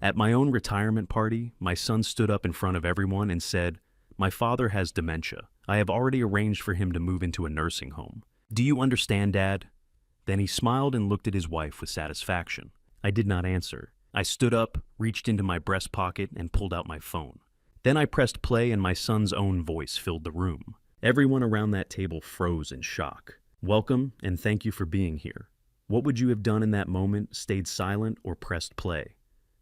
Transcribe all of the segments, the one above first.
At my own retirement party, my son stood up in front of everyone and said, "My father has dementia. I have already arranged for him to move into a nursing home. Do you understand, Dad?" Then he smiled and looked at his wife with satisfaction. I did not answer. I stood up, reached into my breast pocket, and pulled out my phone. Then I pressed play and my son's own voice filled the room. Everyone around that table froze in shock. "Welcome and thank you for being here. What would you have done in that moment, stayed silent or pressed play?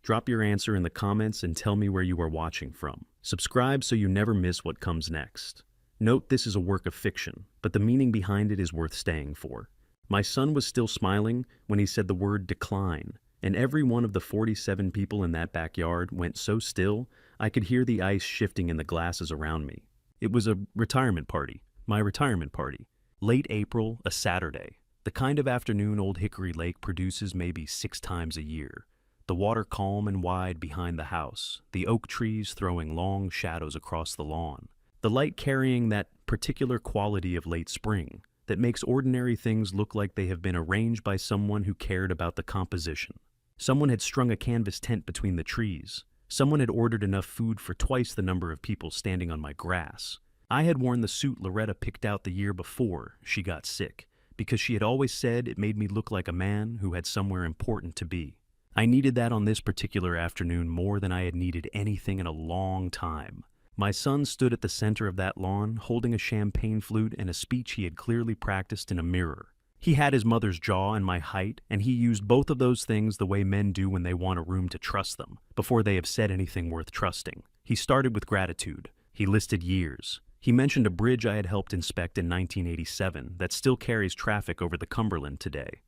Drop your answer in the comments and tell me where you are watching from. Subscribe so you never miss what comes next. Note this is a work of fiction, but the meaning behind it is worth staying for. My son was still smiling when he said the word decline, and every one of the 47 people in that backyard went so still I could hear the ice shifting in the glasses around me. It was a retirement party, my retirement party. Late April, a Saturday. The kind of afternoon Old Hickory Lake produces maybe 6 times a year. The water calm and wide behind the house, the oak trees throwing long shadows across the lawn. The light carrying that particular quality of late spring that makes ordinary things look like they have been arranged by someone who cared about the composition. Someone had strung a canvas tent between the trees. Someone had ordered enough food for twice the number of people standing on my grass. I had worn the suit Loretta picked out the year before she got sick, because she had always said it made me look like a man who had somewhere important to be. I needed that on this particular afternoon more than I had needed anything in a long time. My son stood at the center of that lawn, holding a champagne flute and a speech he had clearly practiced in a mirror. He had his mother's jaw and my height, and he used both of those things the way men do when they want a room to trust them, before they have said anything worth trusting. He started with gratitude. He listed years. He mentioned a bridge I had helped inspect in 1987 that still carries traffic over the Cumberland today.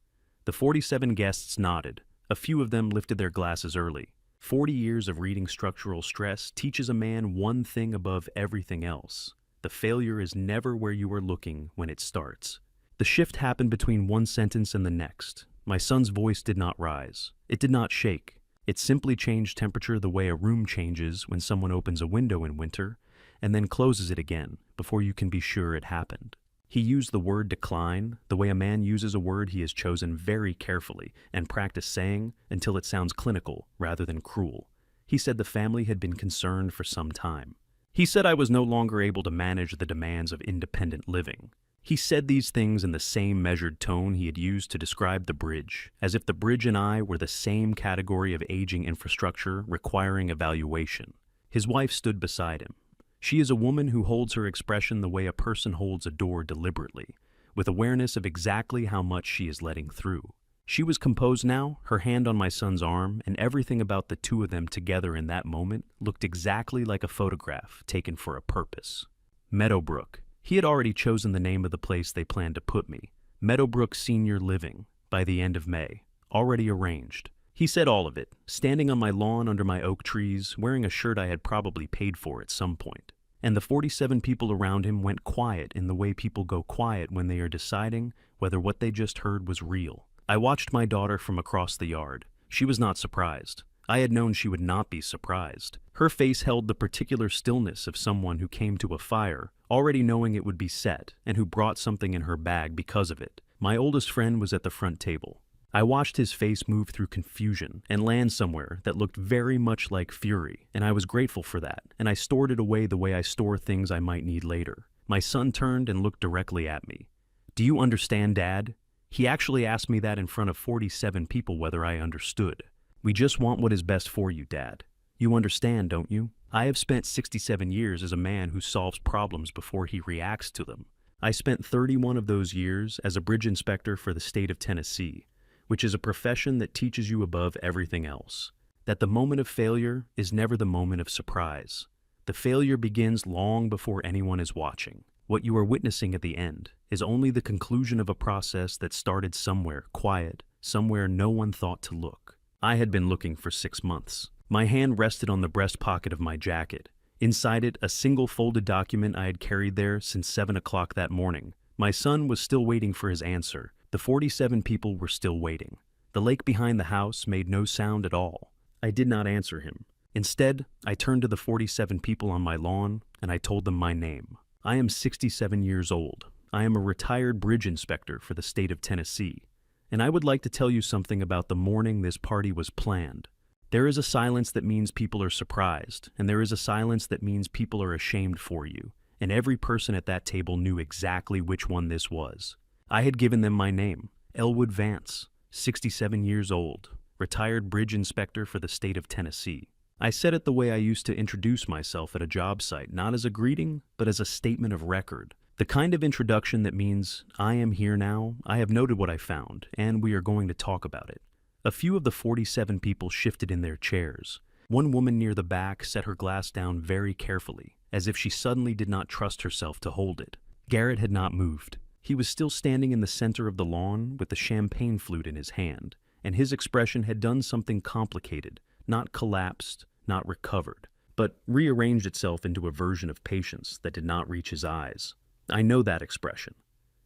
The 47 guests nodded. A few of them lifted their glasses early. 40 years of reading structural stress teaches a man one thing above everything else. The failure is never where you are looking when it starts. The shift happened between one sentence and the next. My son's voice did not rise. It did not shake. It simply changed temperature the way a room changes when someone opens a window in winter and then closes it again before you can be sure it happened. He used the word decline the way a man uses a word he has chosen very carefully and practiced saying until it sounds clinical rather than cruel. He said the family had been concerned for some time. He said I was no longer able to manage the demands of independent living. He said these things in the same measured tone he had used to describe the bridge, as if the bridge and I were the same category of aging infrastructure requiring evaluation. His wife stood beside him. She is a woman who holds her expression the way a person holds a door deliberately, with awareness of exactly how much she is letting through. She was composed now, her hand on my son's arm, and everything about the two of them together in that moment looked exactly like a photograph taken for a purpose. Meadowbrook. He had already chosen the name of the place they planned to put me. Meadowbrook Senior Living, by the end of May. Already arranged. He said all of it, standing on my lawn under my oak trees, wearing a shirt I had probably paid for at some point. And the 47 people around him went quiet in the way people go quiet when they are deciding whether what they just heard was real. I watched my daughter from across the yard. She was not surprised. I had known she would not be surprised. Her face held the particular stillness of someone who came to a fire, already knowing it would be set, and who brought something in her bag because of it. My oldest friend was at the front table. I watched his face move through confusion and land somewhere that looked very much like fury, and I was grateful for that, and I stored it away the way I store things I might need later. My son turned and looked directly at me. "Do you understand, Dad?" He actually asked me that in front of 47 people whether I understood. "We just want what is best for you, Dad. You understand, don't you? I have spent 67 years as a man who solves problems before he reacts to them. I spent 31 of those years as a bridge inspector for the state of Tennessee, which is a profession that teaches you above everything else, that the moment of failure is never the moment of surprise. The failure begins long before anyone is watching. What you are witnessing at the end is only the conclusion of a process that started somewhere quiet, somewhere no one thought to look. I had been looking for 6 months. My hand rested on the breast pocket of my jacket. Inside it, a single folded document I had carried there since 7 o'clock that morning. My son was still waiting for his answer. The 47 people were still waiting. The lake behind the house made no sound at all. I did not answer him. Instead, I turned to the 47 people on my lawn and I told them my name. I am 67 years old. I am a retired bridge inspector for the state of Tennessee. And I would like to tell you something about the morning this party was planned. There is a silence that means people are surprised, and there is a silence that means people are ashamed for you, and every person at that table knew exactly which one this was. I had given them my name, Elwood Vance, 67 years old, retired bridge inspector for the state of Tennessee. I said it the way I used to introduce myself at a job site, not as a greeting, but as a statement of record. The kind of introduction that means, I am here now, I have noted what I found, and we are going to talk about it. A few of the 47 people shifted in their chairs. One woman near the back set her glass down very carefully, as if she suddenly did not trust herself to hold it. Garrett had not moved. He was still standing in the center of the lawn with the champagne flute in his hand, and his expression had done something complicated, not collapsed, not recovered, but rearranged itself into a version of patience that did not reach his eyes. I know that expression.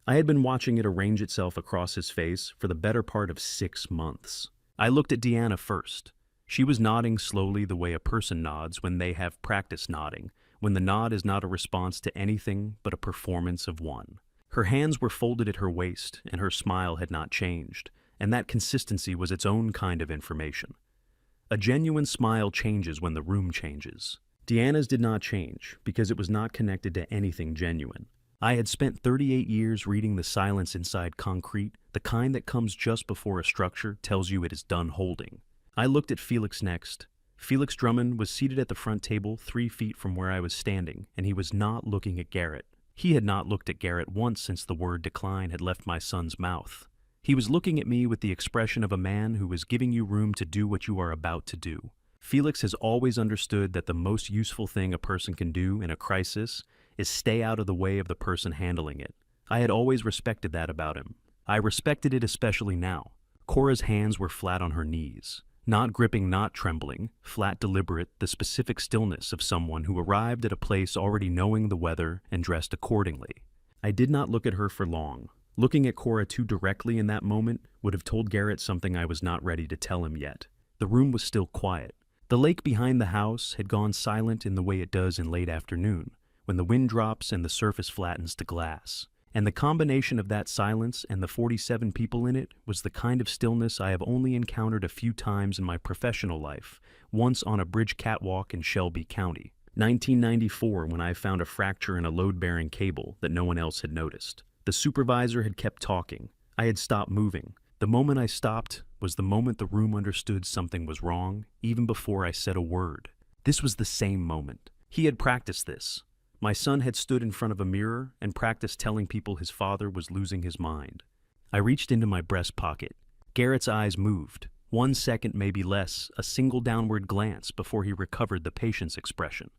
I had been watching it arrange itself across his face for the better part of 6 months. I looked at Deanna first. She was nodding slowly the way a person nods when they have practiced nodding, when the nod is not a response to anything but a performance of one. Her hands were folded at her waist, and her smile had not changed, and that consistency was its own kind of information. A genuine smile changes when the room changes. Deanna's did not change, because it was not connected to anything genuine. I had spent 38 years reading the silence inside concrete, the kind that comes just before a structure tells you it is done holding. I looked at Felix next. Felix Drummond was seated at the front table 3 feet from where I was standing, and he was not looking at Garrett. He had not looked at Garrett once since the word decline had left my son's mouth. He was looking at me with the expression of a man who is giving you room to do what you are about to do. Felix has always understood that the most useful thing a person can do in a crisis is stay out of the way of the person handling it. I had always respected that about him. I respected it especially now. Cora's hands were flat on her knees. Not gripping, not trembling, flat, deliberate, the specific stillness of someone who arrived at a place already knowing the weather and dressed accordingly. I did not look at her for long. Looking at Cora too directly in that moment would have told Garrett something I was not ready to tell him yet. The room was still quiet. The lake behind the house had gone silent in the way it does in late afternoon, when the wind drops and the surface flattens to glass. And the combination of that silence and the 47 people in it was the kind of stillness I have only encountered a few times in my professional life, once on a bridge catwalk in Shelby County. 1994, when I found a fracture in a load-bearing cable that no one else had noticed. The supervisor had kept talking. I had stopped moving. The moment I stopped was the moment the room understood something was wrong, even before I said a word. This was the same moment. He had practiced this. My son had stood in front of a mirror and practiced telling people his father was losing his mind. I reached into my breast pocket. Garrett's eyes moved. 1 second, maybe less, a single downward glance before he recovered the patient's expression.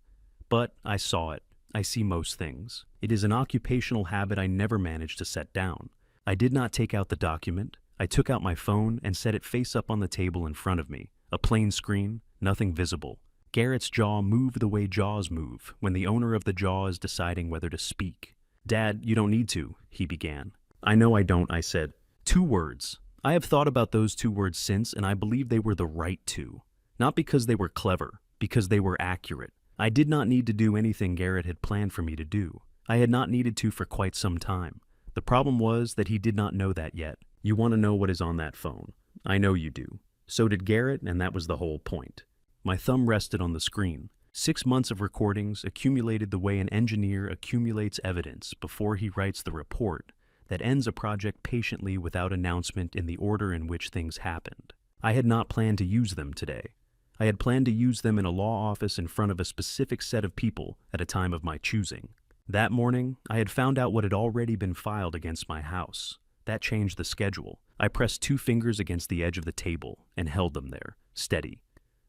But I saw it. I see most things. It is an occupational habit I never managed to set down. I did not take out the document. I took out my phone and set it face up on the table in front of me. A plain screen, nothing visible. Garrett's jaw moved the way jaws move when the owner of the jaw is deciding whether to speak. "Dad, you don't need to," he began. "I know I don't," I said. 2 words. I have thought about those 2 words since, and I believe they were the right 2. Not because they were clever, because they were accurate. I did not need to do anything Garrett had planned for me to do. I had not needed to for quite some time. The problem was that he did not know that yet. You want to know what is on that phone. I know you do. So did Garrett, and that was the whole point. My thumb rested on the screen. 6 months of recordings accumulated the way an engineer accumulates evidence before he writes the report that ends a project patiently without announcement in the order in which things happened. I had not planned to use them today. I had planned to use them in a law office in front of a specific set of people at a time of my choosing. That morning, I had found out what had already been filed against my house. That changed the schedule. I pressed 2 fingers against the edge of the table and held them there, steady.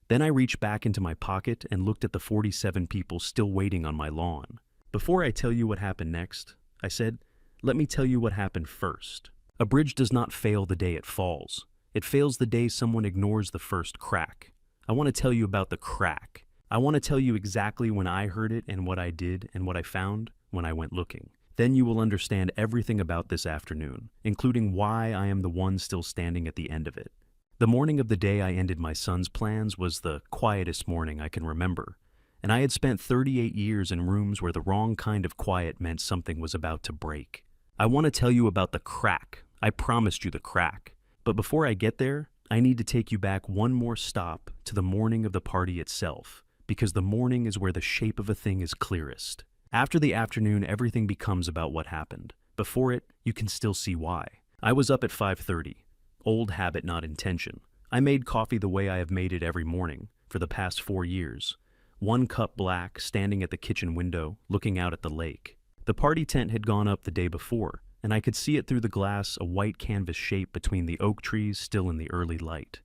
Then I reached back into my pocket and looked at the 47 people still waiting on my lawn. "Before I tell you what happened next," I said, "let me tell you what happened first. A bridge does not fail the day it falls. It fails the day someone ignores the first crack. I want to tell you about the crack. I want to tell you exactly when I heard it and what I did and what I found when I went looking. Then you will understand everything about this afternoon, including why I am the one still standing at the end of it." The morning of the day I ended my son's plans was the quietest morning I can remember, and I had spent 38 years in rooms where the wrong kind of quiet meant something was about to break. I want to tell you about the crack. I promised you the crack. But before I get there, I need to take you back one more stop to the morning of the party itself, because the morning is where the shape of a thing is clearest. After the afternoon, everything becomes about what happened. Before it, you can still see why. I was up at 5:30. Old habit, not intention. I made coffee the way I have made it every morning for the past 4 years. 1 cup black, standing at the kitchen window, looking out at the lake. The party tent had gone up the day before, and I could see it through the glass, a white canvas shape between the oak trees still in the early light.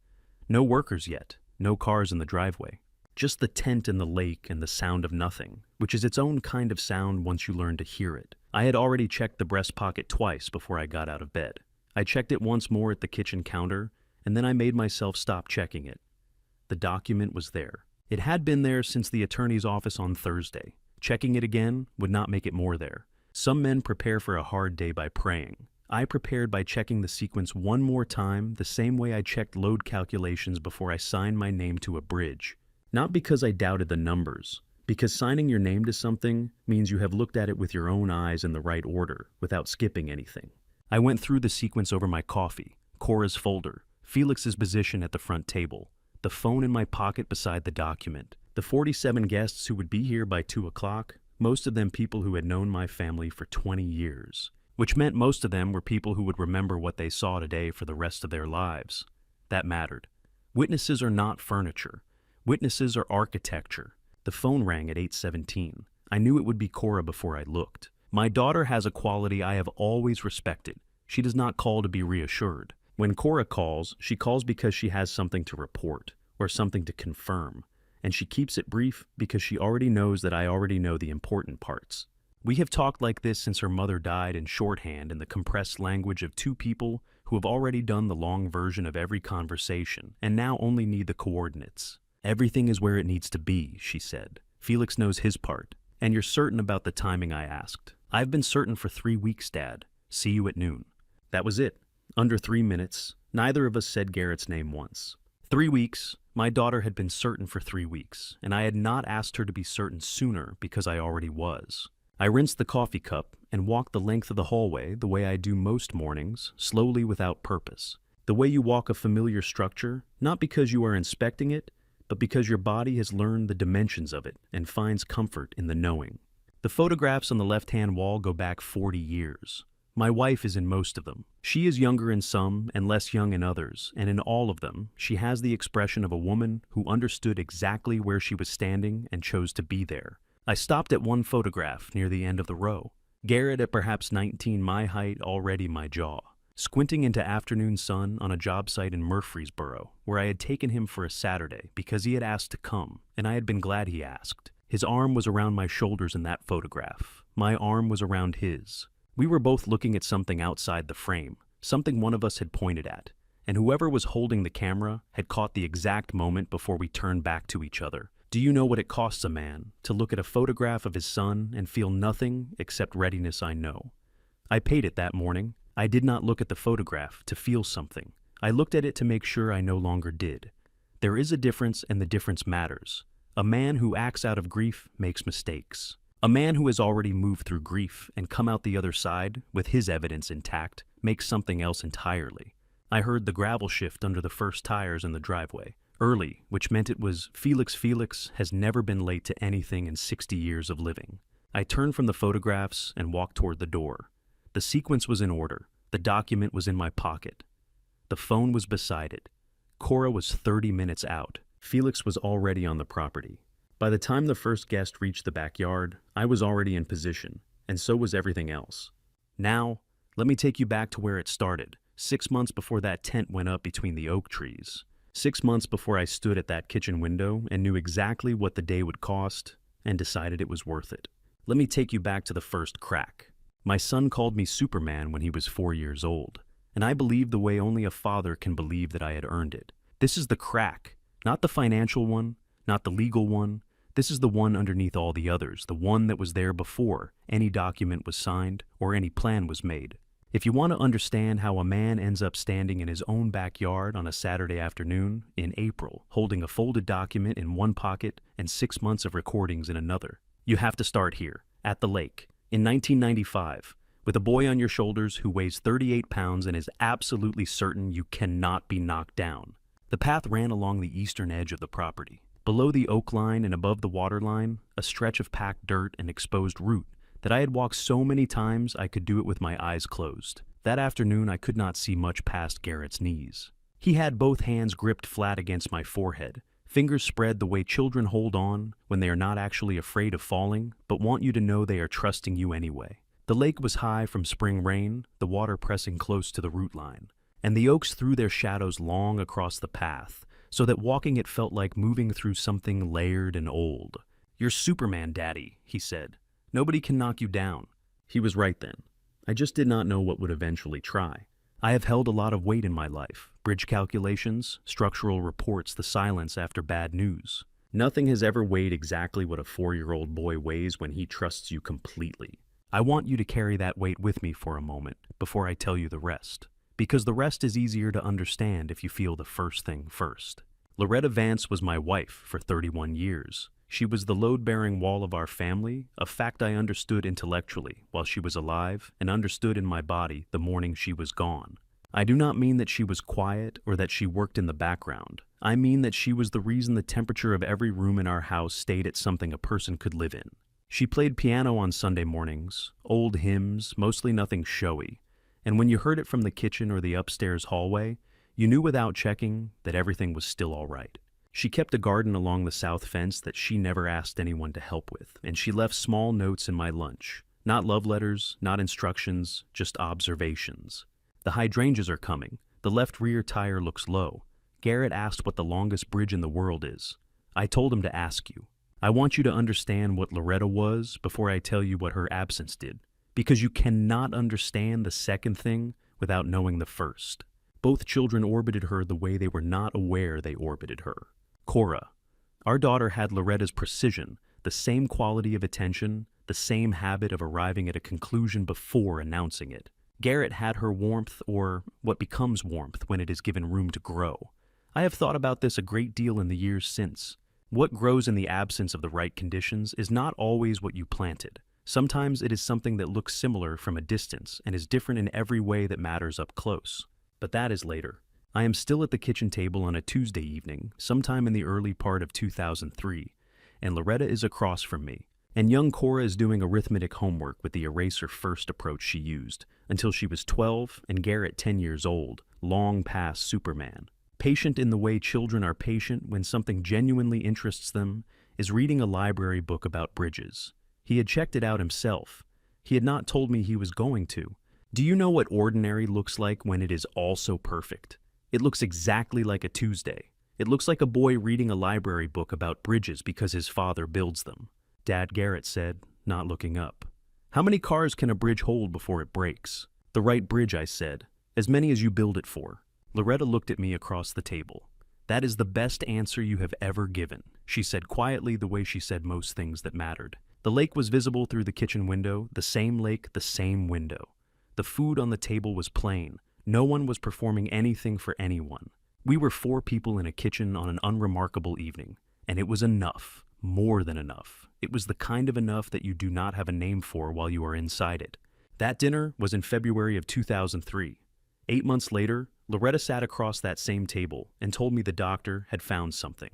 No workers yet, no cars in the driveway. Just the tent and the lake and the sound of nothing, which is its own kind of sound once you learn to hear it. I had already checked the breast pocket twice before I got out of bed. I checked it once more at the kitchen counter, and then I made myself stop checking it. The document was there. It had been there since the attorney's office on Thursday. Checking it again would not make it more there. Some men prepare for a hard day by praying. I prepared by checking the sequence one more time, the same way I checked load calculations before I signed my name to a bridge. Not because I doubted the numbers, because signing your name to something means you have looked at it with your own eyes in the right order, without skipping anything. I went through the sequence over my coffee, Cora's folder, Felix's position at the front table, the phone in my pocket beside the document, the 47 guests who would be here by 2 o'clock, most of them people who had known my family for 20 years, which meant most of them were people who would remember what they saw today for the rest of their lives. That mattered. Witnesses are not furniture. Witnesses are architecture. The phone rang at 8:17. I knew it would be Cora before I looked. My daughter has a quality I have always respected. She does not call to be reassured. When Cora calls, she calls because she has something to report, or something to confirm, and she keeps it brief because she already knows that I already know the important parts. We have talked like this since her mother died in shorthand in the compressed language of 2 people who have already done the long version of every conversation and now only need the coordinates. Everything is where it needs to be, she said. Felix knows his part. And you're certain about the timing, I asked. I've been certain for 3 weeks, Dad. See you at noon. That was it. Under 3 minutes. Neither of us said Garrett's name once. 3 weeks. My daughter had been certain for 3 weeks, and I had not asked her to be certain sooner because I already was. I rinsed the coffee cup and walked the length of the hallway the way I do most mornings, slowly without purpose. The way you walk a familiar structure, not because you are inspecting it, but because your body has learned the dimensions of it and finds comfort in the knowing. The photographs on the left-hand wall go back 40 years. My wife is in most of them. She is younger in some and less young in others, and in all of them, she has the expression of a woman who understood exactly where she was standing and chose to be there. I stopped at one photograph near the end of the row. Garrett at perhaps 19, my height, already my jaw. Squinting into afternoon sun on a job site in Murfreesboro, where I had taken him for a Saturday because he had asked to come, and I had been glad he asked. His arm was around my shoulders in that photograph. My arm was around his. We were both looking at something outside the frame, something one of us had pointed at, and whoever was holding the camera had caught the exact moment before we turned back to each other. Do you know what it costs a man to look at a photograph of his son and feel nothing except readiness? I know. I paid it that morning. I did not look at the photograph to feel something. I looked at it to make sure I no longer did. There is a difference, and the difference matters. A man who acts out of grief makes mistakes. A man who has already moved through grief and come out the other side with his evidence intact makes something else entirely. I heard the gravel shift under the first tires in the driveway. Early, which meant it was Felix has never been late to anything in 60 years of living. I turned from the photographs and walked toward the door. The sequence was in order. The document was in my pocket. The phone was beside it. Cora was 30 minutes out. Felix was already on the property. By the time the first guest reached the backyard, I was already in position, and so was everything else. Now, let me take you back to where it started, 6 months before that tent went up between the oak trees. 6 months before I stood at that kitchen window and knew exactly what the day would cost and decided it was worth it. Let me take you back to the first crack. My son called me Superman when he was 4 years old, and I believed the way only a father can believe that I had earned it. This is the crack, not the financial one, not the legal one. This is the one underneath all the others, the one that was there before any document was signed or any plan was made. If you want to understand how a man ends up standing in his own backyard on a Saturday afternoon in April, holding a folded document in one pocket and 6 months of recordings in another, you have to start here, at the lake. In 1995, with a boy on your shoulders who weighs 38 pounds and is absolutely certain you cannot be knocked down. The path ran along the eastern edge of the property. Below the oak line and above the water line, a stretch of packed dirt and exposed root that I had walked so many times I could do it with my eyes closed. That afternoon I could not see much past Garrett's knees. He had both hands gripped flat against my forehead, fingers spread the way children hold on when they are not actually afraid of falling, but want you to know they are trusting you anyway. The lake was high from spring rain, the water pressing close to the root line, and the oaks threw their shadows long across the path, so that walking it felt like moving through something layered and old. "You're Superman, Daddy," he said. "Nobody can knock you down." He was right then. I just did not know what would eventually try. I have held a lot of weight in my life. Bridge calculations, structural reports, the silence after bad news. Nothing has ever weighed exactly what a 4-year-old boy weighs when he trusts you completely. I want you to carry that weight with me for a moment before I tell you the rest, because the rest is easier to understand if you feel the first thing first. Loretta Vance was my wife for 31 years. She was the load-bearing wall of our family, a fact I understood intellectually while she was alive and understood in my body the morning she was gone. I do not mean that she was quiet or that she worked in the background. I mean that she was the reason the temperature of every room in our house stayed at something a person could live in. She played piano on Sunday mornings, old hymns, mostly nothing showy, and when you heard it from the kitchen or the upstairs hallway, you knew without checking that everything was still all right. She kept a garden along the south fence that she never asked anyone to help with, and she left small notes in my lunch. Not love letters, not instructions, just observations. "The hydrangeas are coming. The left rear tire looks low. Garrett asked what the longest bridge in the world is. I told him to ask you. I want you to understand what Loretta was before I tell you what her absence did, because you cannot understand the second thing without knowing the first. Both children orbited her the way they were not aware they orbited her. Cora. Our daughter had Loretta's precision, the same quality of attention, the same habit of arriving at a conclusion before announcing it. Garrett had her warmth, or what becomes warmth when it is given room to grow. I have thought about this a great deal in the years since. What grows in the absence of the right conditions is not always what you planted. Sometimes it is something that looks similar from a distance and is different in every way that matters up close. But that is later. I am still at the kitchen table on a Tuesday evening, sometime in the early part of 2003, and Loretta is across from me, and young Cora is doing arithmetic homework with the eraser first approach she used, until she was 12 and Garrett 10 years old, long past Superman. Patient in the way children are patient when something genuinely interests them, is reading a library book about bridges. He had checked it out himself. He had not told me he was going to. Do you know what ordinary looks like when it is also perfect? It looks exactly like a Tuesday. It looks like a boy reading a library book about bridges because his father builds them. Dad, Garrett said, not looking up. How many cars can a bridge hold before it breaks? The right bridge, I said. As many as you build it for. Loretta looked at me across the table. That is the best answer you have ever given, she said quietly, the way she said most things that mattered. The lake was visible through the kitchen window, the same lake, the same window. The food on the table was plain. No one was performing anything for anyone. We were 4 people in a kitchen on an unremarkable evening, and it was enough, more than enough. It was the kind of enough that you do not have a name for while you are inside it. That dinner was in February of 2003. 8 months later, Loretta sat across that same table and told me the doctor had found something.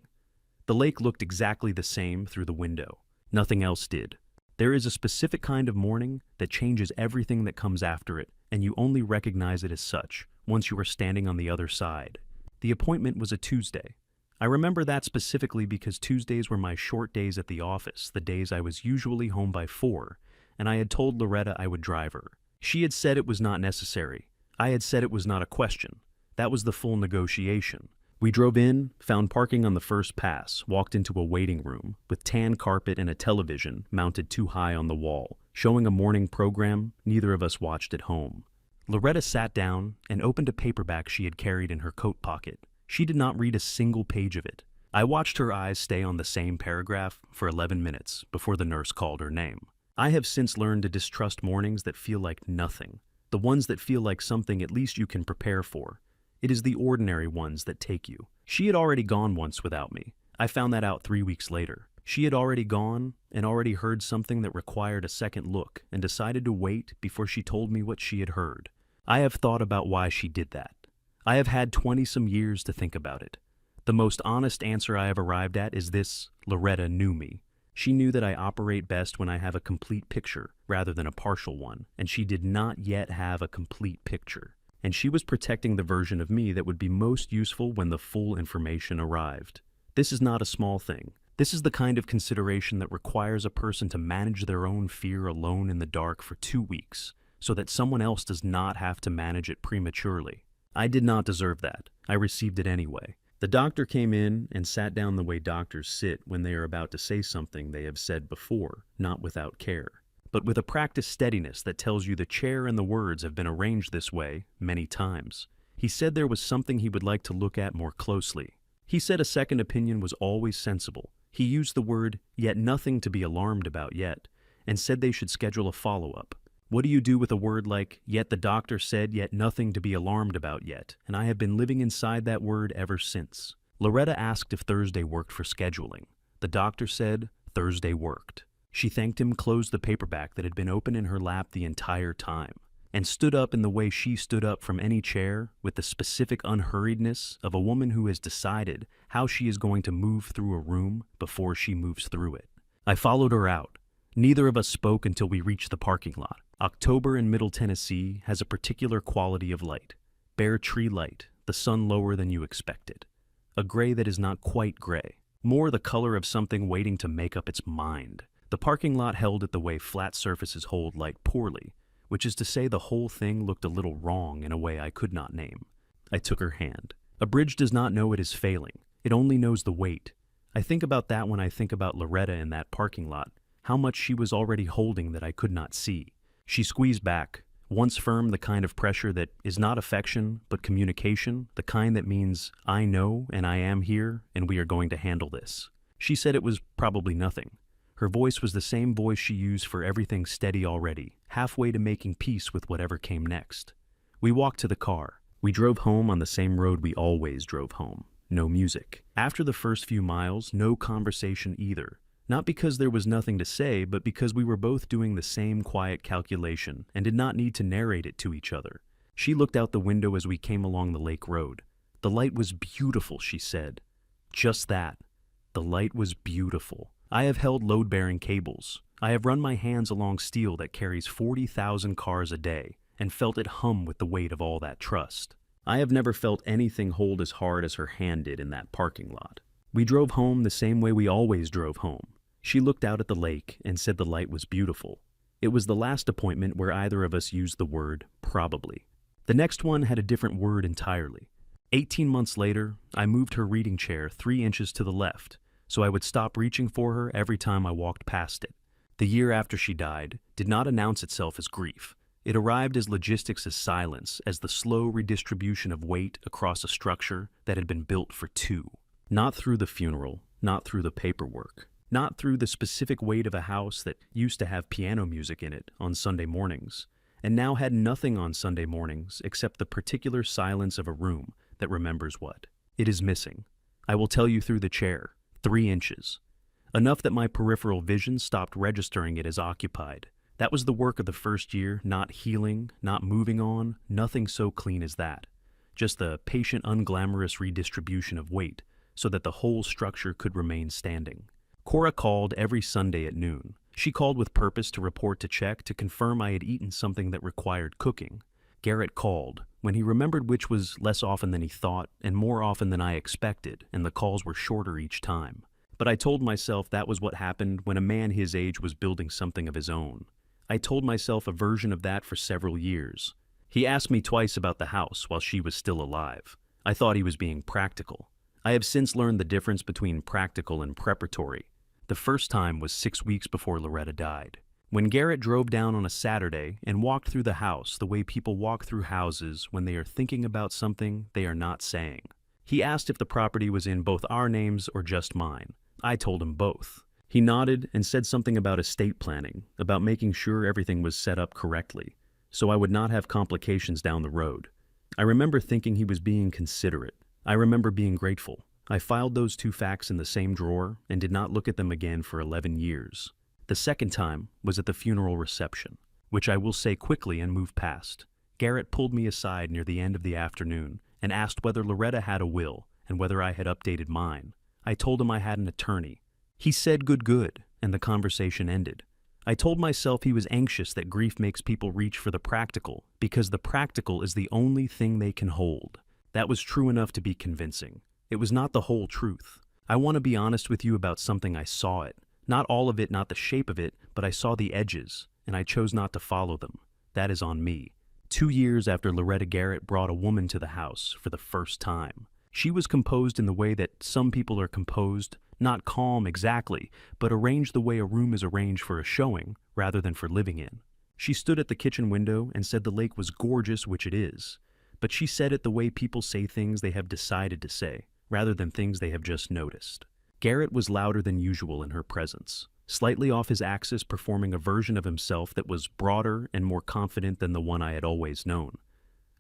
The lake looked exactly the same through the window. Nothing else did. There is a specific kind of morning that changes everything that comes after it, and you only recognize it as such once you are standing on the other side. The appointment was a Tuesday. I remember that specifically because Tuesdays were my short days at the office, the days I was usually home by 4, and I had told Loretta I would drive her. She had said it was not necessary. I had said it was not a question. That was the full negotiation. We drove in, found parking on the first pass, walked into a waiting room with tan carpet and a television mounted too high on the wall, showing a morning program neither of us watched at home. Loretta sat down and opened a paperback she had carried in her coat pocket. She did not read a single page of it. I watched her eyes stay on the same paragraph for 11 minutes before the nurse called her name. I have since learned to distrust mornings that feel like nothing, the ones that feel like something at least you can prepare for. It is the ordinary ones that take you. She had already gone once without me. I found that out 3 weeks later. She had already gone and already heard something that required a second look and decided to wait before she told me what she had heard. I have thought about why she did that. I have had 20-some years to think about it. The most honest answer I have arrived at is this: Loretta knew me. She knew that I operate best when I have a complete picture rather than a partial one, and she did not yet have a complete picture. And she was protecting the version of me that would be most useful when the full information arrived. This is not a small thing. This is the kind of consideration that requires a person to manage their own fear alone in the dark for 2 weeks, so that someone else does not have to manage it prematurely. I did not deserve that. I received it anyway. The doctor came in and sat down the way doctors sit when they are about to say something they have said before, not without care, but with a practiced steadiness that tells you the chair and the words have been arranged this way many times. He said there was something he would like to look at more closely. He said a second opinion was always sensible. He used the word, "yet nothing to be alarmed about yet," and said they should schedule a follow-up. What do you do with a word like, "yet the doctor said, yet nothing to be alarmed about yet," and I have been living inside that word ever since. Loretta asked if Thursday worked for scheduling. The doctor said Thursday worked. She thanked him, closed the paperback that had been open in her lap the entire time, and stood up in the way she stood up from any chair, with the specific unhurriedness of a woman who has decided how she is going to move through a room before she moves through it. I followed her out. Neither of us spoke until we reached the parking lot. October in Middle Tennessee has a particular quality of light. Bare tree light, the sun lower than you expected. A gray that is not quite gray. More the color of something waiting to make up its mind. The parking lot held it the way flat surfaces hold light poorly, which is to say the whole thing looked a little wrong in a way I could not name. I took her hand. A bridge does not know it is failing. It only knows the weight. I think about that when I think about Loretta in that parking lot, how much she was already holding that I could not see. She squeezed back, once firm, the kind of pressure that is not affection, but communication, the kind that means I know and I am here and we are going to handle this. She said it was probably nothing. Her voice was the same voice she used for everything steady already, halfway to making peace with whatever came next. We walked to the car. We drove home on the same road we always drove home. No music. After the first few miles, no conversation either. Not because there was nothing to say, but because we were both doing the same quiet calculation and did not need to narrate it to each other. She looked out the window as we came along the lake road. The light was beautiful, she said. Just that. The light was beautiful. I have held load-bearing cables. I have run my hands along steel that carries 40,000 cars a day and felt it hum with the weight of all that trust. I have never felt anything hold as hard as her hand did in that parking lot. We drove home the same way we always drove home. She looked out at the lake and said the light was beautiful. It was the last appointment where either of us used the word probably. The next one had a different word entirely. 18 months later, I moved her reading chair 3 inches to the left, so I would stop reaching for her every time I walked past it. The year after she died did not announce itself as grief. It arrived as logistics, as silence, as the slow redistribution of weight across a structure that had been built for two. Not through the funeral, not through the paperwork, not through the specific weight of a house that used to have piano music in it on Sunday mornings, and now had nothing on Sunday mornings except the particular silence of a room that remembers what it is missing. I will tell you through the chair, 3 inches. Enough that my peripheral vision stopped registering it as occupied. That was the work of the first year, not healing, not moving on, nothing so clean as that. Just the patient, unglamorous redistribution of weight so that the whole structure could remain standing. Cora called every Sunday at noon. She called with purpose to report to check to confirm I had eaten something that required cooking. Garrett called when he remembered, which was less often than he thought and more often than I expected, and the calls were shorter each time. But I told myself that was what happened when a man his age was building something of his own. I told myself a version of that for several years. He asked me twice about the house while she was still alive. I thought he was being practical. I have since learned the difference between practical and preparatory. The first time was 6 weeks before Loretta died. When Garrett drove down on a Saturday and walked through the house the way people walk through houses when they are thinking about something they are not saying. He asked if the property was in both our names or just mine. I told him both. He nodded and said something about estate planning, about making sure everything was set up correctly, so I would not have complications down the road. I remember thinking he was being considerate. I remember being grateful. I filed those two facts in the same drawer and did not look at them again for 11 years. The second time was at the funeral reception, which I will say quickly and move past. Garrett pulled me aside near the end of the afternoon and asked whether Loretta had a will and whether I had updated mine. I told him I had an attorney. He said good, and the conversation ended. I told myself he was anxious that grief makes people reach for the practical because the practical is the only thing they can hold. That was true enough to be convincing. It was not the whole truth. I want to be honest with you about something. I saw it. Not all of it, not the shape of it, but I saw the edges, and I chose not to follow them. That is on me. 2 years after Loretta Garrett brought a woman to the house for the first time. She was composed in the way that some people are composed, not calm exactly, but arranged the way a room is arranged for a showing rather than for living in. She stood at the kitchen window and said the lake was gorgeous, which it is, but she said it the way people say things they have decided to say, rather than things they have just noticed. Garrett was louder than usual in her presence, slightly off his axis, performing a version of himself that was broader and more confident than the one I had always known.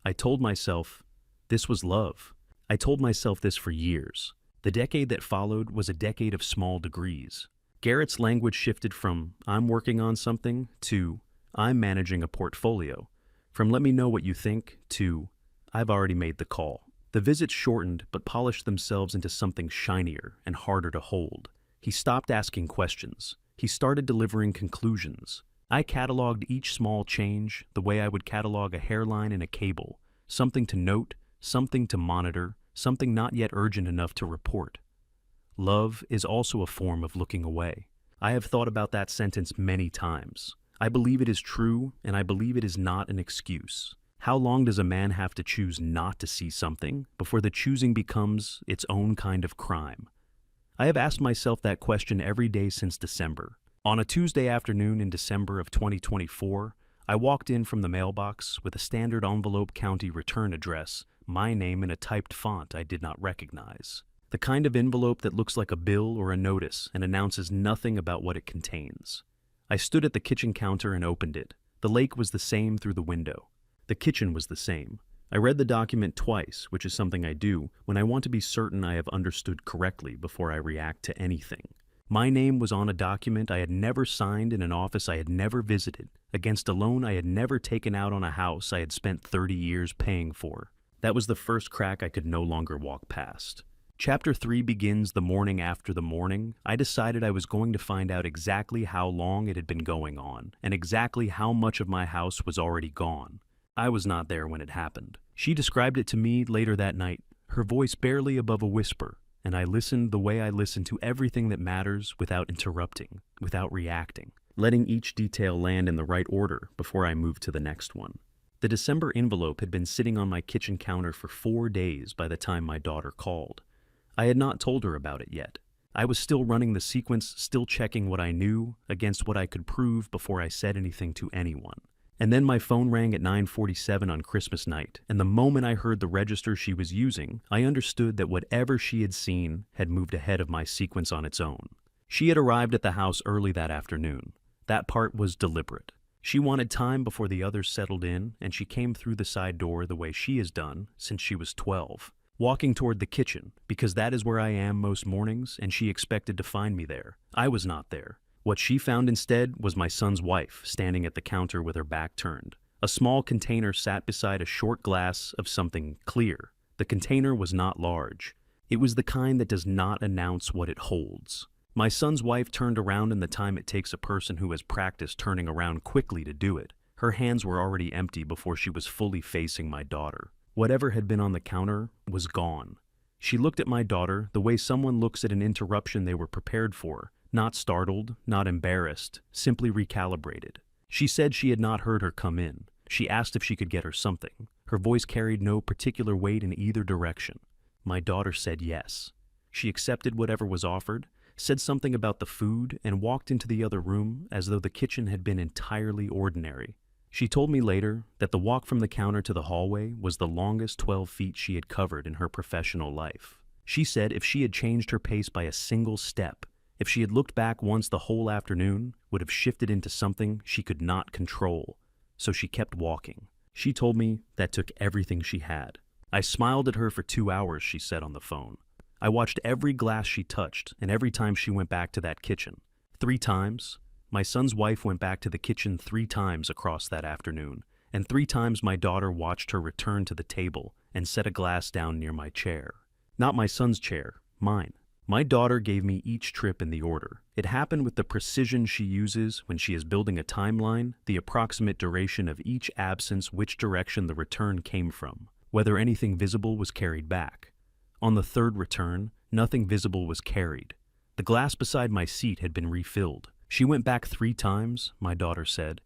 I told myself, this was love. I told myself this for years. The decade that followed was a decade of small degrees. Garrett's language shifted from, I'm working on something, to, I'm managing a portfolio. From let me know what you think, to, I've already made the call. The visits shortened but polished themselves into something shinier and harder to hold. He stopped asking questions. He started delivering conclusions. I cataloged each small change the way I would catalog a hairline in a cable, something to note, something to monitor, something not yet urgent enough to report. Love is also a form of looking away. I have thought about that sentence many times. I believe it is true, and I believe it is not an excuse. How long does a man have to choose not to see something before the choosing becomes its own kind of crime? I have asked myself that question every day since December. On a Tuesday afternoon in December of 2024, I walked in from the mailbox with a standard envelope county return address, my name in a typed font I did not recognize. The kind of envelope that looks like a bill or a notice and announces nothing about what it contains. I stood at the kitchen counter and opened it. The lake was the same through the window. The kitchen was the same. I read the document twice, which is something I do when I want to be certain I have understood correctly before I react to anything. My name was on a document I had never signed in an office I had never visited, against a loan I had never taken out on a house I had spent 30 years paying for. That was the first crack I could no longer walk past. Chapter 3 begins the morning after the morning. I decided I was going to find out exactly how long it had been going on, and exactly how much of my house was already gone. I was not there when it happened. She described it to me later that night, her voice barely above a whisper, and I listened the way I listen to everything that matters without interrupting, without reacting, letting each detail land in the right order before I moved to the next one. The December envelope had been sitting on my kitchen counter for 4 days by the time my daughter called. I had not told her about it yet. I was still running the sequence, still checking what I knew against what I could prove before I said anything to anyone. And then my phone rang at 9:47 on Christmas night, and the moment I heard the register she was using, I understood that whatever she had seen had moved ahead of my sequence on its own. She had arrived at the house early that afternoon. That part was deliberate. She wanted time before the others settled in, and she came through the side door the way she has done since she was 12, walking toward the kitchen, because that is where I am most mornings, and she expected to find me there. I was not there. What she found instead was my son's wife standing at the counter with her back turned. A small container sat beside a short glass of something clear. The container was not large. It was the kind that does not announce what it holds. My son's wife turned around in the time it takes a person who has practiced turning around quickly to do it. Her hands were already empty before she was fully facing my daughter. Whatever had been on the counter was gone. She looked at my daughter the way someone looks at an interruption they were prepared for. Not startled, not embarrassed, simply recalibrated. She said she had not heard her come in. She asked if she could get her something. Her voice carried no particular weight in either direction. My daughter said yes. She accepted whatever was offered, said something about the food, and walked into the other room as though the kitchen had been entirely ordinary. She told me later that the walk from the counter to the hallway was the longest 12 feet she had covered in her professional life. She said if she had changed her pace by a single step, if she had looked back once, the whole afternoon would have shifted into something she could not control. So she kept walking. She told me that took everything she had. I smiled at her for 2 hours, she said on the phone. I watched every glass she touched and every time she went back to that kitchen. 3 times. My son's wife went back to the kitchen 3 times across that afternoon, and 3 times my daughter watched her return to the table and set a glass down near my chair. Not my son's chair, mine. My daughter gave me each trip in the order. It happened with the precision she uses when she is building a timeline, the approximate duration of each absence, which direction the return came from, whether anything visible was carried back. On the 3rd return, nothing visible was carried. The glass beside my seat had been refilled. She went back 3 times, my daughter said.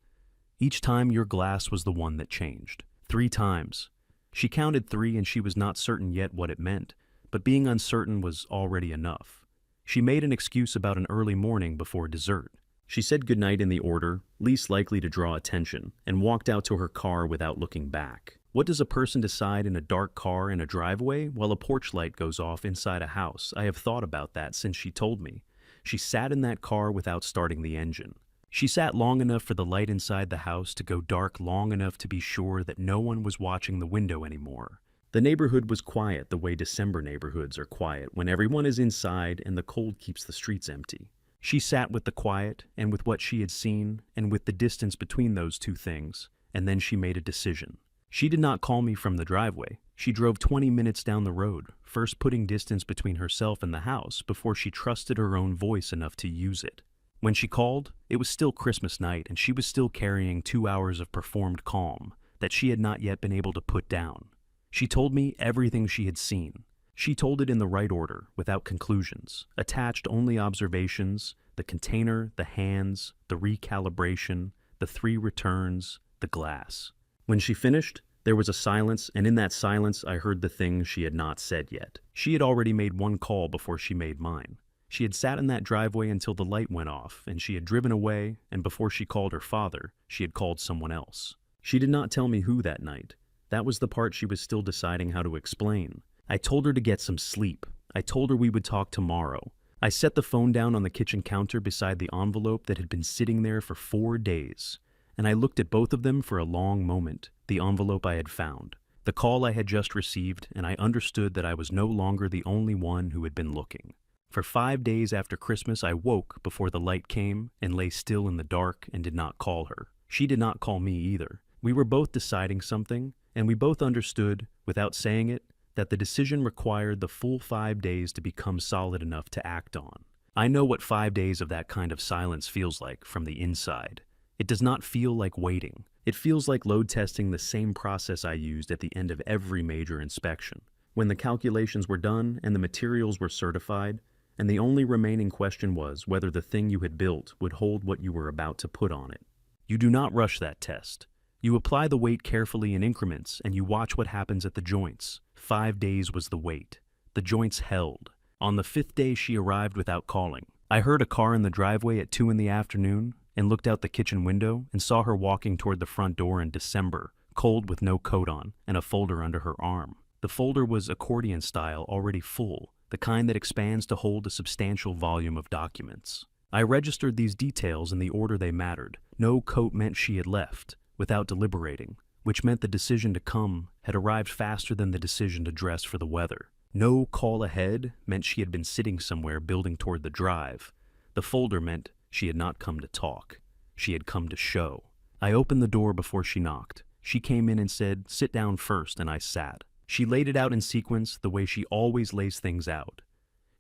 Each time your glass was the one that changed. 3 times. She counted 3 and she was not certain yet what it meant, but being uncertain was already enough. She made an excuse about an early morning before dessert. She said goodnight in the order, least likely to draw attention, and walked out to her car without looking back. What does a person decide in a dark car in a driveway while a porch light goes off inside a house? I have thought about that since she told me. She sat in that car without starting the engine. She sat long enough for the light inside the house to go dark long enough to be sure that no one was watching the window anymore. The neighborhood was quiet the way December neighborhoods are quiet when everyone is inside and the cold keeps the streets empty. She sat with the quiet and with what she had seen and with the distance between those 2 things, and then she made a decision. She did not call me from the driveway. She drove 20 minutes down the road, first putting distance between herself and the house before she trusted her own voice enough to use it. When she called, it was still Christmas night and she was still carrying 2 hours of performed calm that she had not yet been able to put down. She told me everything she had seen. She told it in the right order, without conclusions, attached only observations, the container, the hands, the recalibration, the 3 returns, the glass. When she finished, there was a silence, and in that silence I heard the things she had not said yet. She had already made 1 call before she made mine. She had sat in that driveway until the light went off, and she had driven away, and before she called her father, she had called someone else. She did not tell me who that night. That was the part she was still deciding how to explain. I told her to get some sleep. I told her we would talk tomorrow. I set the phone down on the kitchen counter beside the envelope that had been sitting there for 4 days, and I looked at both of them for a long moment, the envelope I had found, the call I had just received, and I understood that I was no longer the only one who had been looking. For 5 days after Christmas, I woke before the light came and lay still in the dark and did not call her. She did not call me either. We were both deciding something, and we both understood, without saying it, that the decision required the full 5 days to become solid enough to act on. I know what 5 days of that kind of silence feels like from the inside. It does not feel like waiting. It feels like load testing the same process I used at the end of every major inspection, when the calculations were done and the materials were certified, and the only remaining question was whether the thing you had built would hold what you were about to put on it. You do not rush that test. You apply the weight carefully in increments and you watch what happens at the joints. 5 days was the wait. The joints held. On the 5th day she arrived without calling. I heard a car in the driveway at 2 in the afternoon and looked out the kitchen window and saw her walking toward the front door in December, cold with no coat on and a folder under her arm. The folder was accordion style, already full, the kind that expands to hold a substantial volume of documents. I registered these details in the order they mattered. No coat meant she had left, without deliberating, which meant the decision to come had arrived faster than the decision to dress for the weather. No call ahead meant she had been sitting somewhere building toward the drive. The folder meant she had not come to talk. She had come to show. I opened the door before she knocked. She came in and said, "Sit down first," and I sat. She laid it out in sequence the way she always lays things out.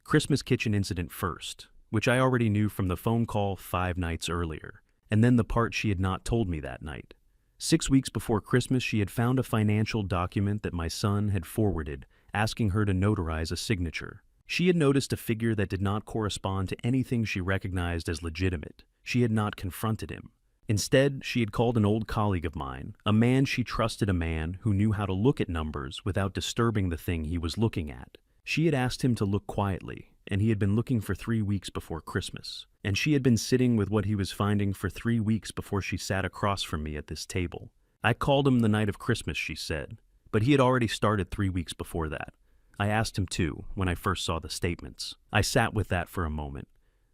Christmas kitchen incident first, which I already knew from the phone call 5 nights earlier, and then the part she had not told me that night. 6 weeks before Christmas, she had found a financial document that my son had forwarded, asking her to notarize a signature. She had noticed a figure that did not correspond to anything she recognized as legitimate. She had not confronted him. Instead, she had called an old colleague of mine, a man she trusted, a man who knew how to look at numbers without disturbing the thing he was looking at. She had asked him to look quietly, and he had been looking for 3 weeks before Christmas. And she had been sitting with what he was finding for 3 weeks before she sat across from me at this table. I called him the night of Christmas, she said, but he had already started 3 weeks before that. I asked him too, when I first saw the statements. I sat with that for a moment.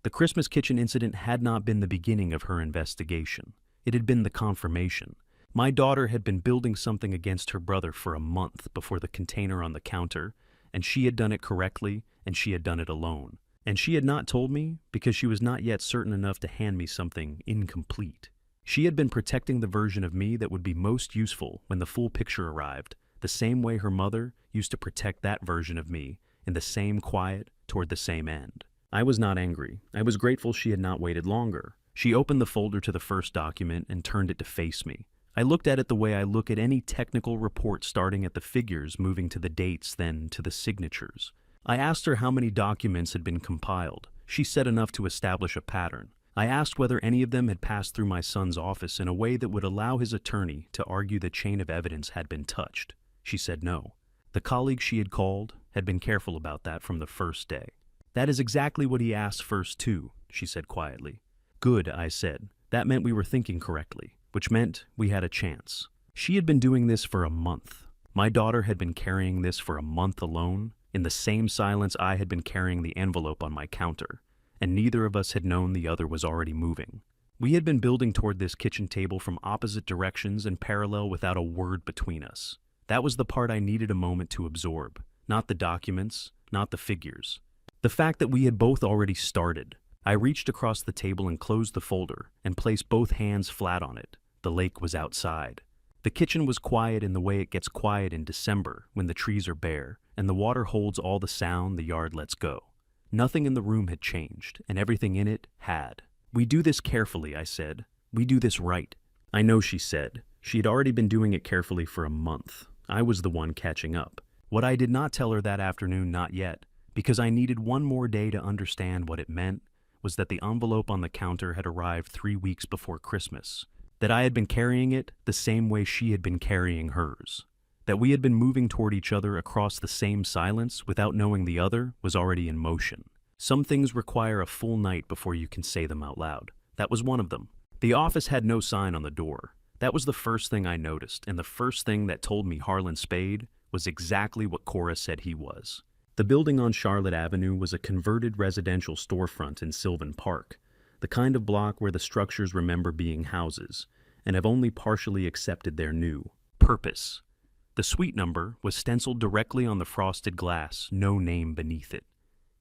The Christmas kitchen incident had not been the beginning of her investigation. It had been the confirmation. My daughter had been building something against her brother for a month before the container on the counter, and she had done it correctly and she had done it alone. And she had not told me because she was not yet certain enough to hand me something incomplete. She had been protecting the version of me that would be most useful when the full picture arrived, the same way her mother used to protect that version of me, in the same quiet, toward the same end. I was not angry. I was grateful she had not waited longer. She opened the folder to the first document and turned it to face me. I looked at it the way I look at any technical report, starting at the figures, moving to the dates, then to the signatures. I asked her how many documents had been compiled. She said enough to establish a pattern. I asked whether any of them had passed through my son's office in a way that would allow his attorney to argue the chain of evidence had been touched. She said no. The colleague she had called had been careful about that from the first day. That is exactly what he asked first too, she said quietly. Good, I said. That meant we were thinking correctly, which meant we had a chance. She had been doing this for a month. My daughter had been carrying this for a month alone, in the same silence I had been carrying the envelope on my counter, and neither of us had known the other was already moving. We had been building toward this kitchen table from opposite directions and parallel without a word between us. That was the part I needed a moment to absorb, not the documents, not the figures. The fact that we had both already started. I reached across the table and closed the folder and placed both hands flat on it. The lake was outside. The kitchen was quiet in the way it gets quiet in December when the trees are bare and the water holds all the sound the yard lets go. Nothing in the room had changed, and everything in it had. We do this carefully, I said. We do this right. I know, she said. She had already been doing it carefully for a month. I was the one catching up. What I did not tell her that afternoon, not yet, because I needed one more day to understand what it meant, was that the envelope on the counter had arrived 3 weeks before Christmas, that I had been carrying it the same way she had been carrying hers, that we had been moving toward each other across the same silence without knowing the other was already in motion. Some things require a full night before you can say them out loud. That was one of them. The office had no sign on the door. That was the first thing I noticed, and the first thing that told me Harlan Spade was exactly what Cora said he was. The building on Charlotte Avenue was a converted residential storefront in Sylvan Park, the kind of block where the structures remember being houses, and have only partially accepted their new purpose. The suite number was stenciled directly on the frosted glass, no name beneath it.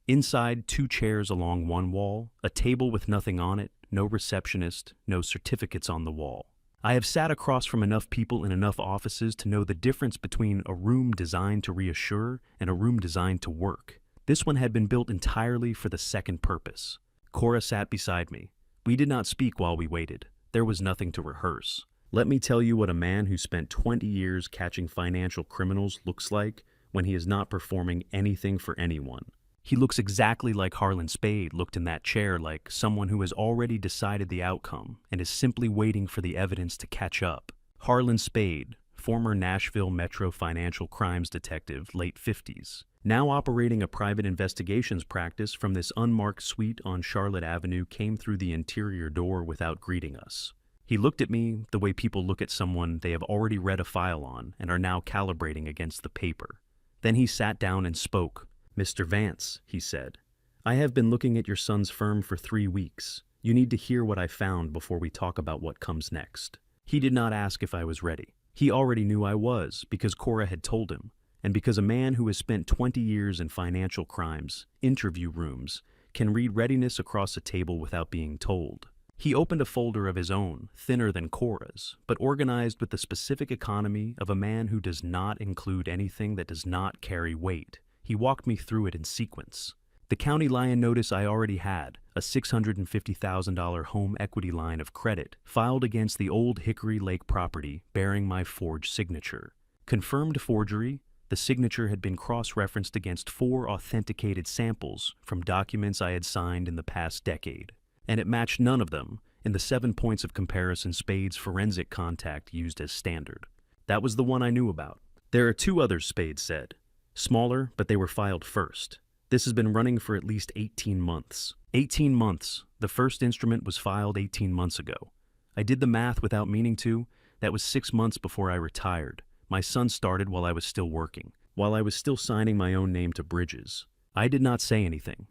Inside, 2 chairs along one wall, a table with nothing on it, no receptionist, no certificates on the wall. I have sat across from enough people in enough offices to know the difference between a room designed to reassure and a room designed to work. This one had been built entirely for the second purpose. Cora sat beside me. We did not speak while we waited. There was nothing to rehearse. Let me tell you what a man who spent 20 years catching financial criminals looks like when he is not performing anything for anyone. He looks exactly like Harlan Spade looked in that chair, like someone who has already decided the outcome and is simply waiting for the evidence to catch up. Harlan Spade, former Nashville Metro financial crimes detective, late 50s, now operating a private investigations practice from this unmarked suite on Charlotte Avenue, came through the interior door without greeting us. He looked at me the way people look at someone they have already read a file on and are now calibrating against the paper. Then he sat down and spoke. Mr. Vance, he said, I have been looking at your son's firm for 3 weeks. You need to hear what I found before we talk about what comes next. He did not ask if I was ready. He already knew I was, because Cora had told him, and because a man who has spent 20 years in financial crimes, interview rooms, can read readiness across a table without being told. He opened a folder of his own, thinner than Cora's, but organized with the specific economy of a man who does not include anything that does not carry weight. He walked me through it in sequence. The County Lion notice I already had, a $650,000 home equity line of credit, filed against the old Hickory Lake property bearing my forged signature. Confirmed forgery, the signature had been cross-referenced against 4 authenticated samples from documents I had signed in the past decade, and it matched none of them in the 7 points of comparison Spade's forensic contact used as standard. That was the one I knew about. There are 2 others, Spade said. Smaller, but they were filed first. This has been running for at least 18 months. 18 months. The first instrument was filed 18 months ago. I did the math without meaning to. That was 6 months before I retired. My son started while I was still working, while I was still signing my own name to bridges. I did not say anything.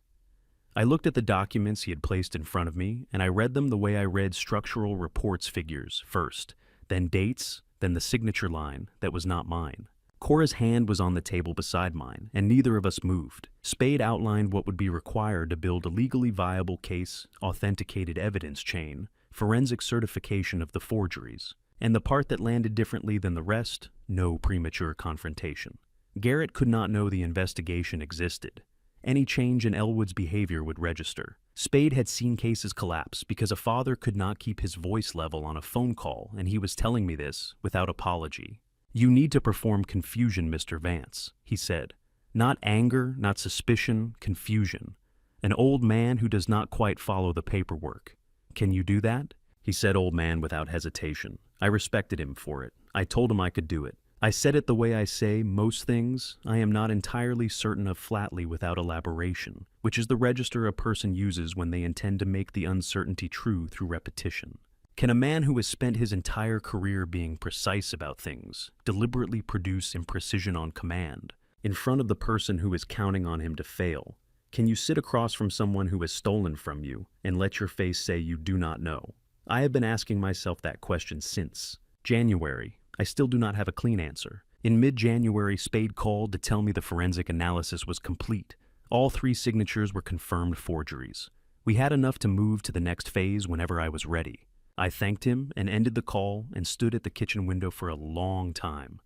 I looked at the documents he had placed in front of me, and I read them the way I read structural reports figures first, then dates, then the signature line that was not mine. Cora's hand was on the table beside mine, and neither of us moved. Spade outlined what would be required to build a legally viable case, authenticated evidence chain, forensic certification of the forgeries, and the part that landed differently than the rest, no premature confrontation. Garrett could not know the investigation existed. Any change in Elwood's behavior would register. Spade had seen cases collapse because a father could not keep his voice level on a phone call, and he was telling me this without apology. "You need to perform confusion, Mr. Vance," he said. "Not anger, not suspicion, confusion. An old man who does not quite follow the paperwork. Can you do that?" He said old man without hesitation. I respected him for it. I told him I could do it. I said it the way I say most things I am not entirely certain of flatly without elaboration, which is the register a person uses when they intend to make the uncertainty true through repetition. Can a man who has spent his entire career being precise about things deliberately produce imprecision on command, in front of the person who is counting on him to fail? Can you sit across from someone who has stolen from you and let your face say you do not know? I have been asking myself that question since January. I still do not have a clean answer. In mid-January, Spade called to tell me the forensic analysis was complete. All 3 signatures were confirmed forgeries. We had enough to move to the next phase whenever I was ready. I thanked him and ended the call and stood at the kitchen window for a long time.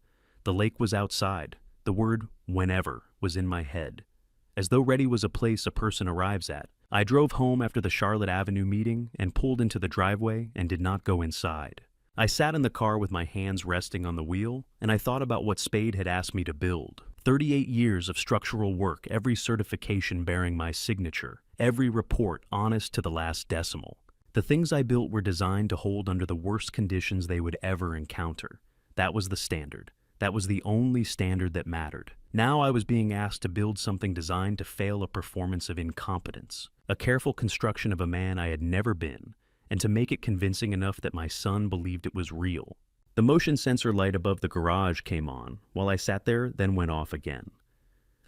The lake was outside. The word whenever was in my head. As though ready was a place a person arrives at, I drove home after the Charlotte Avenue meeting and pulled into the driveway and did not go inside. I sat in the car with my hands resting on the wheel, and I thought about what Spade had asked me to build. 38 years of structural work, every certification bearing my signature, every report honest to the last decimal. The things I built were designed to hold under the worst conditions they would ever encounter. That was the standard. That was the only standard that mattered. Now I was being asked to build something designed to fail a performance of incompetence, a careful construction of a man I had never been, and to make it convincing enough that my son believed it was real. The motion sensor light above the garage came on while I sat there, then went off again.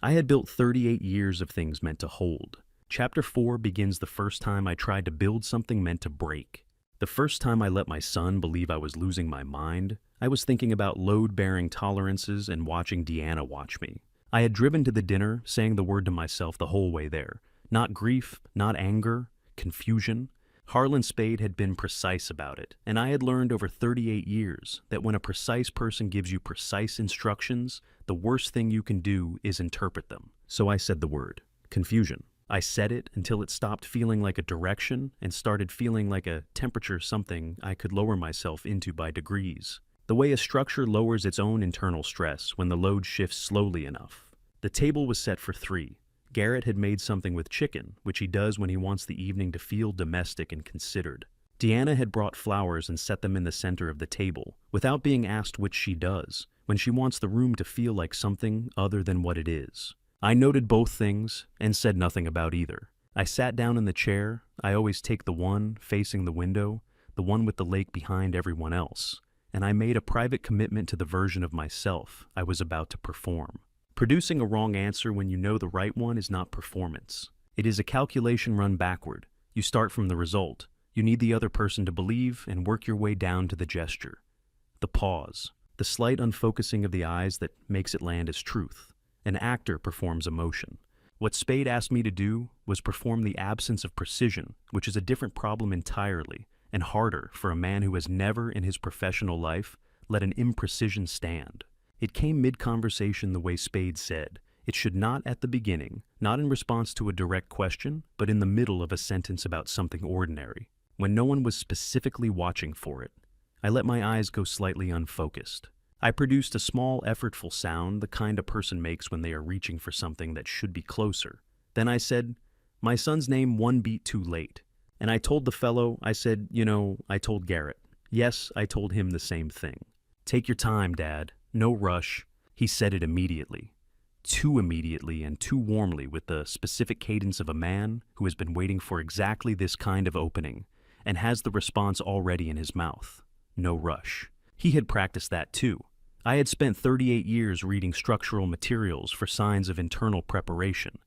I had built 38 years of things meant to hold. Chapter 4 begins the first time I tried to build something meant to break. The first time I let my son believe I was losing my mind, I was thinking about load-bearing tolerances and watching Deanna watch me. I had driven to the dinner, saying the word to myself the whole way there. Not grief, not anger, confusion. Harlan Spade had been precise about it, and I had learned over 38 years that when a precise person gives you precise instructions, the worst thing you can do is interpret them. So I said the word, confusion. I said it until it stopped feeling like a direction and started feeling like a temperature, something I could lower myself into by degrees. The way a structure lowers its own internal stress when the load shifts slowly enough. The table was set for 3. Garrett had made something with chicken, which he does when he wants the evening to feel domestic and considered. Deanna had brought flowers and set them in the center of the table, without being asked which she does, when she wants the room to feel like something other than what it is. I noted both things and said nothing about either. I sat down in the chair. I always take the one facing the window, the one with the lake behind everyone else, and I made a private commitment to the version of myself I was about to perform. Producing a wrong answer when you know the right one is not performance. It is a calculation run backward. You start from the result. You need the other person to believe and work your way down to the gesture. The pause. The slight unfocusing of the eyes that makes it land as truth. An actor performs emotion. What Spade asked me to do was perform the absence of precision, which is a different problem entirely, and harder for a man who has never in his professional life let an imprecision stand. It came mid-conversation the way Spade said. It should not at the beginning, not in response to a direct question, but in the middle of a sentence about something ordinary, when no one was specifically watching for it. I let my eyes go slightly unfocused. I produced a small, effortful sound, the kind a person makes when they are reaching for something that should be closer. Then I said, "My son's name 1 beat too late." And I told the fellow, I said, I told Garrett. Yes, I told him the same thing. "Take your time, Dad. No rush." He said it immediately. Too immediately and too warmly, with the specific cadence of a man who has been waiting for exactly this kind of opening and has the response already in his mouth. No rush. He had practiced that too. I had spent 38 years reading structural materials for signs of internal preparation,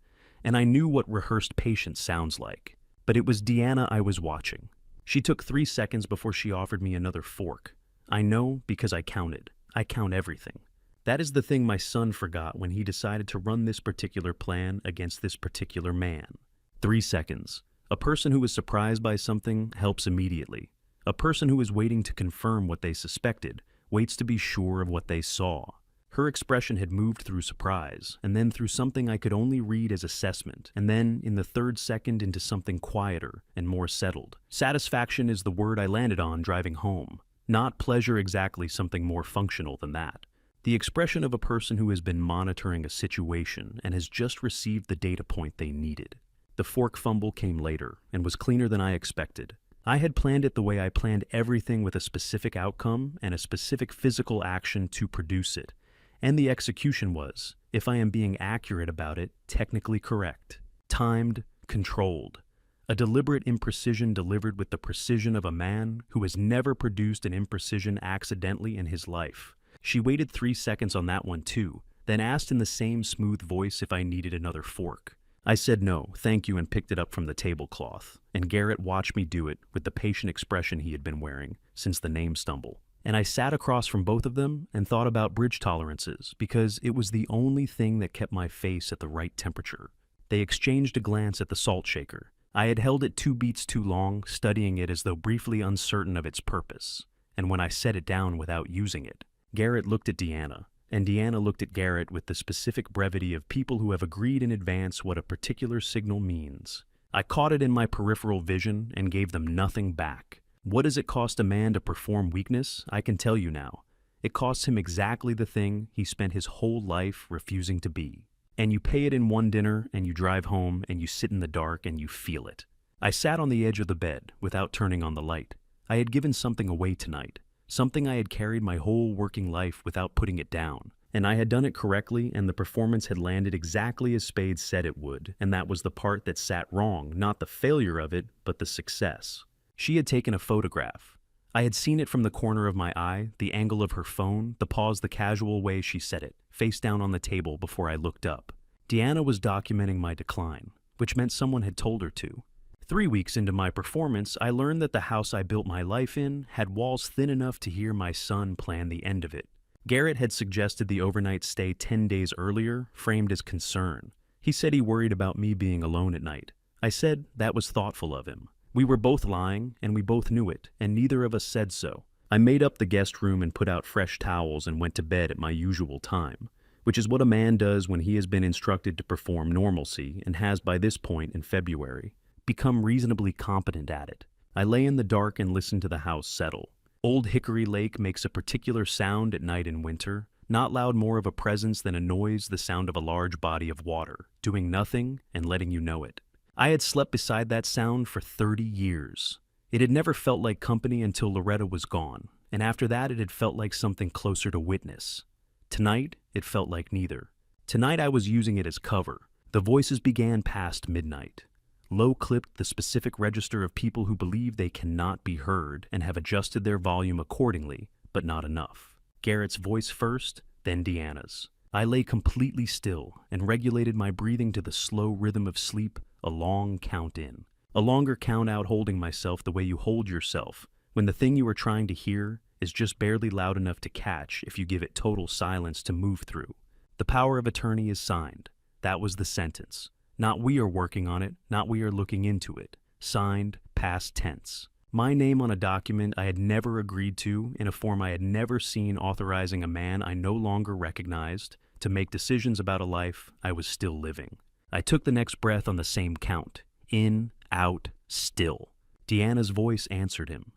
and I knew what rehearsed patience sounds like. But it was Deanna I was watching. She took 3 seconds before she offered me another fork. I know because I counted. I count everything. That is the thing my son forgot when he decided to run this particular plan against this particular man. 3 seconds. A person who is surprised by something helps immediately. A person who is waiting to confirm what they suspected waits to be sure of what they saw. Her expression had moved through surprise, and then through something I could only read as assessment, and then in the 3rd second into something quieter and more settled. Satisfaction is the word I landed on driving home. Not pleasure exactly, something more functional than that. The expression of a person who has been monitoring a situation and has just received the data point they needed. The fork fumble came later and was cleaner than I expected. I had planned it the way I planned everything, with a specific outcome and a specific physical action to produce it. And the execution was, if I am being accurate about it, technically correct. Timed, controlled. A deliberate imprecision delivered with the precision of a man who has never produced an imprecision accidentally in his life. She waited 3 seconds on that one too, then asked in the same smooth voice if I needed another fork. I said no, thank you, and picked it up from the tablecloth, and Garrett watched me do it with the patient expression he had been wearing since the name stumble. And I sat across from both of them and thought about bridge tolerances, because it was the only thing that kept my face at the right temperature. They exchanged a glance at the salt shaker. I had held it 2 beats too long, studying it as though briefly uncertain of its purpose. And when I set it down without using it, Garrett looked at Deanna, and Deanna looked at Garrett with the specific brevity of people who have agreed in advance what a particular signal means. I caught it in my peripheral vision and gave them nothing back. What does it cost a man to perform weakness? I can tell you now. It costs him exactly the thing he spent his whole life refusing to be. And you pay it in one dinner, and you drive home, and you sit in the dark, and you feel it. I sat on the edge of the bed without turning on the light. I had given something away tonight. Something I had carried my whole working life without putting it down. And I had done it correctly, and the performance had landed exactly as Spade said it would, and that was the part that sat wrong, not the failure of it, but the success. She had taken a photograph. I had seen it from the corner of my eye, the angle of her phone, the pause, the casual way she said it, face down on the table before I looked up. Deanna was documenting my decline, which meant someone had told her to. 3 weeks into my performance, I learned that the house I built my life in had walls thin enough to hear my son plan the end of it. Garrett had suggested the overnight stay 10 days earlier, framed as concern. He said he worried about me being alone at night. I said that was thoughtful of him. We were both lying, and we both knew it, and neither of us said so. I made up the guest room and put out fresh towels and went to bed at my usual time, which is what a man does when he has been instructed to perform normalcy and has, by this point in February, become reasonably competent at it. I lay in the dark and listened to the house settle. Old Hickory Lake makes a particular sound at night in winter, not loud, more of a presence than a noise, the sound of a large body of water, doing nothing and letting you know it. I had slept beside that sound for 30 years. It had never felt like company until Loretta was gone, and after that it had felt like something closer to witness. Tonight, it felt like neither. Tonight I was using it as cover. The voices began past midnight. Low-clipped the specific register of people who believe they cannot be heard and have adjusted their volume accordingly, but not enough. Garrett's voice first, then Deanna's. I lay completely still and regulated my breathing to the slow rhythm of sleep, a long count in. A longer count out, holding myself the way you hold yourself when the thing you are trying to hear is just barely loud enough to catch if you give it total silence to move through. The power of attorney is signed. That was the sentence. Not we are working on it, not we are looking into it. Signed, past tense. My name on a document I had never agreed to, in a form I had never seen, authorizing a man I no longer recognized to make decisions about a life I was still living. I took the next breath on the same count. In, out, still. Deanna's voice answered him.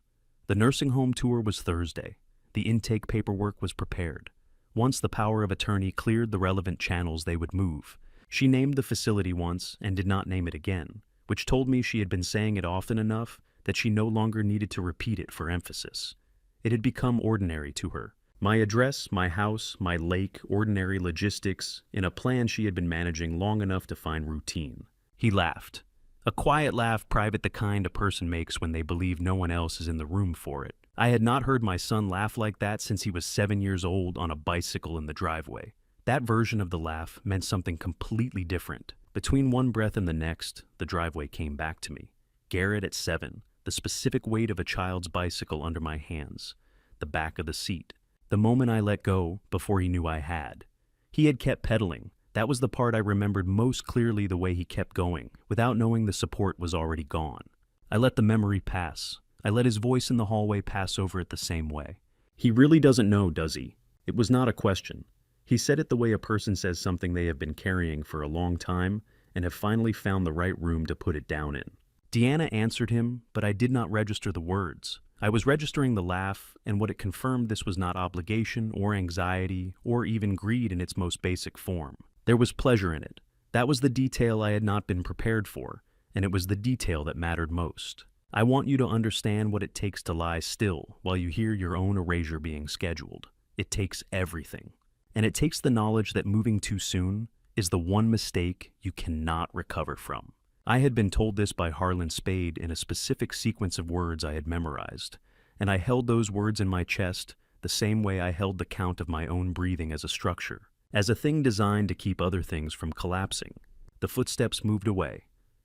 The nursing home tour was Thursday. The intake paperwork was prepared. Once the power of attorney cleared the relevant channels, they would move. She named the facility once and did not name it again, which told me she had been saying it often enough that she no longer needed to repeat it for emphasis. It had become ordinary to her. My address, my house, my lake, ordinary logistics, in a plan she had been managing long enough to find routine. He laughed. A quiet laugh, private, the kind a person makes when they believe no one else is in the room for it. I had not heard my son laugh like that since he was 7 years old on a bicycle in the driveway. That version of the laugh meant something completely different. Between one breath and the next, the driveway came back to me. Garrett at 7, the specific weight of a child's bicycle under my hands, the back of the seat. The moment I let go before he knew I had. He had kept pedaling. That was the part I remembered most clearly, the way he kept going, without knowing the support was already gone. I let the memory pass. I let his voice in the hallway pass over it the same way. He really doesn't know, does he? It was not a question. He said it the way a person says something they have been carrying for a long time and have finally found the right room to put it down in. Deanna answered him, but I did not register the words. I was registering the laugh, and what it confirmed, this was not obligation or anxiety or even greed in its most basic form. There was pleasure in it. That was the detail I had not been prepared for, and it was the detail that mattered most. I want you to understand what it takes to lie still while you hear your own erasure being scheduled. It takes everything. And it takes the knowledge that moving too soon is the one mistake you cannot recover from. I had been told this by Harlan Spade in a specific sequence of words I had memorized, and I held those words in my chest the same way I held the count of my own breathing as a structure, as a thing designed to keep other things from collapsing. The footsteps moved away.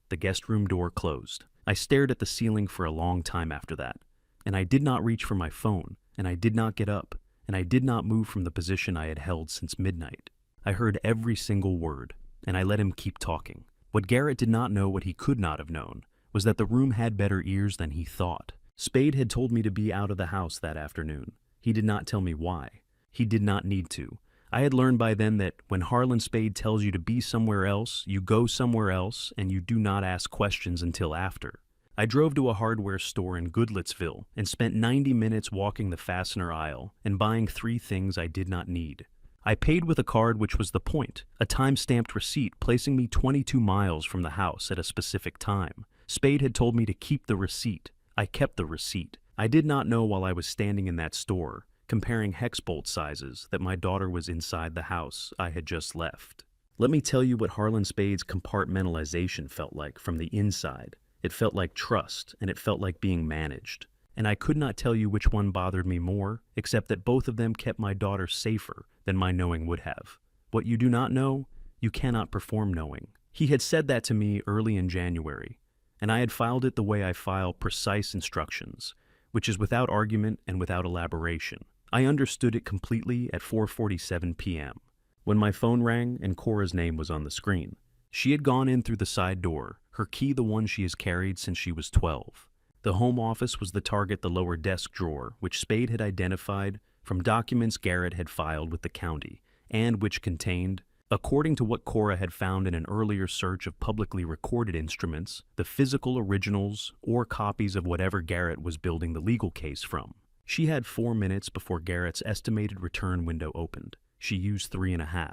The guest room door closed. I stared at the ceiling for a long time after that, and I did not reach for my phone, and I did not get up, and I did not move from the position I had held since midnight. I heard every single word, and I let him keep talking. What Garrett did not know, what he could not have known, was that the room had better ears than he thought. Spade had told me to be out of the house that afternoon. He did not tell me why. He did not need to. I had learned by then that when Harlan Spade tells you to be somewhere else, you go somewhere else, and you do not ask questions until after. I drove to a hardware store in Goodlettsville and spent 90 minutes walking the fastener aisle and buying 3 things I did not need. I paid with a card, which was the point, a time-stamped receipt placing me 22 miles from the house at a specific time. Spade had told me to keep the receipt. I kept the receipt. I did not know while I was standing in that store, comparing hex bolt sizes, that my daughter was inside the house I had just left. Let me tell you what Harlan Spade's compartmentalization felt like from the inside. It felt like trust, and it felt like being managed. And I could not tell you which one bothered me more, except that both of them kept my daughter safer than my knowing would have. What you do not know, you cannot perform knowing. He had said that to me early in January, and I had filed it the way I file precise instructions, which is without argument and without elaboration. I understood it completely at 4:47 p.m. when my phone rang and Cora's name was on the screen. She had gone in through the side door, her key the one she has carried since she was 12. The home office was the target, the lower desk drawer, which Spade had identified from documents Garrett had filed with the county, and which contained, according to what Cora had found in an earlier search of publicly recorded instruments, the physical originals or copies of whatever Garrett was building the legal case from. She had 4 minutes before Garrett's estimated return window opened. She used 3.5.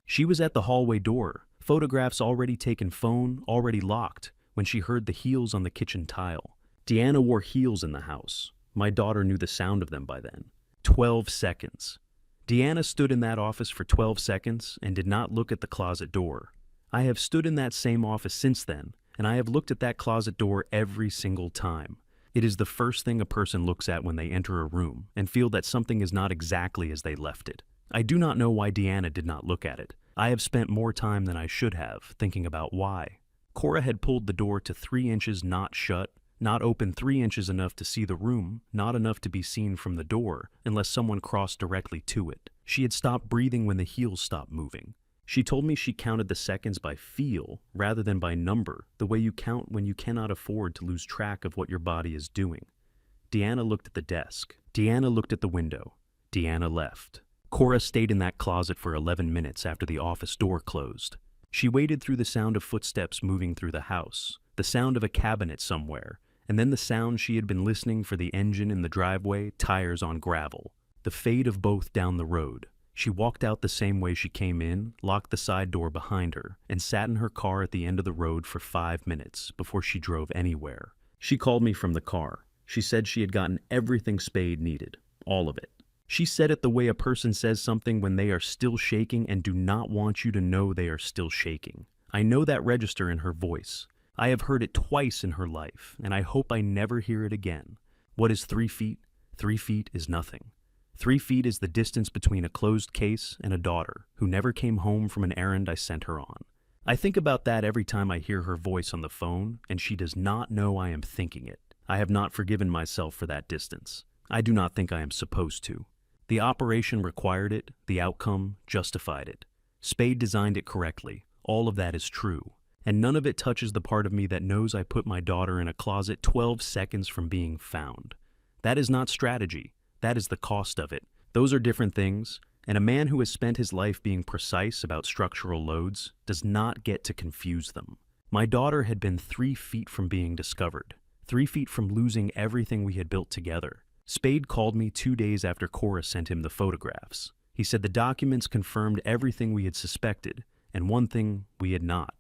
She was at the hallway door, photographs already taken, phone already locked, when she heard the heels on the kitchen tile. Deanna wore heels in the house. My daughter knew the sound of them by then. 12 seconds. Deanna stood in that office for 12 seconds and did not look at the closet door. I have stood in that same office since then, and I have looked at that closet door every single time. It is the first thing a person looks at when they enter a room and feel that something is not exactly as they left it. I do not know why Deanna did not look at it. I have spent more time than I should have thinking about why. Cora had pulled the door to 3 inches not shut, not open 3 inches enough to see the room, not enough to be seen from the door unless someone crossed directly to it. She had stopped breathing when the heels stopped moving. She told me she counted the seconds by feel rather than by number, the way you count when you cannot afford to lose track of what your body is doing. Deanna looked at the desk. Deanna looked at the window. Deanna left. Cora stayed in that closet for 11 minutes after the office door closed. She waited through the sound of footsteps moving through the house, the sound of a cabinet somewhere, and then the sound she had been listening for, the engine in the driveway, tires on gravel, the fade of both down the road. She walked out the same way she came in, locked the side door behind her, and sat in her car at the end of the road for 5 minutes before she drove anywhere. She called me from the car. She said she had gotten everything Spade needed, all of it. She said it the way a person says something when they are still shaking and do not want you to know they are still shaking. I know that register in her voice. I have heard it twice in her life, and I hope I never hear it again. What is 3 feet? 3 feet is nothing. 3 feet is the distance between a closed case and a daughter who never came home from an errand I sent her on. I think about that every time I hear her voice on the phone, and she does not know I am thinking it. I have not forgiven myself for that distance. I do not think I am supposed to. The operation required it, the outcome justified it. Spade designed it correctly. All of that is true. And none of it touches the part of me that knows I put my daughter in a closet 12 seconds from being found. That is not strategy. That is the cost of it. Those are different things, and a man who has spent his life being precise about structural loads does not get to confuse them. My daughter had been 3 feet from being discovered, 3 feet from losing everything we had built together. Spade called me 2 days after Cora sent him the photographs. He said the documents confirmed everything we had suspected, and one thing we had not.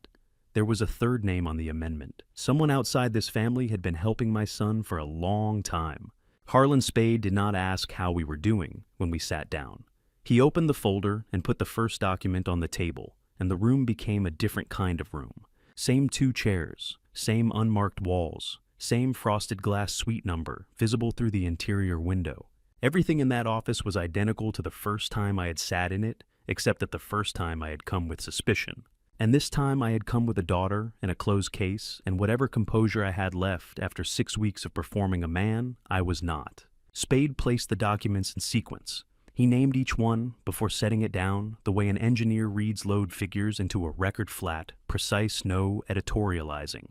There was a third name on the amendment. Someone outside this family had been helping my son for a long time. Harlan Spade did not ask how we were doing when we sat down. He opened the folder and put the first document on the table, and the room became a different kind of room. Same 2 chairs, same unmarked walls, same frosted glass suite number visible through the interior window. Everything in that office was identical to the first time I had sat in it, except that the first time I had come with suspicion. And this time I had come with a daughter and a closed case, and whatever composure I had left after 6 weeks of performing a man, I was not. Spade placed the documents in sequence. He named each one before setting it down the way an engineer reads load figures into a record flat, precise, no editorializing.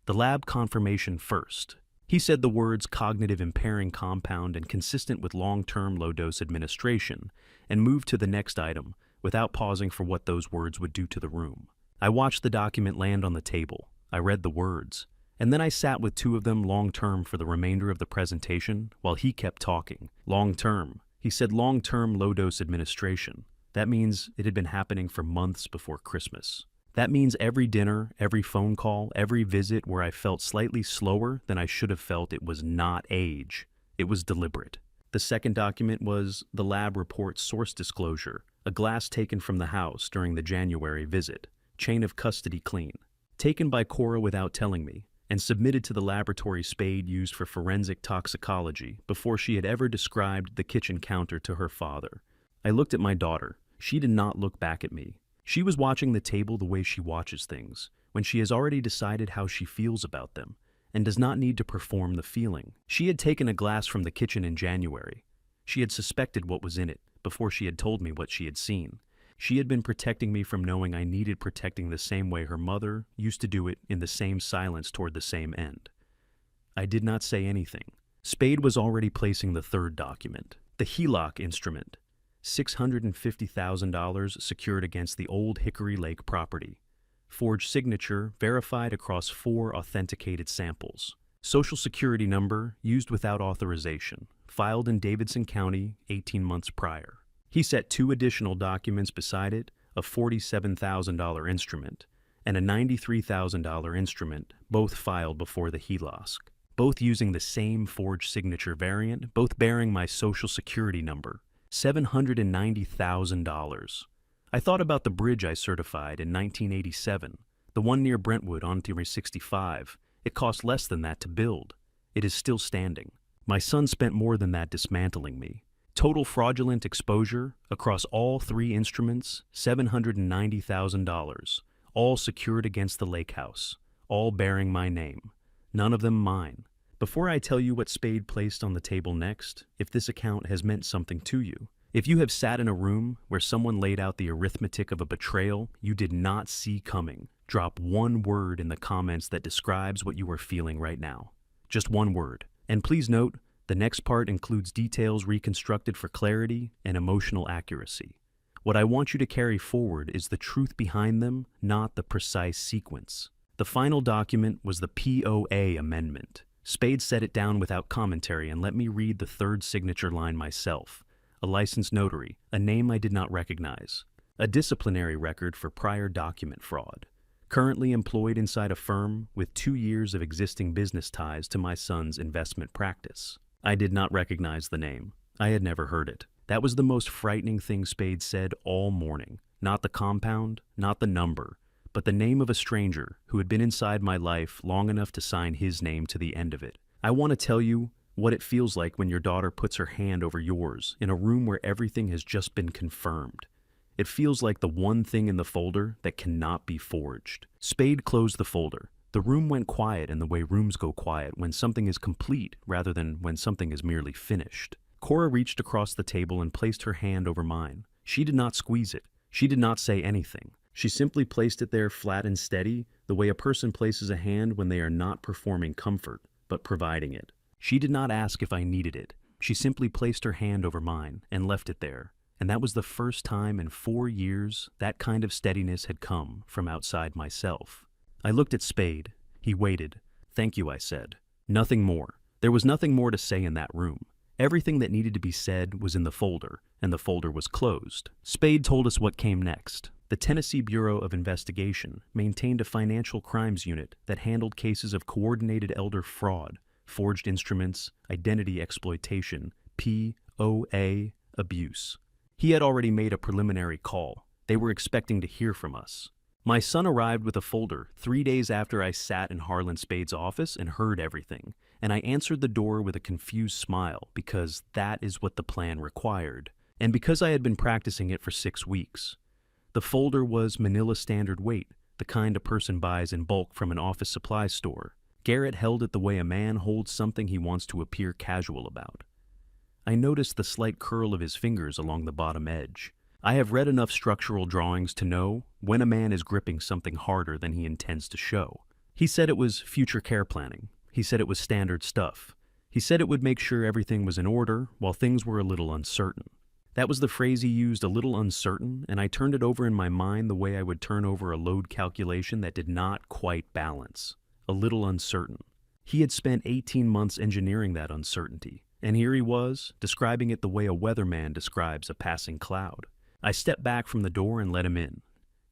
The lab confirmation first. He said the words cognitive impairing compound and consistent with long-term low-dose administration, and moved to the next item, without pausing for what those words would do to the room. I watched the document land on the table. I read the words, and then I sat with 2 of them long-term for the remainder of the presentation while he kept talking. Long-term. He said long-term low-dose administration. That means it had been happening for months before Christmas. That means every dinner, every phone call, every visit where I felt slightly slower than I should have felt, it was not age. It was deliberate. The second document was the lab report source disclosure, a glass taken from the house during the January visit, chain of custody clean, taken by Cora without telling me, and submitted to the laboratory Spade used for forensic toxicology before she had ever described the kitchen counter to her father. I looked at my daughter. She did not look back at me. She was watching the table the way she watches things, when she has already decided how she feels about them, and does not need to perform the feeling. She had taken a glass from the kitchen in January. She had suspected what was in it before she had told me what she had seen. She had been protecting me from knowing I needed protecting the same way her mother used to do it, in the same silence toward the same end. I did not say anything. Spade was already placing the third document, the HELOC instrument, $650,000 secured against the old Hickory Lake property. Forged signature verified across 4 authenticated samples. Social Security number used without authorization, filed in Davidson County 18 months prior. He set 2 additional documents beside it, a $47,000 instrument and a $93,000 instrument, both filed before the HELOC, both using the same forged signature variant, both bearing my Social Security number, $790,000. I thought about the bridge I certified in 1987, the one near Brentwood on Highway 65. It cost less than that to build. It is still standing. My son spent more than that dismantling me. Total fraudulent exposure across all 3 instruments, $790,000, all secured against the lake house, all bearing my name, none of them mine. Before I tell you what Spade placed on the table next, if this account has meant something to you, if you have sat in a room where someone laid out the arithmetic of a betrayal you did not see coming, drop 1 word in the comments that describes what you are feeling right now. Just 1 word. And please note, the next part includes details reconstructed for clarity and emotional accuracy. What I want you to carry forward is the truth behind them, not the precise sequence. The final document was the POA amendment. Spade set it down without commentary and let me read the 3rd signature line myself. A licensed notary, a name I did not recognize. A disciplinary record for prior document fraud. Currently employed inside a firm with 2 years of existing business ties to my son's investment practice. I did not recognize the name. I had never heard it. That was the most frightening thing Spade said all morning. Not the compound, not the number, but the name of a stranger who had been inside my life long enough to sign his name to the end of it. I want to tell you what it feels like when your daughter puts her hand over yours in a room where everything has just been confirmed. It feels like the one thing in the folder that cannot be forged. Spade closed the folder. The room went quiet in the way rooms go quiet when something is complete rather than when something is merely finished. Cora reached across the table and placed her hand over mine. She did not squeeze it. She did not say anything. She simply placed it there flat and steady, the way a person places a hand when they are not performing comfort, but providing it. She did not ask if I needed it. She simply placed her hand over mine and left it there. And that was the first time in 4 years that kind of steadiness had come from outside myself. I looked at Spade. He waited. "Thank you," I said. Nothing more. There was nothing more to say in that room. Everything that needed to be said was in the folder, and the folder was closed. Spade told us what came next. The Tennessee Bureau of Investigation maintained a financial crimes unit that handled cases of coordinated elder fraud, forged instruments, identity exploitation, POA abuse. He had already made a preliminary call. They were expecting to hear from us. My son arrived with a folder 3 days after I sat in Harlan Spade's office and heard everything, and I answered the door with a confused smile because that is what the plan required, and because I had been practicing it for 6 weeks. The folder was Manila standard weight, the kind a person buys in bulk from an office supply store. Garrett held it the way a man holds something he wants to appear casual about. I noticed the slight curl of his fingers along the bottom edge. I have read enough structural drawings to know when a man is gripping something harder than he intends to show. He said it was future care planning. He said it was standard stuff. He said it would make sure everything was in order while things were a little uncertain. That was the phrase he used, a little uncertain, and I turned it over in my mind the way I would turn over a load calculation that did not quite balance. A little uncertain. He had spent 18 months engineering that uncertainty, and here he was, describing it the way a weatherman describes a passing cloud. I stepped back from the door and let him in.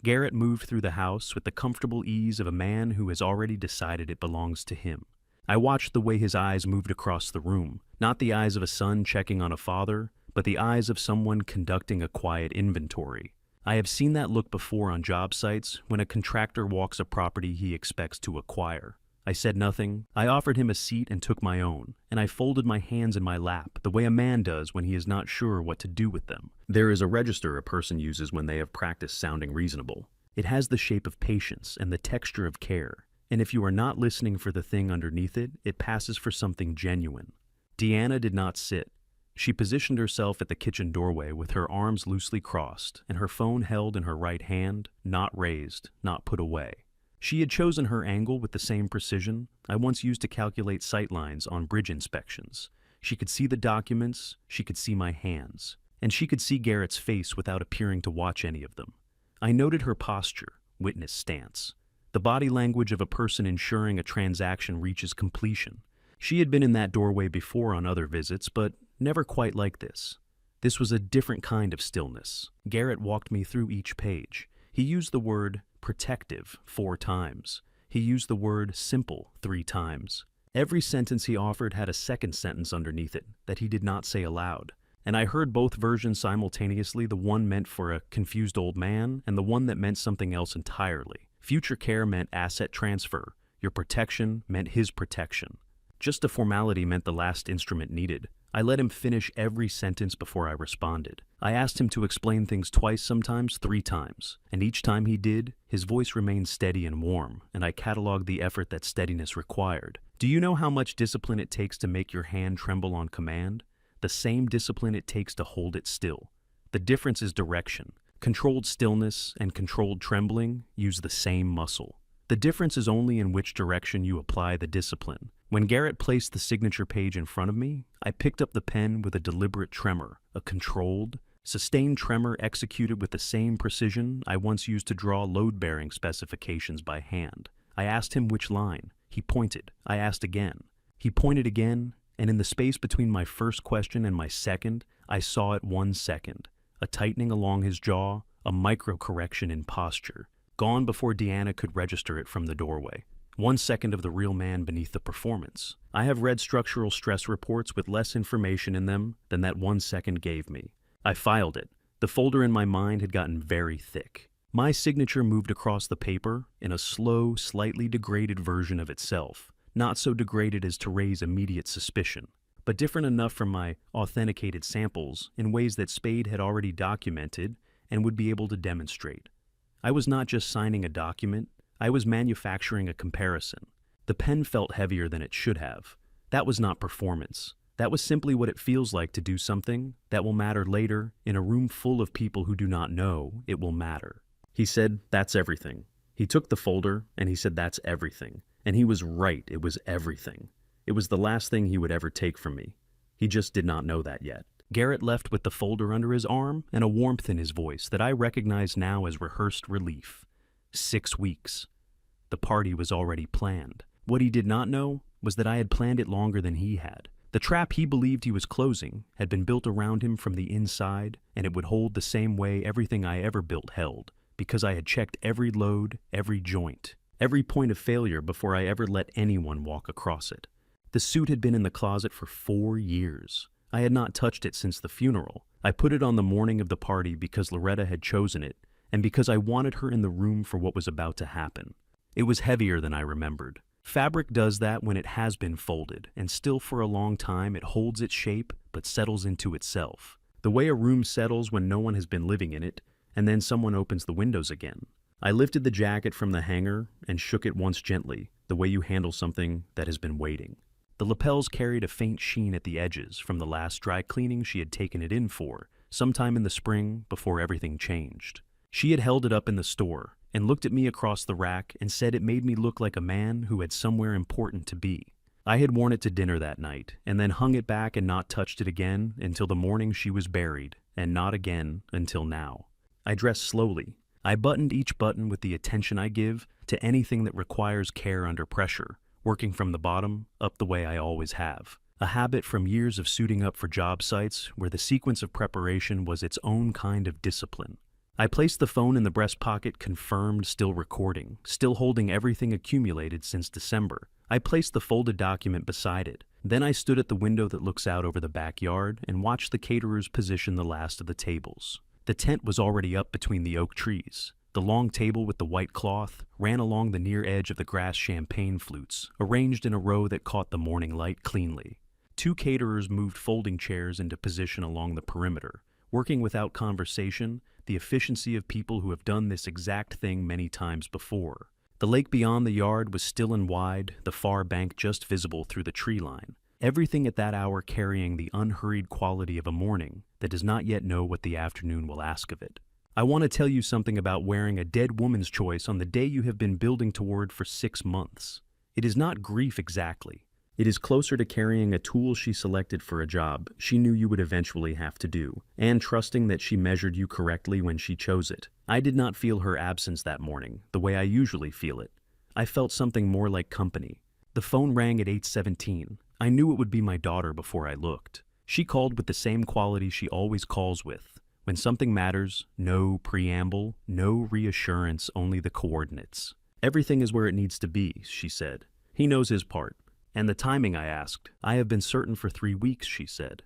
Garrett moved through the house with the comfortable ease of a man who has already decided it belongs to him. I watched the way his eyes moved across the room, not the eyes of a son checking on a father, but the eyes of someone conducting a quiet inventory. I have seen that look before on job sites when a contractor walks a property he expects to acquire. I said nothing. I offered him a seat and took my own, and I folded my hands in my lap the way a man does when he is not sure what to do with them. There is a register a person uses when they have practiced sounding reasonable. It has the shape of patience and the texture of care, and if you are not listening for the thing underneath it, it passes for something genuine. Deanna did not sit. She positioned herself at the kitchen doorway with her arms loosely crossed and her phone held in her right hand, not raised, not put away. She had chosen her angle with the same precision I once used to calculate sightlines on bridge inspections. She could see the documents, she could see my hands, and she could see Garrett's face without appearing to watch any of them. I noted her posture, witness stance, the body language of a person ensuring a transaction reaches completion. She had been in that doorway before on other visits, but never quite like this. This was a different kind of stillness. Garrett walked me through each page. He used the word protective 4 times. He used the word simple 3 times. Every sentence he offered had a second sentence underneath it that he did not say aloud. And I heard both versions simultaneously, the one meant for a confused old man and the one that meant something else entirely. Future care meant asset transfer. Your protection meant his protection. Just a formality meant the last instrument needed. I let him finish every sentence before I responded. I asked him to explain things twice, sometimes 3 times, and each time he did, his voice remained steady and warm, and I cataloged the effort that steadiness required. Do you know how much discipline it takes to make your hand tremble on command? The same discipline it takes to hold it still. The difference is direction. Controlled stillness and controlled trembling use the same muscle. The difference is only in which direction you apply the discipline. When Garrett placed the signature page in front of me, I picked up the pen with a deliberate tremor, a controlled, sustained tremor executed with the same precision I once used to draw load-bearing specifications by hand. I asked him which line. He pointed. I asked again. He pointed again, and in the space between my first question and my second, I saw it 1 second. A tightening along his jaw, a micro-correction in posture, gone before Deanna could register it from the doorway. 1 second of the real man beneath the performance. I have read structural stress reports with less information in them than that 1 second gave me. I filed it. The folder in my mind had gotten very thick. My signature moved across the paper in a slow, slightly degraded version of itself, not so degraded as to raise immediate suspicion, but different enough from my authenticated samples in ways that Spade had already documented and would be able to demonstrate. I was not just signing a document, I was manufacturing a comparison. The pen felt heavier than it should have. That was not performance. That was simply what it feels like to do something that will matter later in a room full of people who do not know it will matter. He said, "That's everything." He took the folder and he said, "That's everything." And he was right, it was everything. It was the last thing he would ever take from me. He just did not know that yet. Garrett left with the folder under his arm and a warmth in his voice that I recognize now as rehearsed relief. 6 weeks. The party was already planned. What he did not know was that I had planned it longer than he had. The trap he believed he was closing had been built around him from the inside, and it would hold the same way everything I ever built held, because I had checked every load, every joint, every point of failure before I ever let anyone walk across it. The suit had been in the closet for 4 years. I had not touched it since the funeral. I put it on the morning of the party because Loretta had chosen it, and because I wanted her in the room for what was about to happen. It was heavier than I remembered. Fabric does that when it has been folded, and still for a long time it holds its shape but settles into itself. The way a room settles when no one has been living in it, and then someone opens the windows again. I lifted the jacket from the hanger and shook it once gently, the way you handle something that has been waiting. The lapels carried a faint sheen at the edges from the last dry cleaning she had taken it in for, sometime in the spring before everything changed. She had held it up in the store and looked at me across the rack and said it made me look like a man who had somewhere important to be. I had worn it to dinner that night and then hung it back and not touched it again until the morning she was buried, and not again until now. I dressed slowly. I buttoned each button with the attention I give to anything that requires care under pressure, working from the bottom up the way I always have. A habit from years of suiting up for job sites where the sequence of preparation was its own kind of discipline. I placed the phone in the breast pocket, confirmed, still recording, still holding everything accumulated since December. I placed the folded document beside it. Then I stood at the window that looks out over the backyard and watched the caterers position the last of the tables. The tent was already up between the oak trees. The long table with the white cloth ran along the near edge of the grass champagne flutes, arranged in a row that caught the morning light cleanly. 2 caterers moved folding chairs into position along the perimeter, working without conversation, the efficiency of people who have done this exact thing many times before. The lake beyond the yard was still and wide, the far bank just visible through the tree line. Everything at that hour carrying the unhurried quality of a morning that does not yet know what the afternoon will ask of it. I want to tell you something about wearing a dead woman's choice on the day you have been building toward for 6 months. It is not grief exactly. It is closer to carrying a tool she selected for a job she knew you would eventually have to do, and trusting that she measured you correctly when she chose it. I did not feel her absence that morning, the way I usually feel it. I felt something more like company. The phone rang at 8:17. I knew it would be my daughter before I looked. She called with the same quality she always calls with. When something matters, no preamble, no reassurance, only the coordinates. "Everything is where it needs to be," she said. "He knows his part." "And the timing?" I asked. "I have been certain for 3 weeks," she said.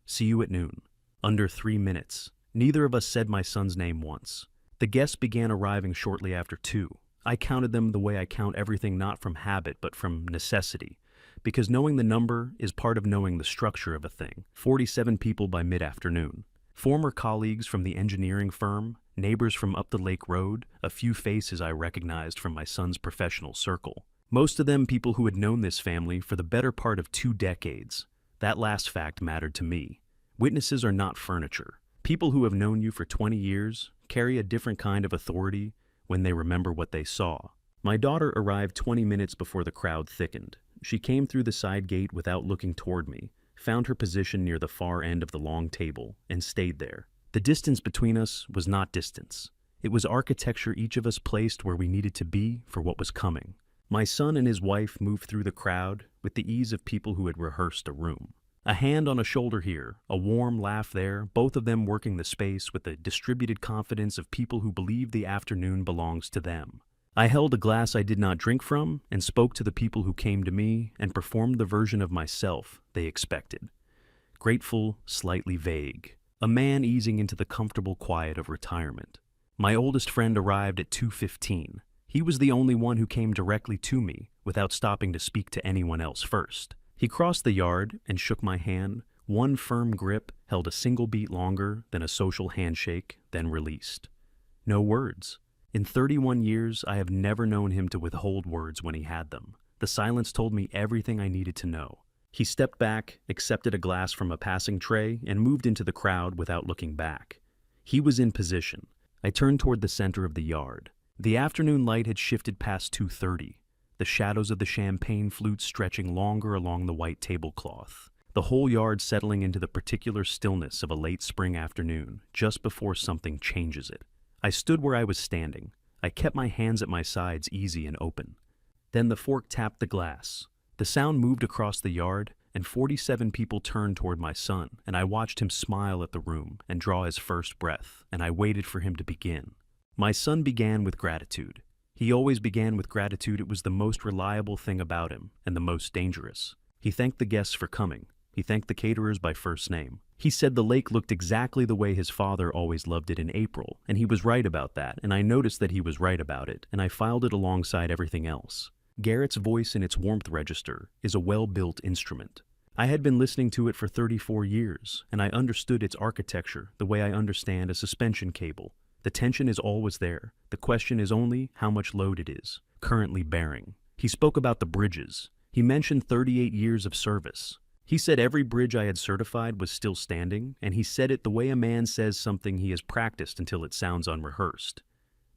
"See you at noon." Under 3 minutes. Neither of us said my son's name once. The guests began arriving shortly after 2. I counted them the way I count everything, not from habit, but from necessity. Because knowing the number is part of knowing the structure of a thing. 47 people by mid-afternoon. Former colleagues from the engineering firm, neighbors from up the lake road, a few faces I recognized from my son's professional circle. Most of them people who had known this family for the better part of 2 decades. That last fact mattered to me. Witnesses are not furniture. People who have known you for 20 years carry a different kind of authority when they remember what they saw. My daughter arrived 20 minutes before the crowd thickened. She came through the side gate without looking toward me, found her position near the far end of the long table, and stayed there. The distance between us was not distance. It was architecture each of us placed where we needed to be for what was coming. My son and his wife moved through the crowd with the ease of people who had rehearsed a room. A hand on a shoulder here, a warm laugh there, both of them working the space with the distributed confidence of people who believe the afternoon belongs to them. I held a glass I did not drink from and spoke to the people who came to me and performed the version of myself they expected. Grateful, slightly vague. A man easing into the comfortable quiet of retirement. My oldest friend arrived at 2:15. He was the only one who came directly to me without stopping to speak to anyone else first. He crossed the yard and shook my hand. One firm grip held a single beat longer than a social handshake, then released. No words. In 31 years, I have never known him to withhold words when he had them. The silence told me everything I needed to know. He stepped back, accepted a glass from a passing tray, and moved into the crowd without looking back. He was in position. I turned toward the center of the yard. The afternoon light had shifted past 2:30, the shadows of the champagne flutes stretching longer along the white tablecloth, the whole yard settling into the particular stillness of a late spring afternoon, just before something changes it. I stood where I was standing. I kept my hands at my sides easy and open. Then the fork tapped the glass. The sound moved across the yard, and 47 people turned toward my son, and I watched him smile at the room and draw his first breath, and I waited for him to begin. My son began with gratitude. He always began with gratitude. It was the most reliable thing about him, and the most dangerous. He thanked the guests for coming. He thanked the caterers by first name. He said the lake looked exactly the way his father always loved it in April, and he was right about that, and I noticed that he was right about it, and I filed it alongside everything else. Garrett's voice in its warmth register is a well-built instrument. I had been listening to it for 34 years, and I understood its architecture the way I understand a suspension cable. The tension is always there. The question is only how much load it is currently bearing. He spoke about the bridges. He mentioned 38 years of service. He said every bridge I had certified was still standing, and he said it the way a man says something he has practiced until it sounds unrehearsed.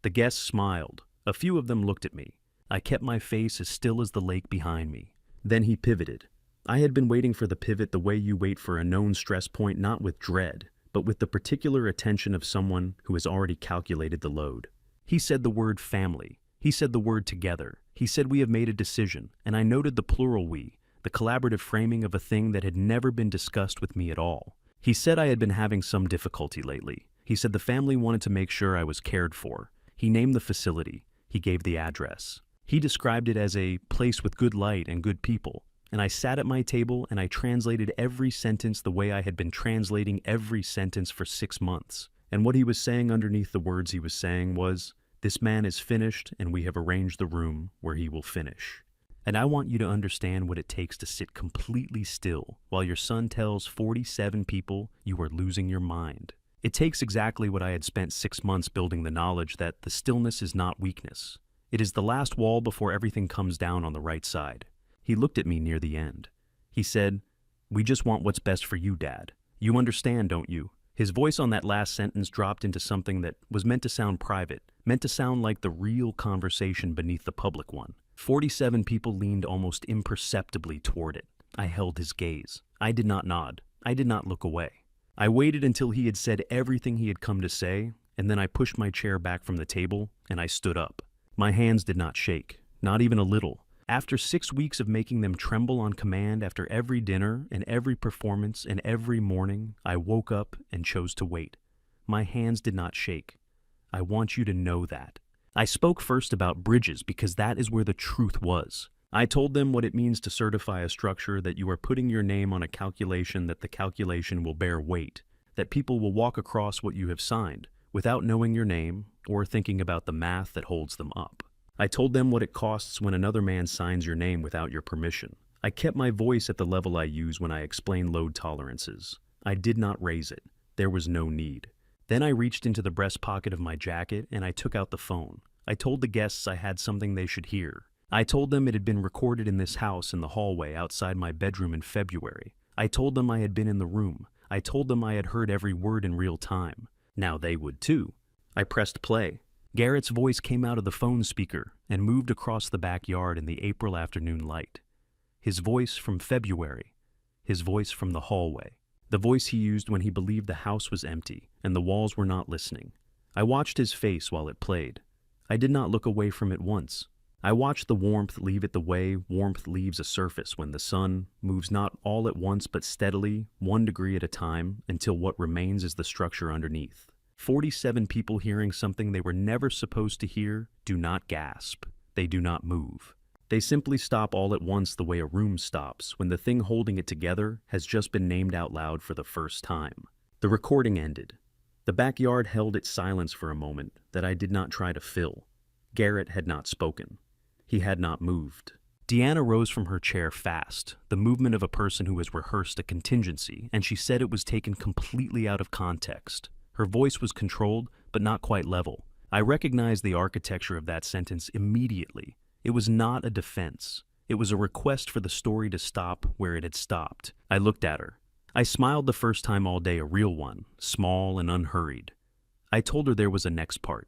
The guests smiled. A few of them looked at me. I kept my face as still as the lake behind me. Then he pivoted. I had been waiting for the pivot the way you wait for a known stress point, not with dread, but with the particular attention of someone who has already calculated the load. He said the word family. He said the word together. He said we have made a decision, and I noted the plural we, the collaborative framing of a thing that had never been discussed with me at all. He said I had been having some difficulty lately. He said the family wanted to make sure I was cared for. He named the facility. He gave the address. He described it as a place with good light and good people. And I sat at my table and I translated every sentence the way I had been translating every sentence for 6 months. And what he was saying underneath the words he was saying was, "This man is finished and we have arranged the room where he will finish." And I want you to understand what it takes to sit completely still while your son tells 47 people you are losing your mind. It takes exactly what I had spent 6 months building, the knowledge that the stillness is not weakness. It is the last wall before everything comes down on the right side. He looked at me near the end. He said, "We just want what's best for you, Dad. You understand, don't you?" His voice on that last sentence dropped into something that was meant to sound private, meant to sound like the real conversation beneath the public one. 47 people leaned almost imperceptibly toward it. I held his gaze. I did not nod. I did not look away. I waited until he had said everything he had come to say, and then I pushed my chair back from the table, and I stood up. My hands did not shake, not even a little. After 6 weeks of making them tremble on command after every dinner and every performance and every morning, I woke up and chose to wait. My hands did not shake. I want you to know that. I spoke first about bridges because that is where the truth was. I told them what it means to certify a structure, that you are putting your name on a calculation, that the calculation will bear weight, that people will walk across what you have signed without knowing your name or thinking about the math that holds them up. I told them what it costs when another man signs your name without your permission. I kept my voice at the level I use when I explain load tolerances. I did not raise it. There was no need. Then I reached into the breast pocket of my jacket and I took out the phone. I told the guests I had something they should hear. I told them it had been recorded in this house in the hallway outside my bedroom in February. I told them I had been in the room. I told them I had heard every word in real time. Now they would too. I pressed play. Garrett's voice came out of the phone speaker and moved across the backyard in the April afternoon light. His voice from February. His voice from the hallway. The voice he used when he believed the house was empty and the walls were not listening. I watched his face while it played. I did not look away from it once. I watched the warmth leave it the way warmth leaves a surface when the sun moves not all at once but steadily, 1 degree at a time, until what remains is the structure underneath. 47 people hearing something they were never supposed to hear do not gasp. They do not move. They simply stop all at once the way a room stops when the thing holding it together has just been named out loud for the first time. The recording ended. The backyard held its silence for a moment that I did not try to fill. Garrett had not spoken. He had not moved. Deanna rose from her chair fast, the movement of a person who has rehearsed a contingency, and she said it was taken completely out of context. Her voice was controlled, but not quite level. I recognized the architecture of that sentence immediately. It was not a defense. It was a request for the story to stop where it had stopped. I looked at her. I smiled the first time all day, a real one, small and unhurried. I told her there was a next part.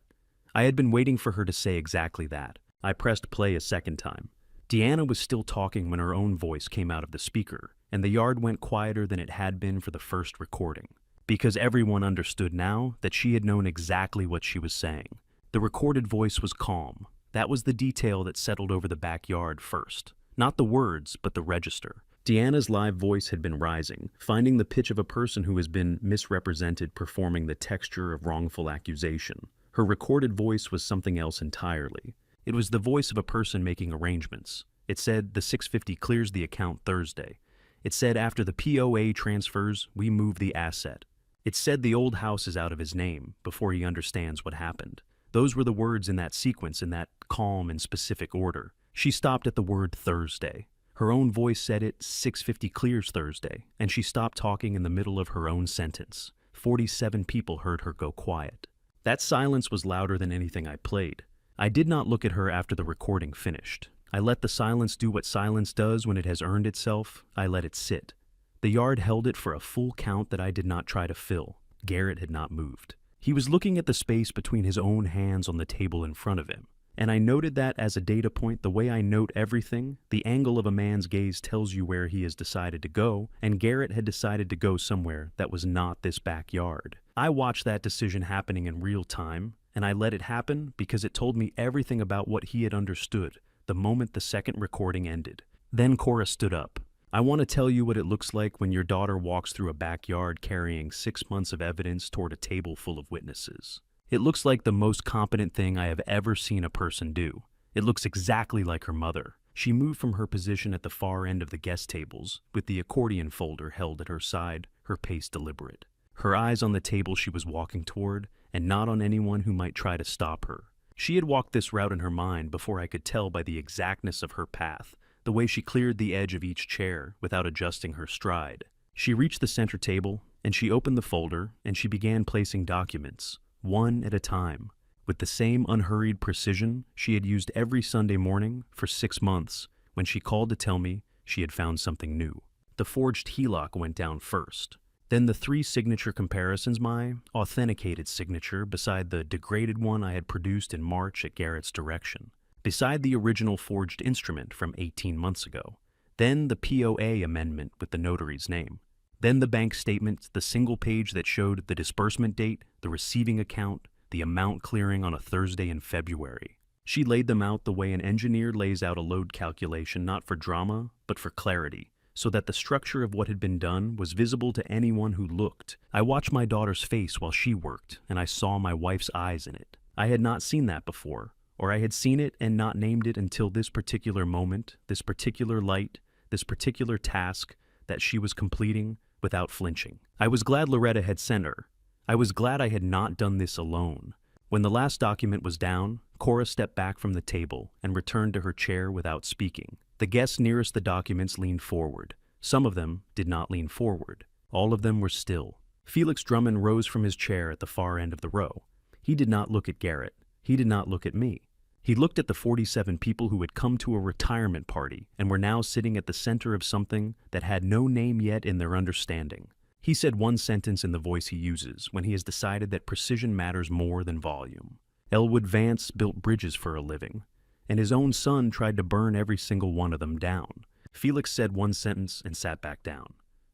I had been waiting for her to say exactly that. I pressed play a second time. Deanna was still talking when her own voice came out of the speaker, and the yard went quieter than it had been for the first recording, because everyone understood now that she had known exactly what she was saying. The recorded voice was calm. That was the detail that settled over the backyard first. Not the words, but the register. Deanna's live voice had been rising, finding the pitch of a person who has been misrepresented, performing the texture of wrongful accusation. Her recorded voice was something else entirely. It was the voice of a person making arrangements. It said the 650 clears the account Thursday. It said after the POA transfers, we move the asset. It said the old house is out of his name before he understands what happened. Those were the words in that sequence, in that calm and specific order. She stopped at the word Thursday. Her own voice said it, 650 clears Thursday, and she stopped talking in the middle of her own sentence. 47 people heard her go quiet. That silence was louder than anything I played. I did not look at her after the recording finished. I let the silence do what silence does when it has earned itself. I let it sit. The yard held it for a full count that I did not try to fill. Garrett had not moved. He was looking at the space between his own hands on the table in front of him. And I noted that as a data point, the way I note everything, the angle of a man's gaze tells you where he has decided to go, and Garrett had decided to go somewhere that was not this backyard. I watched that decision happening in real time, and I let it happen because it told me everything about what he had understood the moment the second recording ended. Then Cora stood up. I want to tell you what it looks like when your daughter walks through a backyard carrying 6 months of evidence toward a table full of witnesses. It looks like the most competent thing I have ever seen a person do. It looks exactly like her mother. She moved from her position at the far end of the guest tables, with the accordion folder held at her side, her pace deliberate. Her eyes on the table she was walking toward, and not on anyone who might try to stop her. She had walked this route in her mind before I could tell by the exactness of her path, the way she cleared the edge of each chair without adjusting her stride. She reached the center table, and she opened the folder, and she began placing documents, one at a time, with the same unhurried precision she had used every Sunday morning for 6 months when she called to tell me she had found something new. The forged HELOC went down first. Then the 3 signature comparisons, my authenticated signature beside the degraded one I had produced in March at Garrett's direction, beside the original forged instrument from 18 months ago. Then the POA amendment with the notary's name. Then the bank statement, the single page that showed the disbursement date, the receiving account, the amount clearing on a Thursday in February. She laid them out the way an engineer lays out a load calculation, not for drama, but for clarity, so that the structure of what had been done was visible to anyone who looked. I watched my daughter's face while she worked, and I saw my wife's eyes in it. I had not seen that before, or I had seen it and not named it until this particular moment, this particular light, this particular task that she was completing without flinching. I was glad Loretta had sent her. I was glad I had not done this alone. When the last document was down, Cora stepped back from the table and returned to her chair without speaking. The guests nearest the documents leaned forward. Some of them did not lean forward. All of them were still. Felix Drummond rose from his chair at the far end of the row. He did not look at Garrett. He did not look at me. He looked at the 47 people who had come to a retirement party and were now sitting at the center of something that had no name yet in their understanding. He said one sentence in the voice he uses when he has decided that precision matters more than volume. Elwood Vance built bridges for a living, and his own son tried to burn every single one of them down. Felix said one sentence and sat back down.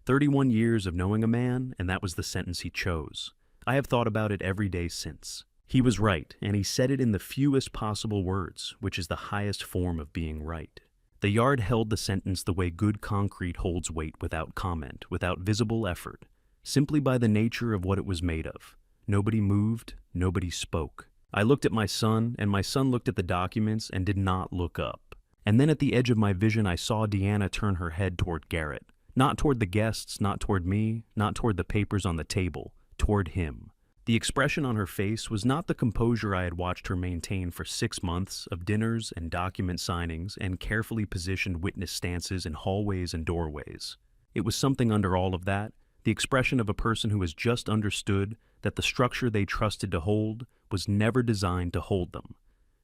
31 years of knowing a man, and that was the sentence he chose. I have thought about it every day since. He was right, and he said it in the fewest possible words, which is the highest form of being right. The yard held the sentence the way good concrete holds weight, without comment, without visible effort, simply by the nature of what it was made of. Nobody moved, nobody spoke. I looked at my son, and my son looked at the documents and did not look up. And then at the edge of my vision I saw Deanna turn her head toward Garrett. Not toward the guests, not toward me, not toward the papers on the table, toward him. The expression on her face was not the composure I had watched her maintain for 6 months of dinners and document signings and carefully positioned witness stances in hallways and doorways. It was something under all of that, the expression of a person who has just understood that the structure they trusted to hold was never designed to hold them.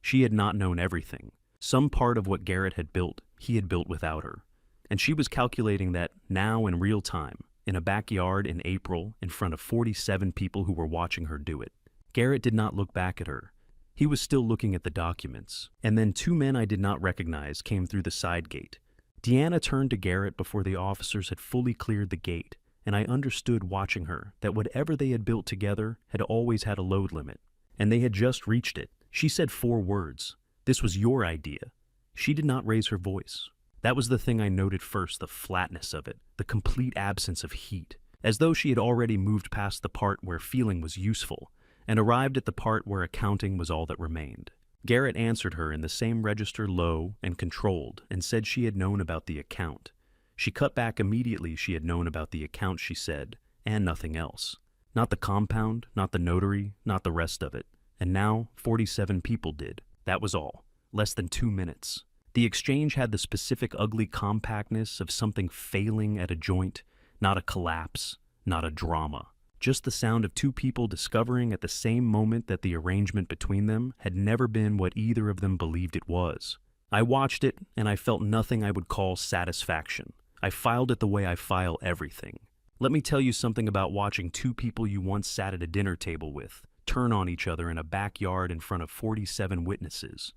She had not known everything. Some part of what Garrett had built, he had built without her. And she was calculating that now in real time, in a backyard in April, in front of 47 people who were watching her do it. Garrett did not look back at her. He was still looking at the documents. And then two men I did not recognize came through the side gate. Deanna turned to Garrett before the officers had fully cleared the gate, and I understood watching her that whatever they had built together had always had a load limit. And they had just reached it. She said 4 words. "This was your idea." She did not raise her voice. That was the thing I noted first, the flatness of it, the complete absence of heat, as though she had already moved past the part where feeling was useful, and arrived at the part where accounting was all that remained. Garrett answered her in the same register, low and controlled, and said she had known about the account. She cut back immediately. She had known about the account, she said, and nothing else. Not the compound, not the notary, not the rest of it. And now 47 people did. That was all. Less than 2 minutes. The exchange had the specific ugly compactness of something failing at a joint, not a collapse, not a drama. Just the sound of 2 people discovering at the same moment that the arrangement between them had never been what either of them believed it was. I watched it, and I felt nothing I would call satisfaction. I filed it the way I file everything. Let me tell you something about watching 2 people you once sat at a dinner table with turn on each other in a backyard in front of 47 witnesses.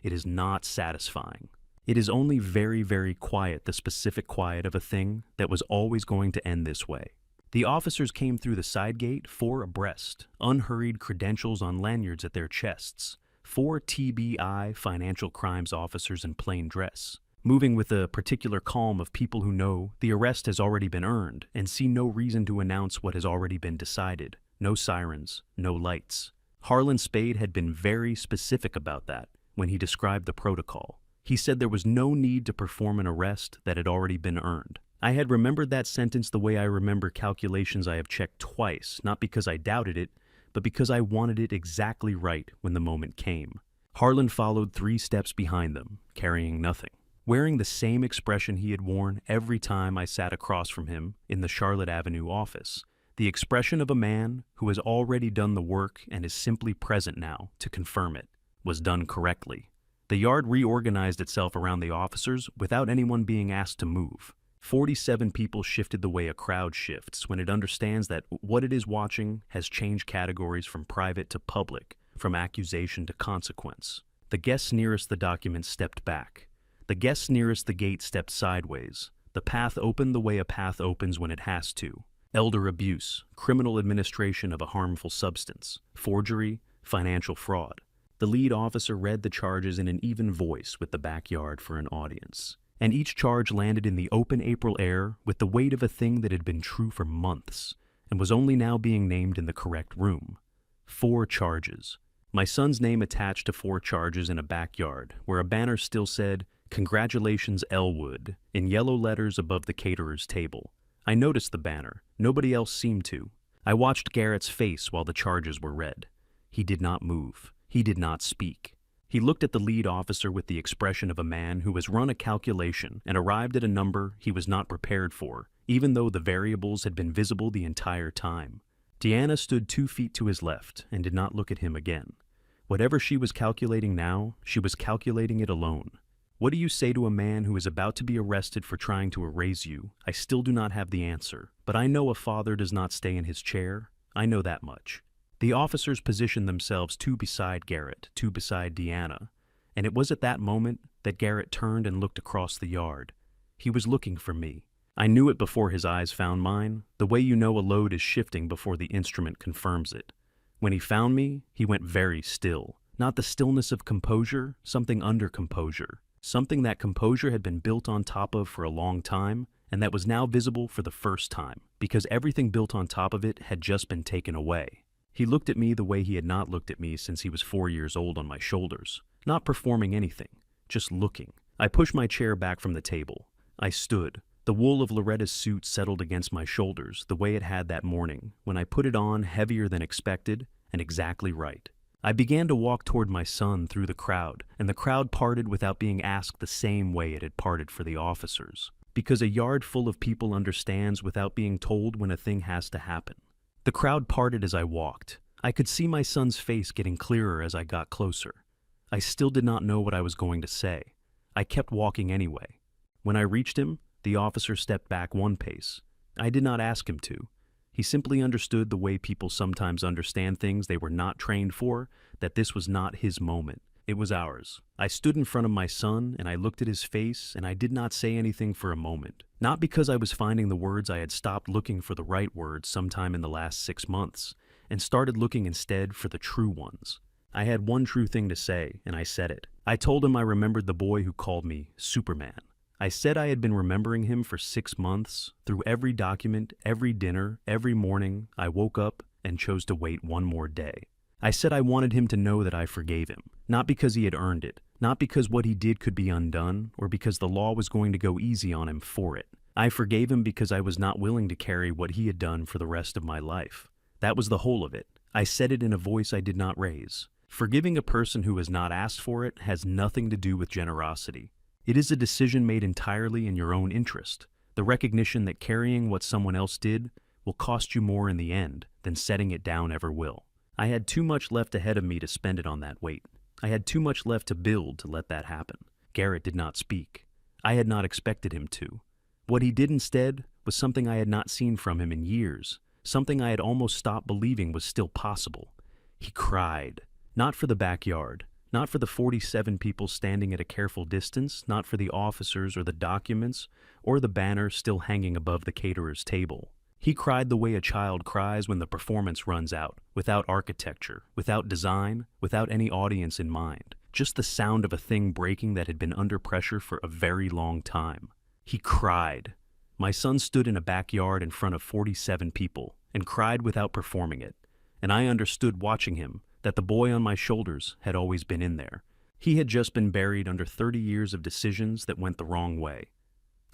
It is not satisfying. It is only very, very quiet, the specific quiet of a thing that was always going to end this way. The officers came through the side gate 4 abreast, unhurried, credentials on lanyards at their chests. 4 TBI financial crimes officers in plain dress, moving with a particular calm of people who know the arrest has already been earned and see no reason to announce what has already been decided. No sirens, no lights. Harlan Spade had been very specific about that when he described the protocol. He said there was no need to perform an arrest that had already been earned. I had remembered that sentence the way I remember calculations I have checked twice, not because I doubted it, but because I wanted it exactly right when the moment came. Harlan followed 3 steps behind them, carrying nothing, wearing the same expression he had worn every time I sat across from him in the Charlotte Avenue office, the expression of a man who has already done the work and is simply present now to confirm it was done correctly. The yard reorganized itself around the officers without anyone being asked to move. 47 people shifted the way a crowd shifts when it understands that what it is watching has changed categories from private to public, from accusation to consequence. The guests nearest the document stepped back. The guests nearest the gate stepped sideways. The path opened the way a path opens when it has to. Elder abuse, criminal administration of a harmful substance, forgery, financial fraud. The lead officer read the charges in an even voice with the backyard for an audience. And each charge landed in the open April air with the weight of a thing that had been true for months and was only now being named in the correct room. 4 charges. My son's name attached to 4 charges in a backyard where a banner still said, "Congratulations, Elwood," in yellow letters above the caterer's table. I noticed the banner. Nobody else seemed to. I watched Garrett's face while the charges were read. He did not move. He did not speak. He looked at the lead officer with the expression of a man who has run a calculation and arrived at a number he was not prepared for, even though the variables had been visible the entire time. Deanna stood 2 feet to his left and did not look at him again. Whatever she was calculating now, she was calculating it alone. What do you say to a man who is about to be arrested for trying to erase you? I still do not have the answer, but I know a father does not stay in his chair. I know that much. The officers positioned themselves 2 beside Garrett, 2 beside Deanna, and it was at that moment that Garrett turned and looked across the yard. He was looking for me. I knew it before his eyes found mine, the way you know a load is shifting before the instrument confirms it. When he found me, he went very still. Not the stillness of composure, something under composure. Something that composure had been built on top of for a long time, and that was now visible for the first time, because everything built on top of it had just been taken away. He looked at me the way he had not looked at me since he was 4 years old on my shoulders, not performing anything, just looking. I pushed my chair back from the table. I stood. The wool of Loretta's suit settled against my shoulders the way it had that morning, when I put it on heavier than expected and exactly right. I began to walk toward my son through the crowd, and the crowd parted without being asked the same way it had parted for the officers, because a yard full of people understands without being told when a thing has to happen. The crowd parted as I walked. I could see my son's face getting clearer as I got closer. I still did not know what I was going to say. I kept walking anyway. When I reached him, the officer stepped back one pace. I did not ask him to. He simply understood the way people sometimes understand things they were not trained for, that this was not his moment. It was ours. I stood in front of my son and I looked at his face and I did not say anything for a moment. Not because I was finding the words. I had stopped looking for the right words sometime in the last 6 months and started looking instead for the true ones. I had one true thing to say and I said it. I told him I remembered the boy who called me Superman. I said I had been remembering him for 6 months. Through every document, every dinner, every morning, I woke up and chose to wait one more day. I said I wanted him to know that I forgave him, not because he had earned it, not because what he did could be undone, or because the law was going to go easy on him for it. I forgave him because I was not willing to carry what he had done for the rest of my life. That was the whole of it. I said it in a voice I did not raise. Forgiving a person who has not asked for it has nothing to do with generosity. It is a decision made entirely in your own interest, the recognition that carrying what someone else did will cost you more in the end than setting it down ever will. I had too much left ahead of me to spend it on that weight. I had too much left to build to let that happen. Garrett did not speak. I had not expected him to. What he did instead was something I had not seen from him in years, something I had almost stopped believing was still possible. He cried. Not for the backyard, not for the 47 people standing at a careful distance, not for the officers or the documents or the banner still hanging above the caterer's table. He cried the way a child cries when the performance runs out, without architecture, without design, without any audience in mind, just the sound of a thing breaking that had been under pressure for a very long time. He cried. My son stood in a backyard in front of 47 people and cried without performing it, and I understood watching him that the boy on my shoulders had always been in there. He had just been buried under 30 years of decisions that went the wrong way.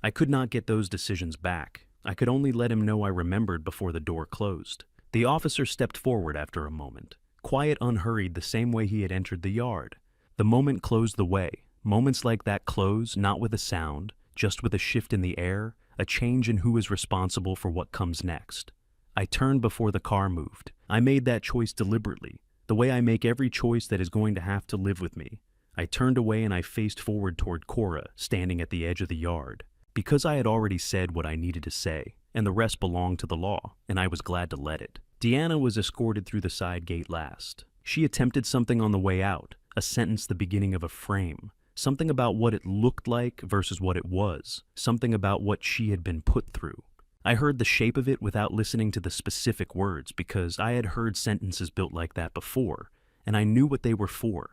I could not get those decisions back. I could only let him know I remembered before the door closed. The officer stepped forward after a moment, quiet, unhurried, the same way he had entered the yard. The moment closed the way. Moments like that close, not with a sound, just with a shift in the air, a change in who is responsible for what comes next. I turned before the car moved. I made that choice deliberately, the way I make every choice that is going to have to live with me. I turned away and I faced forward toward Cora, standing at the edge of the yard. Because I had already said what I needed to say, and the rest belonged to the law, and I was glad to let it. Deanna was escorted through the side gate last. She attempted something on the way out, a sentence the beginning of a frame, something about what it looked like versus what it was, something about what she had been put through. I heard the shape of it without listening to the specific words because I had heard sentences built like that before, and I knew what they were for.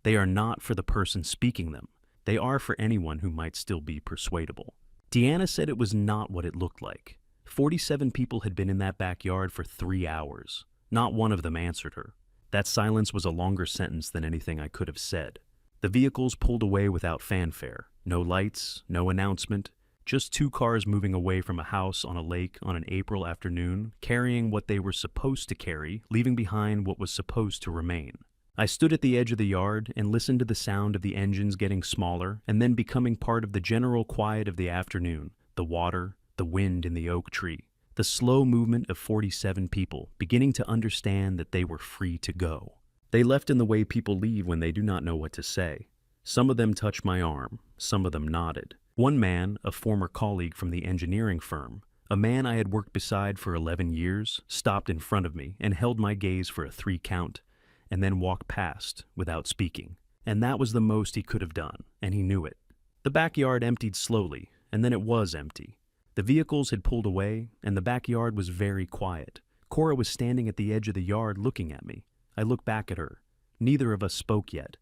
They are not for the person speaking them. They are for anyone who might still be persuadable. Deanna said it was not what it looked like. 47 people had been in that backyard for 3 hours. Not one of them answered her. That silence was a longer sentence than anything I could have said. The vehicles pulled away without fanfare. No lights, no announcement. Just 2 cars moving away from a house on a lake on an April afternoon, carrying what they were supposed to carry, leaving behind what was supposed to remain. I stood at the edge of the yard and listened to the sound of the engines getting smaller and then becoming part of the general quiet of the afternoon, the water, the wind in the oak tree, the slow movement of 47 people beginning to understand that they were free to go. They left in the way people leave when they do not know what to say. Some of them touched my arm, some of them nodded. One man, a former colleague from the engineering firm, a man I had worked beside for 11 years, stopped in front of me and held my gaze for a 3 count. And then walked past without speaking. And that was the most he could have done, and he knew it. The backyard emptied slowly, and then it was empty. The vehicles had pulled away, and the backyard was very quiet. Cora was standing at the edge of the yard looking at me. I looked back at her. Neither of us spoke yet.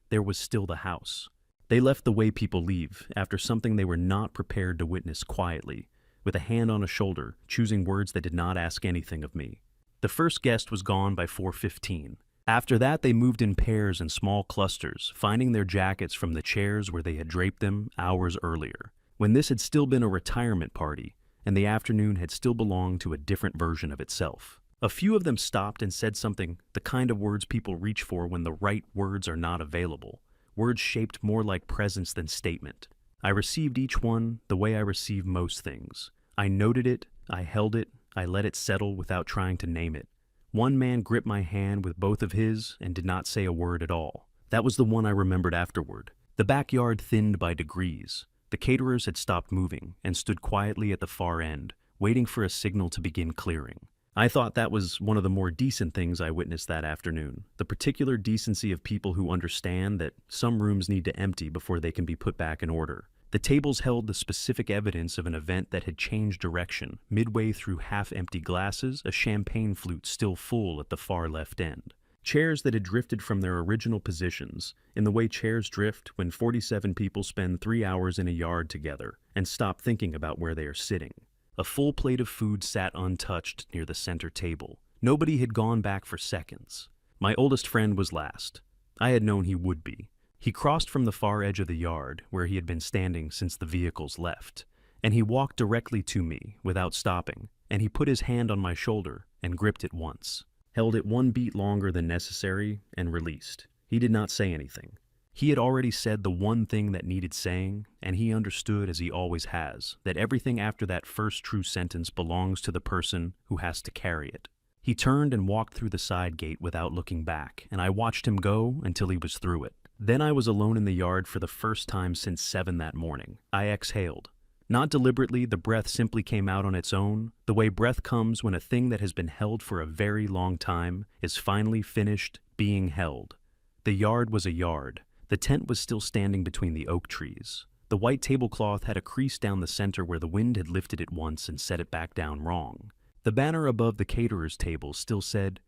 There was still the house. They left the way people leave, after something they were not prepared to witness quietly, with a hand on a shoulder, choosing words that did not ask anything of me. The first guest was gone by 4:15. After that, they moved in pairs and small clusters, finding their jackets from the chairs where they had draped them hours earlier, when this had still been a retirement party, and the afternoon had still belonged to a different version of itself. A few of them stopped and said something, the kind of words people reach for when the right words are not available, words shaped more like presence than statement. I received each one the way I receive most things. I noted it, I held it, I let it settle without trying to name it. One man gripped my hand with both of his and did not say a word at all. That was the one I remembered afterward. The backyard thinned by degrees. The caterers had stopped moving and stood quietly at the far end, waiting for a signal to begin clearing. I thought that was one of the more decent things I witnessed that afternoon, the particular decency of people who understand that some rooms need to empty before they can be put back in order. The tables held the specific evidence of an event that had changed direction, midway through half-empty glasses, a champagne flute still full at the far left end. Chairs that had drifted from their original positions, in the way chairs drift when 47 people spend 3 hours in a yard together and stop thinking about where they are sitting. A full plate of food sat untouched near the center table. Nobody had gone back for seconds. My oldest friend was last. I had known he would be. He crossed from the far edge of the yard, where he had been standing since the vehicles left, and he walked directly to me without stopping, and he put his hand on my shoulder and gripped it once, held it 1 beat longer than necessary, and released. He did not say anything. He had already said the one thing that needed saying, and he understood, as he always has, that everything after that first true sentence belongs to the person who has to carry it. He turned and walked through the side gate without looking back, and I watched him go until he was through it. Then I was alone in the yard for the first time since 7 that morning. I exhaled. Not deliberately, the breath simply came out on its own, the way breath comes when a thing that has been held for a very long time is finally finished being held. The yard was a yard. The tent was still standing between the oak trees. The white tablecloth had a crease down the center where the wind had lifted it once and set it back down wrong. The banner above the caterer's table still said,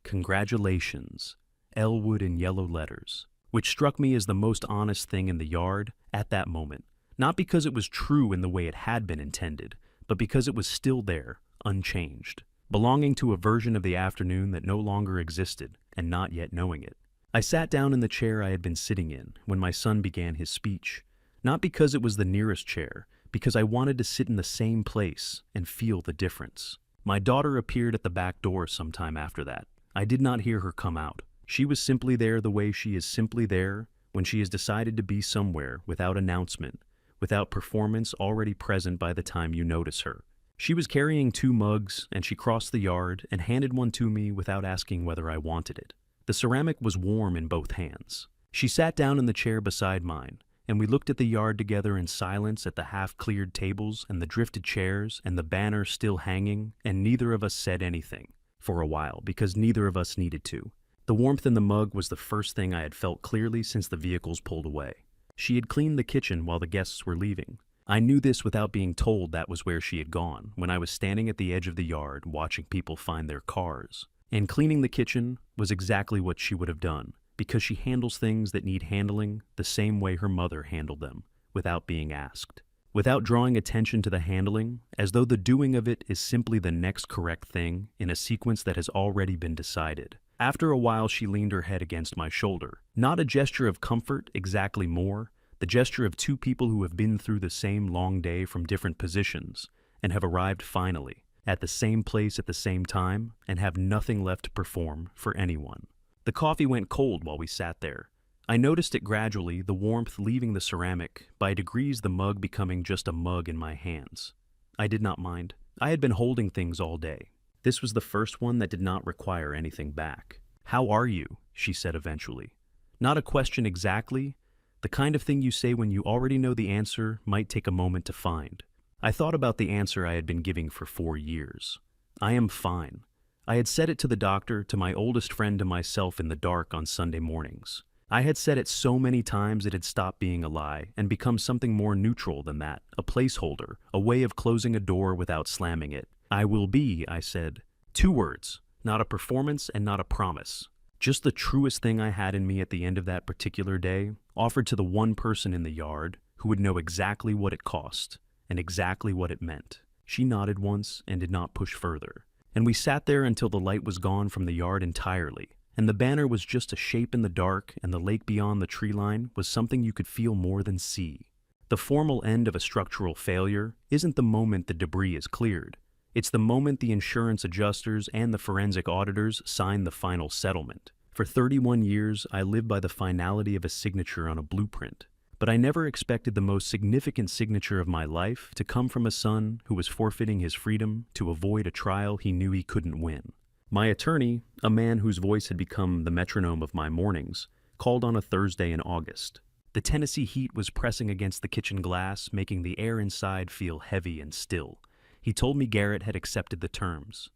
"Congratulations," Elwood in yellow letters, which struck me as the most honest thing in the yard at that moment, not because it was true in the way it had been intended, but because it was still there, unchanged, belonging to a version of the afternoon that no longer existed, and not yet knowing it. I sat down in the chair I had been sitting in when my son began his speech, not because it was the nearest chair, because I wanted to sit in the same place and feel the difference. My daughter appeared at the back door sometime after that. I did not hear her come out. She was simply there the way she is simply there when she has decided to be somewhere without announcement, without performance already present by the time you notice her. She was carrying 2 mugs, and she crossed the yard and handed one to me without asking whether I wanted it. The ceramic was warm in both hands. She sat down in the chair beside mine, and we looked at the yard together in silence at the half-cleared tables and the drifted chairs and the banner still hanging, and neither of us said anything, for a while, because neither of us needed to. The warmth in the mug was the first thing I had felt clearly since the vehicles pulled away. She had cleaned the kitchen while the guests were leaving. I knew this without being told that was where she had gone, when I was standing at the edge of the yard watching people find their cars. And cleaning the kitchen was exactly what she would have done, because she handles things that need handling the same way her mother handled them, without being asked. Without drawing attention to the handling, as though the doing of it is simply the next correct thing in a sequence that has already been decided. After a while, she leaned her head against my shoulder. Not a gesture of comfort, exactly more, the gesture of 2 people who have been through the same long day from different positions, and have arrived finally, at the same place at the same time, and have nothing left to perform for anyone. The coffee went cold while we sat there. I noticed it gradually, the warmth leaving the ceramic, by degrees the mug becoming just a mug in my hands. I did not mind. I had been holding things all day. This was the first one that did not require anything back. "How are you?" she said eventually. Not a question exactly, the kind of thing you say when you already know the answer might take a moment to find. I thought about the answer I had been giving for 4 years. I am fine. I had said it to the doctor, to my oldest friend, to myself in the dark on Sunday mornings. I had said it so many times it had stopped being a lie and become something more neutral than that, a placeholder, a way of closing a door without slamming it. "I will be," I said. 2 words, not a performance and not a promise. Just the truest thing I had in me at the end of that particular day, offered to the one person in the yard who would know exactly what it cost and exactly what it meant. She nodded once and did not push further. And we sat there until the light was gone from the yard entirely, and the banner was just a shape in the dark, and the lake beyond the tree line was something you could feel more than see. The formal end of a structural failure isn't the moment the debris is cleared. It's the moment the insurance adjusters and the forensic auditors sign the final settlement. For 31 years, I lived by the finality of a signature on a blueprint. But I never expected the most significant signature of my life to come from a son who was forfeiting his freedom to avoid a trial he knew he couldn't win. My attorney, a man whose voice had become the metronome of my mornings, called on a Thursday in August. The Tennessee heat was pressing against the kitchen glass, making the air inside feel heavy and still. He told me Garrett had accepted the terms.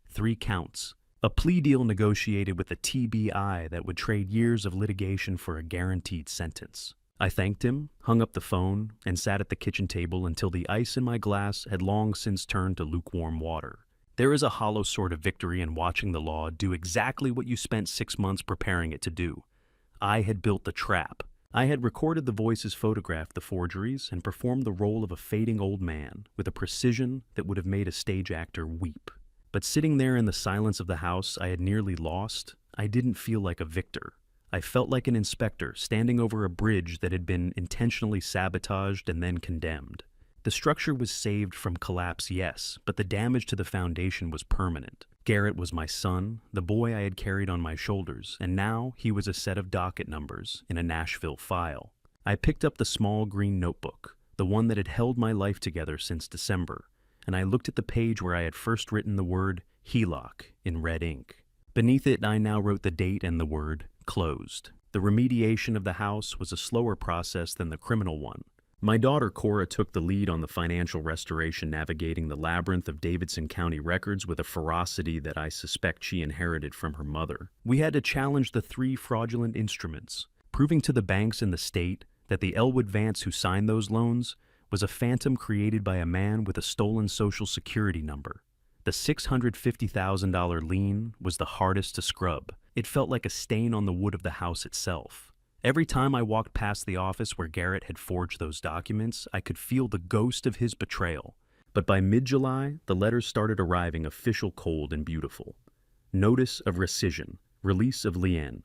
3 counts. A plea deal negotiated with a TBI that would trade years of litigation for a guaranteed sentence. I thanked him, hung up the phone, and sat at the kitchen table until the ice in my glass had long since turned to lukewarm water. There is a hollow sort of victory in watching the law do exactly what you spent 6 months preparing it to do. I had built the trap. I had recorded the voices, photographed the forgeries, and performed the role of a fading old man with a precision that would have made a stage actor weep. But sitting there in the silence of the house I had nearly lost, I didn't feel like a victor. I felt like an inspector standing over a bridge that had been intentionally sabotaged and then condemned. The structure was saved from collapse, yes, but the damage to the foundation was permanent. Garrett was my son, the boy I had carried on my shoulders, and now he was a set of docket numbers in a Nashville file. I picked up the small green notebook, the one that had held my life together since December, and I looked at the page where I had first written the word HELOC in red ink. Beneath it, I now wrote the date and the word closed. The remediation of the house was a slower process than the criminal one. My daughter Cora took the lead on the financial restoration, navigating the labyrinth of Davidson County records with a ferocity that I suspect she inherited from her mother. We had to challenge the 3 fraudulent instruments, proving to the banks in the state that the Elwood Vance who signed those loans was a phantom created by a man with a stolen Social Security number. The $650,000 lien was the hardest to scrub. It felt like a stain on the wood of the house itself. Every time I walked past the office where Garrett had forged those documents, I could feel the ghost of his betrayal. But by mid-July, the letters started arriving official, cold, and beautiful. Notice of rescission, release of Leanne.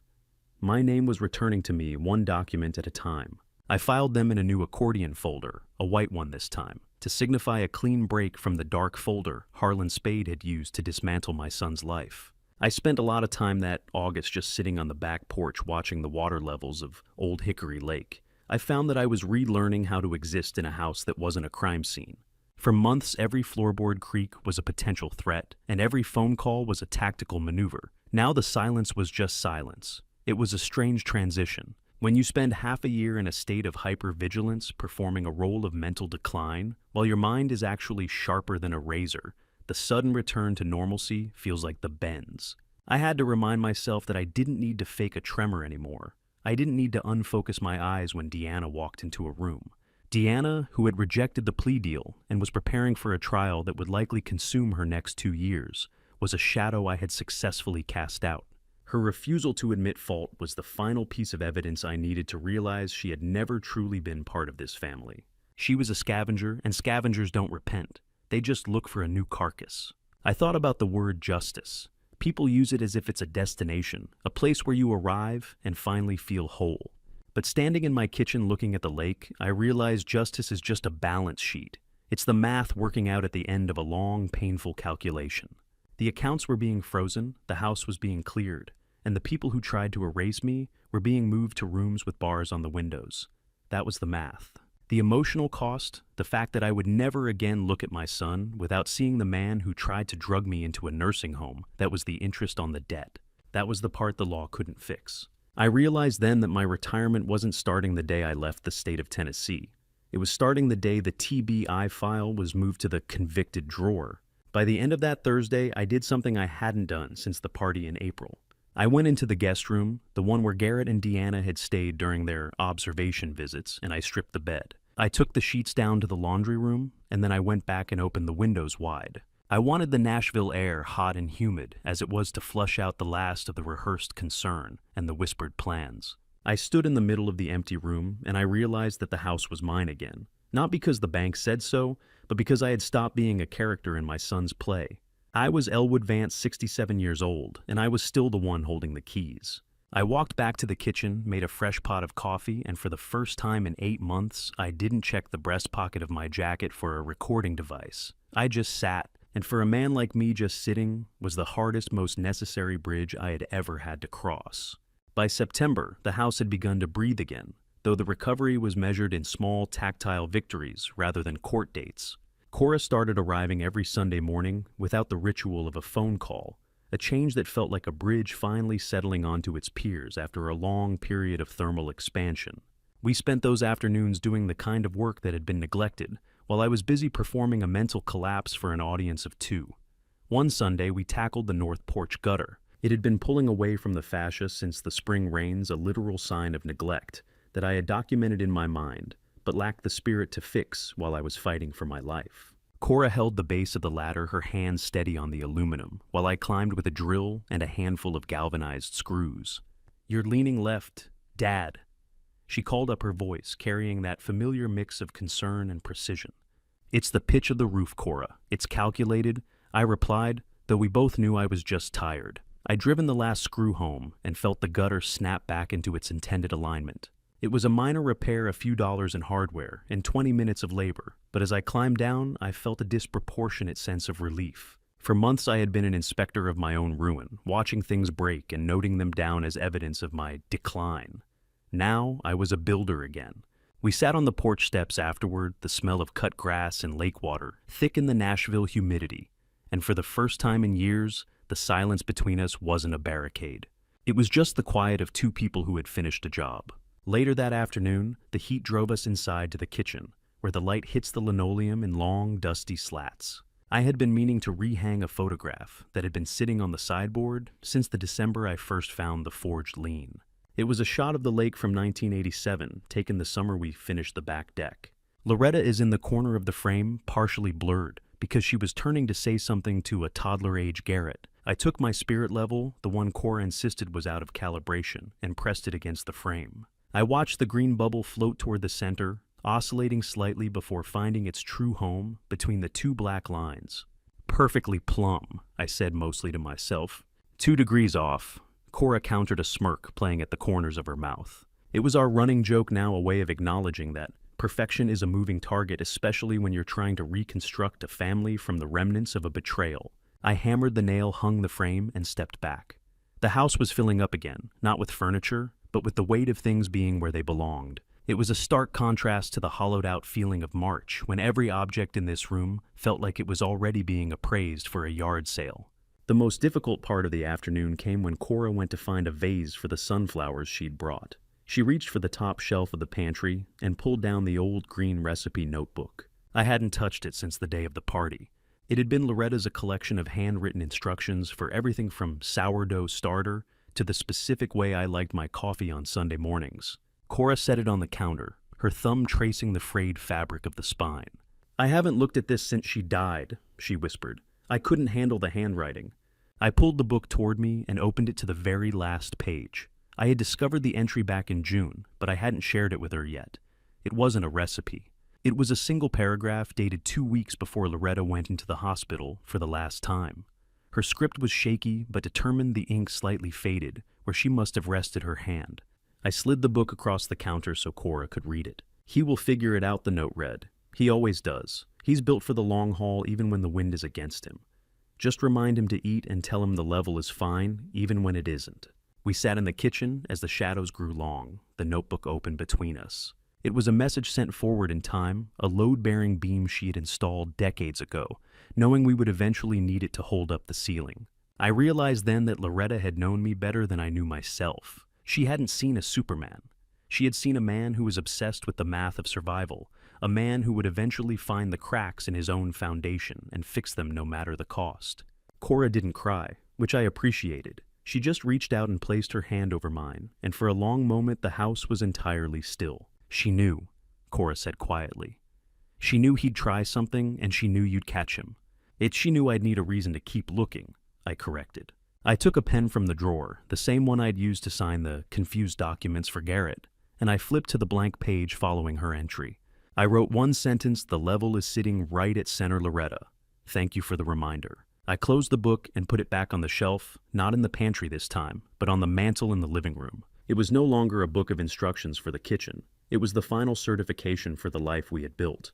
My name was returning to me one document at a time. I filed them in a new accordion folder, a white one this time, to signify a clean break from the dark folder Harlan Spade had used to dismantle my son's life. I spent a lot of time that August just sitting on the back porch watching the water levels of Old Hickory Lake. I found that I was relearning how to exist in a house that wasn't a crime scene. For months, every floorboard creak was a potential threat, and every phone call was a tactical maneuver. Now the silence was just silence. It was a strange transition. When you spend half a year in a state of hypervigilance, performing a role of mental decline, while your mind is actually sharper than a razor, the sudden return to normalcy feels like the bends. I had to remind myself that I didn't need to fake a tremor anymore. I didn't need to unfocus my eyes when Deanna walked into a room. Deanna, who had rejected the plea deal and was preparing for a trial that would likely consume her next 2 years, was a shadow I had successfully cast out. Her refusal to admit fault was the final piece of evidence I needed to realize she had never truly been part of this family. She was a scavenger, and scavengers don't repent. They just look for a new carcass. I thought about the word justice. People use it as if it's a destination, a place where you arrive and finally feel whole. But standing in my kitchen looking at the lake, I realized justice is just a balance sheet. It's the math working out at the end of a long, painful calculation. The accounts were being frozen, the house was being cleared, and the people who tried to erase me were being moved to rooms with bars on the windows. That was the math. The emotional cost, the fact that I would never again look at my son without seeing the man who tried to drug me into a nursing home, that was the interest on the debt. That was the part the law couldn't fix. I realized then that my retirement wasn't starting the day I left the state of Tennessee. It was starting the day the TBI file was moved to the convicted drawer. By the end of that Thursday, I did something I hadn't done since the party in April. I went into the guest room, the one where Garrett and Deanna had stayed during their observation visits, and I stripped the bed. I took the sheets down to the laundry room, and then I went back and opened the windows wide. I wanted the Nashville air hot and humid, as it was to flush out the last of the rehearsed concern and the whispered plans. I stood in the middle of the empty room, and I realized that the house was mine again. Not because the bank said so, but because I had stopped being a character in my son's play. I was Elwood Vance, 67 years old, and I was still the one holding the keys. I walked back to the kitchen, made a fresh pot of coffee, and for the first time in 8 months, I didn't check the breast pocket of my jacket for a recording device. I just sat, and for a man like me, just sitting was the hardest, most necessary bridge I had ever had to cross. By September, the house had begun to breathe again, though the recovery was measured in small, tactile victories rather than court dates. Cora started arriving every Sunday morning without the ritual of a phone call, a change that felt like a bridge finally settling onto its piers after a long period of thermal expansion. We spent those afternoons doing the kind of work that had been neglected, while I was busy performing a mental collapse for an audience of 2. One Sunday, we tackled the north porch gutter. It had been pulling away from the fascia since the spring rains, a literal sign of neglect that I had documented in my mind, but lacked the spirit to fix while I was fighting for my life. Cora held the base of the ladder, her hand steady on the aluminum, while I climbed with a drill and a handful of galvanized screws. "You're leaning left, Dad." She called up her voice, carrying that familiar mix of concern and precision. "It's the pitch of the roof, Cora. It's calculated," I replied, though we both knew I was just tired. I'd driven the last screw home and felt the gutter snap back into its intended alignment. It was a minor repair, a few dollars in hardware, and 20 minutes of labor, but as I climbed down, I felt a disproportionate sense of relief. For months I had been an inspector of my own ruin, watching things break and noting them down as evidence of my decline. Now I was a builder again. We sat on the porch steps afterward, the smell of cut grass and lake water thick in the Nashville humidity, and for the first time in years, the silence between us wasn't a barricade. It was just the quiet of 2 people who had finished a job. Later that afternoon, the heat drove us inside to the kitchen, where the light hits the linoleum in long, dusty slats. I had been meaning to rehang a photograph that had been sitting on the sideboard since the December I first found the forged lean. It was a shot of the lake from 1987, taken the summer we finished the back deck. Loretta is in the corner of the frame, partially blurred, because she was turning to say something to a toddler-age Garrett. I took my spirit level, the one Cora insisted was out of calibration, and pressed it against the frame. I watched the green bubble float toward the center, oscillating slightly before finding its true home between the 2 black lines. "Perfectly plumb," I said mostly to myself. 2 degrees off. Cora countered a smirk playing at the corners of her mouth. It was our running joke now, a way of acknowledging that perfection is a moving target, especially when you're trying to reconstruct a family from the remnants of a betrayal. I hammered the nail, hung the frame, and stepped back. The house was filling up again, not with furniture, but with the weight of things being where they belonged. It was a stark contrast to the hollowed-out feeling of March, when every object in this room felt like it was already being appraised for a yard sale. The most difficult part of the afternoon came when Cora went to find a vase for the sunflowers she'd brought. She reached for the top shelf of the pantry and pulled down the old green recipe notebook. I hadn't touched it since the day of the party. It had been Loretta's, a collection of handwritten instructions for everything from sourdough starter to the specific way I liked my coffee on Sunday mornings. Cora set it on the counter, her thumb tracing the frayed fabric of the spine. "I haven't looked at this since she died," she whispered. "I couldn't handle the handwriting." I pulled the book toward me and opened it to the very last page. I had discovered the entry back in June, but I hadn't shared it with her yet. It wasn't a recipe. It was a single paragraph dated 2 weeks before Loretta went into the hospital for the last time. Her script was shaky, but determined, the ink slightly faded, where she must have rested her hand. I slid the book across the counter so Cora could read it. "He will figure it out," the note read. "He always does. He's built for the long haul, even when the wind is against him. Just remind him to eat and tell him the level is fine, even when it isn't." We sat in the kitchen as the shadows grew long, the notebook open between us. It was a message sent forward in time, a load-bearing beam she had installed decades ago, knowing we would eventually need it to hold up the ceiling. I realized then that Loretta had known me better than I knew myself. She hadn't seen a Superman. She had seen a man who was obsessed with the math of survival, a man who would eventually find the cracks in his own foundation and fix them no matter the cost. Cora didn't cry, which I appreciated. She just reached out and placed her hand over mine, and for a long moment the house was entirely still. "She knew," Cora said quietly. "She knew he'd try something, and she knew you'd catch him. She knew I'd need a reason to keep looking," I corrected. I took a pen from the drawer, the same one I'd used to sign the confused documents for Garrett, and I flipped to the blank page following her entry. I wrote one sentence: "The level is sitting right at center, Loretta. Thank you for the reminder." I closed the book and put it back on the shelf, not in the pantry this time, but on the mantel in the living room. It was no longer a book of instructions for the kitchen. It was the final certification for the life we had built.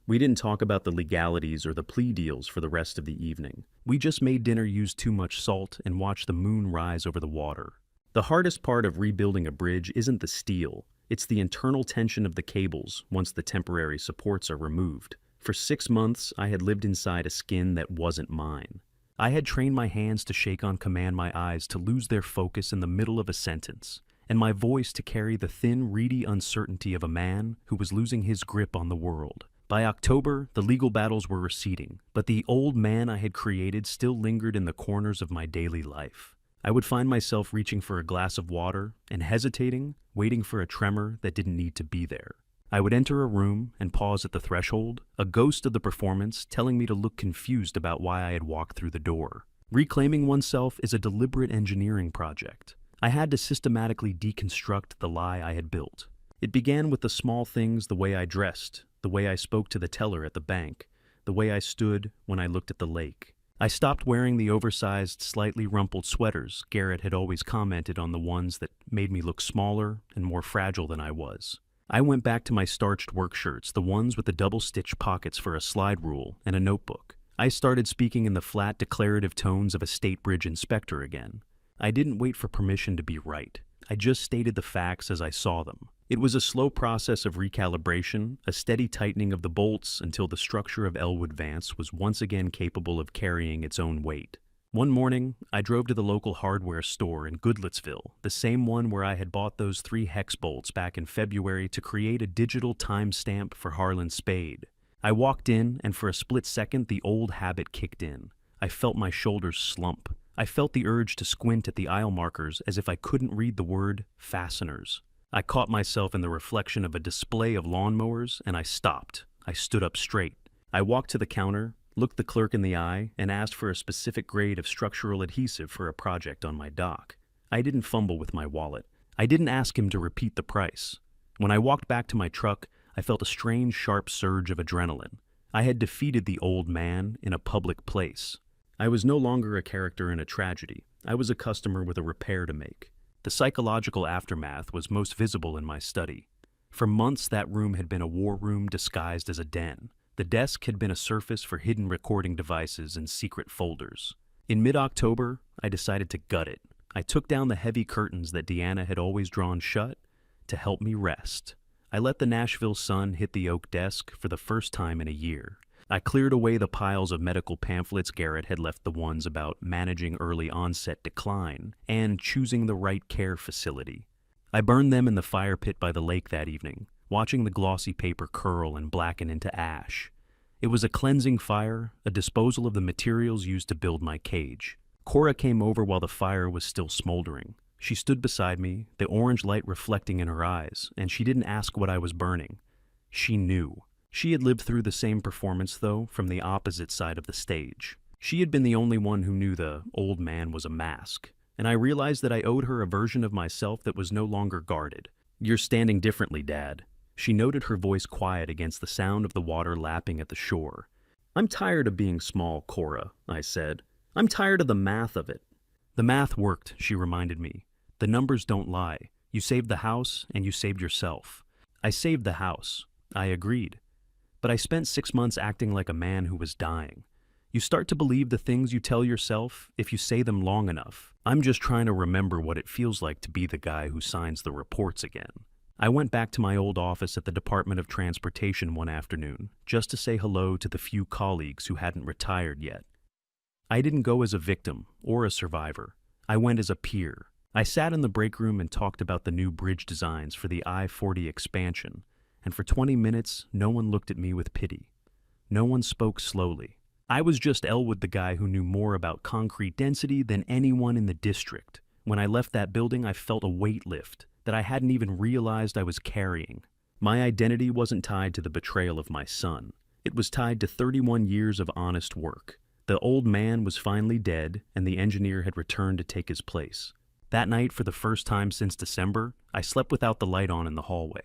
We didn't talk about the legalities or the plea deals for the rest of the evening. We just made dinner, use too much salt, and watched the moon rise over the water. The hardest part of rebuilding a bridge isn't the steel. It's the internal tension of the cables once the temporary supports are removed. For 6 months, I had lived inside a skin that wasn't mine. I had trained my hands to shake on command, my eyes to lose their focus in the middle of a sentence, and my voice to carry the thin, reedy uncertainty of a man who was losing his grip on the world. By October, the legal battles were receding, but the old man I had created still lingered in the corners of my daily life. I would find myself reaching for a glass of water and hesitating, waiting for a tremor that didn't need to be there. I would enter a room and pause at the threshold, a ghost of the performance telling me to look confused about why I had walked through the door. Reclaiming oneself is a deliberate engineering project. I had to systematically deconstruct the lie I had built. It began with the small things: the way I dressed, the way I spoke to the teller at the bank, the way I stood when I looked at the lake. I stopped wearing the oversized, slightly rumpled sweaters Garrett had always commented on, the ones that made me look smaller and more fragile than I was. I went back to my starched work shirts, the ones with the double-stitched pockets for a slide rule and a notebook. I started speaking in the flat, declarative tones of a state bridge inspector again. I didn't wait for permission to be right. I just stated the facts as I saw them. It was a slow process of recalibration, a steady tightening of the bolts until the structure of Elwood Vance was once again capable of carrying its own weight. One morning, I drove to the local hardware store in Goodlettsville, the same one where I had bought those 3 hex bolts back in February to create a digital timestamp for Harlan Spade. I walked in, and for a split second, the old habit kicked in. I felt my shoulders slump. I felt the urge to squint at the aisle markers as if I couldn't read the word fasteners. I caught myself in the reflection of a display of lawnmowers, and I stopped. I stood up straight. I walked to the counter, looked the clerk in the eye, and asked for a specific grade of structural adhesive for a project on my dock. I didn't fumble with my wallet. I didn't ask him to repeat the price. When I walked back to my truck, I felt a strange, sharp surge of adrenaline. I had defeated the old man in a public place. I was no longer a character in a tragedy. I was a customer with a repair to make. The psychological aftermath was most visible in my study. For months, that room had been a war room disguised as a den. The desk had been a surface for hidden recording devices and secret folders. In mid-October, I decided to gut it. I took down the heavy curtains that Deanna had always drawn shut to help me rest. I let the Nashville sun hit the oak desk for the first time in a year. I cleared away the piles of medical pamphlets Garrett had left, the ones about managing early onset decline and choosing the right care facility. I burned them in the fire pit by the lake that evening, watching the glossy paper curl and blacken into ash. It was a cleansing fire, a disposal of the materials used to build my cage. Cora came over while the fire was still smoldering. She stood beside me, the orange light reflecting in her eyes, and she didn't ask what I was burning. She knew. She had lived through the same performance, though, from the opposite side of the stage. She had been the only one who knew the old man was a mask, and I realized that I owed her a version of myself that was no longer guarded. "You're standing differently, Dad." She noted, her voice quiet against the sound of the water lapping at the shore. "I'm tired of being small, Cora," I said. "I'm tired of the math of it." "The math worked," she reminded me. "The numbers don't lie. You saved the house, and you saved yourself." I saved the house. I agreed. But I spent 6 months acting like a man who was dying. You start to believe the things you tell yourself if you say them long enough. I'm just trying to remember what it feels like to be the guy who signs the reports again. I went back to my old office at the Department of Transportation one afternoon, just to say hello to the few colleagues who hadn't retired yet. I didn't go as a victim or a survivor. I went as a peer. I sat in the break room and talked about the new bridge designs for the I-40 expansion, and for 20 minutes, no one looked at me with pity. No one spoke slowly. I was just Elwood, the guy who knew more about concrete density than anyone in the district. When I left that building, I felt a weight lift that I hadn't even realized I was carrying. My identity wasn't tied to the betrayal of my son. It was tied to 31 years of honest work. The old man was finally dead, and the engineer had returned to take his place. That night, for the first time since December, I slept without the light on in the hallway.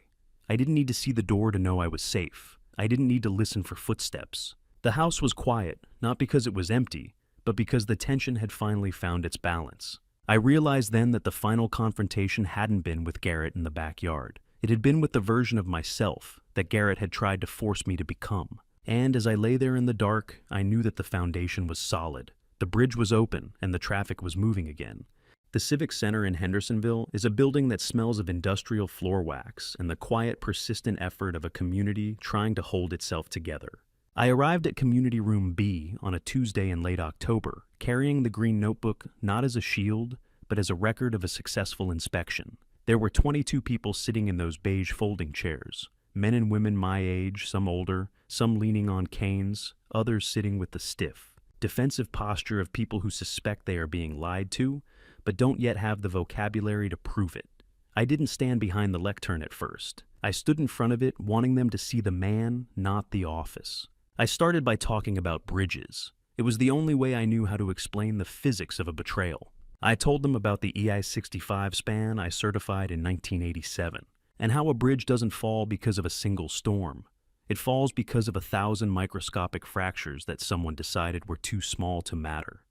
I didn't need to see the door to know I was safe. I didn't need to listen for footsteps. The house was quiet, not because it was empty, but because the tension had finally found its balance. I realized then that the final confrontation hadn't been with Garrett in the backyard. It had been with the version of myself that Garrett had tried to force me to become. And as I lay there in the dark, I knew that the foundation was solid. The bridge was open, and the traffic was moving again. The Civic Center in Hendersonville is a building that smells of industrial floor wax and the quiet, persistent effort of a community trying to hold itself together. I arrived at Community Room B on a Tuesday in late October, carrying the green notebook not as a shield, but as a record of a successful inspection. There were 22 people sitting in those beige folding chairs. Men and women my age, some older, some leaning on canes, others sitting with the stiff, defensive posture of people who suspect they are being lied to, but don't yet have the vocabulary to prove it. I didn't stand behind the lectern at first. I stood in front of it, wanting them to see the man, not the office. I started by talking about bridges. It was the only way I knew how to explain the physics of a betrayal. I told them about the EI-65 span I certified in 1987, and how a bridge doesn't fall because of a single storm. It falls because of 1,000 microscopic fractures that someone decided were too small to matter.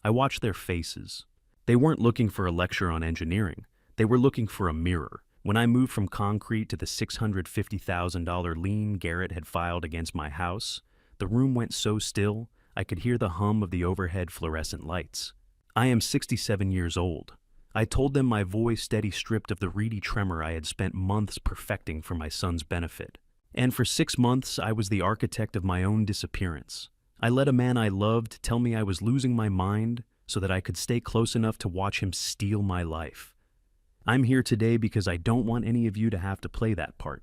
I watched their faces. They weren't looking for a lecture on engineering. They were looking for a mirror. When I moved from concrete to the $650,000 lien Garrett had filed against my house, the room went so still I could hear the hum of the overhead fluorescent lights. I am 67 years old. I told them my voice steady stripped of the reedy tremor I had spent months perfecting for my son's benefit. And for 6 months, I was the architect of my own disappearance. I let a man I loved tell me I was losing my mind so that I could stay close enough to watch him steal my life. I'm here today because I don't want any of you to have to play that part.